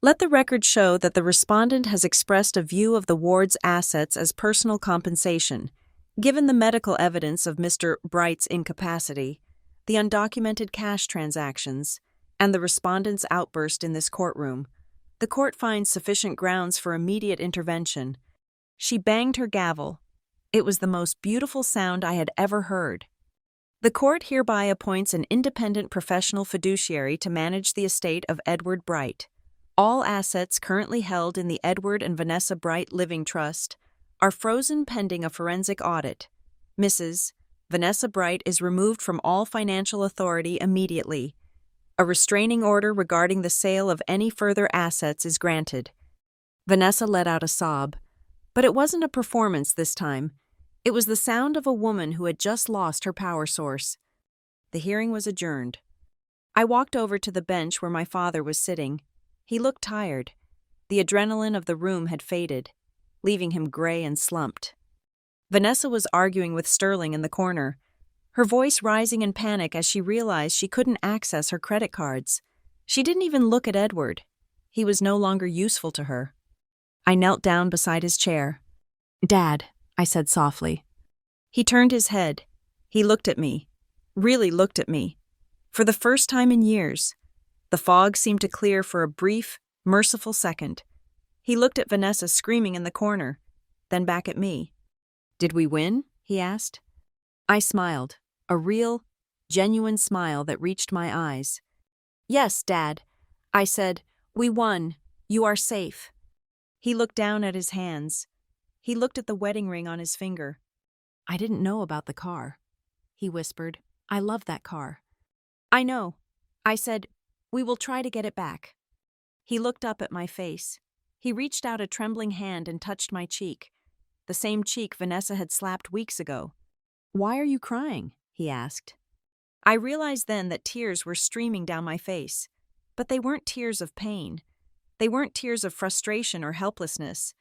Let the record show that the respondent has expressed a view of the ward's assets as personal compensation. Given the medical evidence of Mr. Bright's incapacity, the undocumented cash transactions, and the respondent's outburst in this courtroom, the court finds sufficient grounds for immediate intervention. She banged her gavel. It was the most beautiful sound I had ever heard. The court hereby appoints an independent professional fiduciary to manage the estate of Edward Bright. All assets currently held in the Edward and Vanessa Bright Living Trust are frozen pending a forensic audit. Mrs. Vanessa Bright is removed from all financial authority immediately. A restraining order regarding the sale of any further assets is granted. Vanessa let out a sob, but it wasn't a performance this time. It was the sound of a woman who had just lost her power source. The hearing was adjourned. I walked over to the bench where my father was sitting. He looked tired. The adrenaline of the room had faded, leaving him gray and slumped. Vanessa was arguing with Sterling in the corner, her voice rising in panic as she realized she couldn't access her credit cards. She didn't even look at Edward. He was no longer useful to her. I knelt down beside his chair. "Dad," I said softly. He turned his head. He looked at me, really looked at me. For the first time in years, the fog seemed to clear for a brief, merciful second. He looked at Vanessa screaming in the corner, then back at me. "Did we win?" he asked. I smiled, a real, genuine smile that reached my eyes. "Yes, Dad," I said. "We won. You are safe." He looked down at his hands. He looked at the wedding ring on his finger. "I didn't know about the car," he whispered. "I love that car." "I know," I said. "We will try to get it back." He looked up at my face. He reached out a trembling hand and touched my cheek, the same cheek Vanessa had slapped weeks ago. "Why are you crying?" he asked. I realized then that tears were streaming down my face, but they weren't tears of pain. They weren't tears of frustration or helplessness.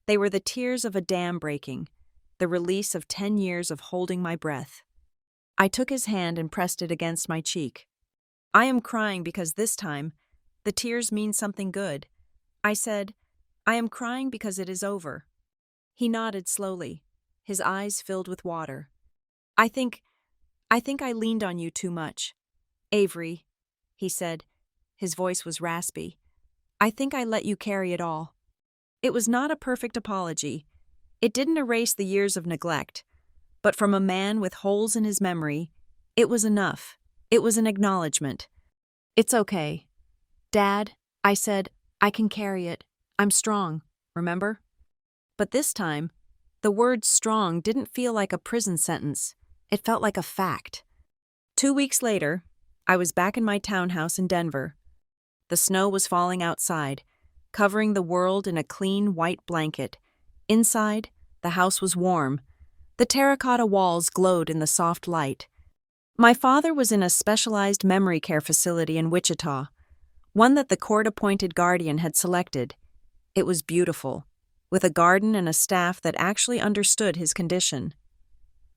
They were the tears of a dam breaking, the release of 10 years of holding my breath. I took his hand and pressed it against my cheek. "I am crying because this time, the tears mean something good." I said, "I am crying because it is over." He nodded slowly, his eyes filled with water. I think I leaned on you too much. Avery," he said. His voice was raspy. "I think I let you carry it all." It was not a perfect apology. It didn't erase the years of neglect. But from a man with holes in his memory, it was enough. It was an acknowledgement. "It's okay. Dad," I said, "I can carry it. I'm strong, remember?" But this time, the word strong didn't feel like a prison sentence. It felt like a fact. 2 weeks later, I was back in my townhouse in Denver. The snow was falling outside, covering the world in a clean white blanket. Inside, the house was warm. The terracotta walls glowed in the soft light. My father was in a specialized memory care facility in Wichita, one that the court-appointed guardian had selected. It was beautiful, with a garden and a staff that actually understood his condition.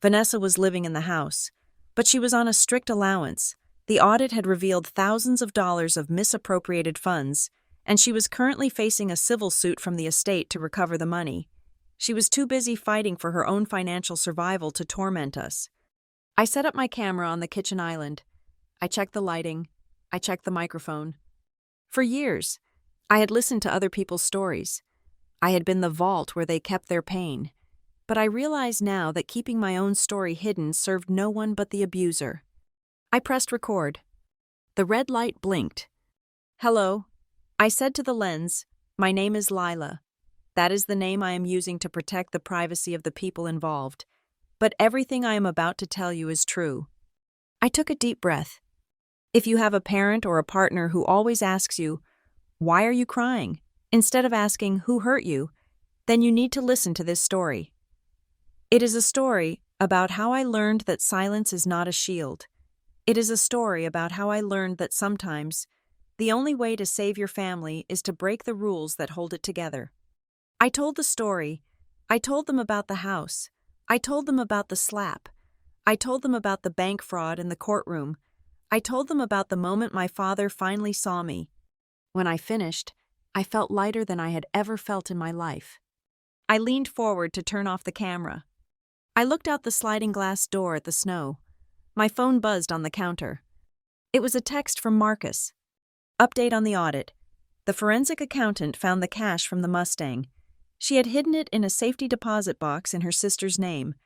Vanessa was living in the house, but she was on a strict allowance. The audit had revealed thousands of dollars of misappropriated funds, and she was currently facing a civil suit from the estate to recover the money. She was too busy fighting for her own financial survival to torment us. I set up my camera on the kitchen island. I checked the lighting. I checked the microphone. For years, I had listened to other people's stories. I had been the vault where they kept their pain. But I realized now that keeping my own story hidden served no one but the abuser. I pressed record. The red light blinked. "Hello," I said to the lens. "My name is Lila. That is the name I am using to protect the privacy of the people involved. But everything I am about to tell you is true." I took a deep breath. If you have a parent or a partner who always asks you, "Why are you crying?" instead of asking, "Who hurt you?" then you need to listen to this story. It is a story about how I learned that silence is not a shield. It is a story about how I learned that sometimes the only way to save your family is to break the rules that hold it together. I told the story. I told them about the house. I told them about the slap. I told them about the bank fraud in the courtroom. I told them about the moment my father finally saw me. When I finished, I felt lighter than I had ever felt in my life. I leaned forward to turn off the camera. I looked out the sliding glass door at the snow. My phone buzzed on the counter. It was a text from Marcus. Update on the audit. The forensic accountant found the cash from the Mustang. She had hidden it in a safety deposit box in her sister's name.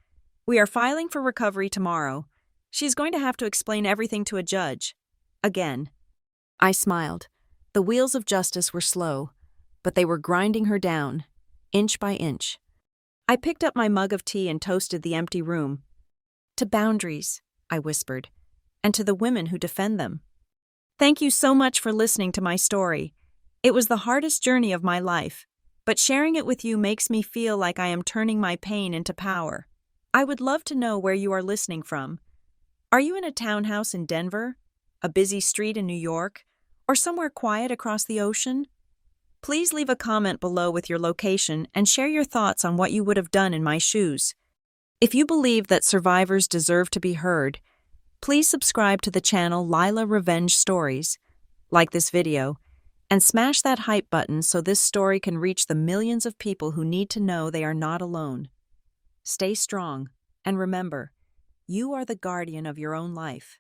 We are filing for recovery tomorrow. She's going to have to explain everything to a judge. Again. I smiled. The wheels of justice were slow, but they were grinding her down, inch by inch. I picked up my mug of tea and toasted the empty room. To boundaries, I whispered, and to the women who defend them. Thank you so much for listening to my story. It was the hardest journey of my life, but sharing it with you makes me feel like I am turning my pain into power. I would love to know where you are listening from. Are you in a townhouse in Denver, a busy street in New York, or somewhere quiet across the ocean? Please leave a comment below with your location and share your thoughts on what you would have done in my shoes. If you believe that survivors deserve to be heard, please subscribe to the channel Lila Revenge Stories, like this video, and smash that hype button so this story can reach the millions of people who need to know they are not alone. Stay strong, and remember, you are the guardian of your own life.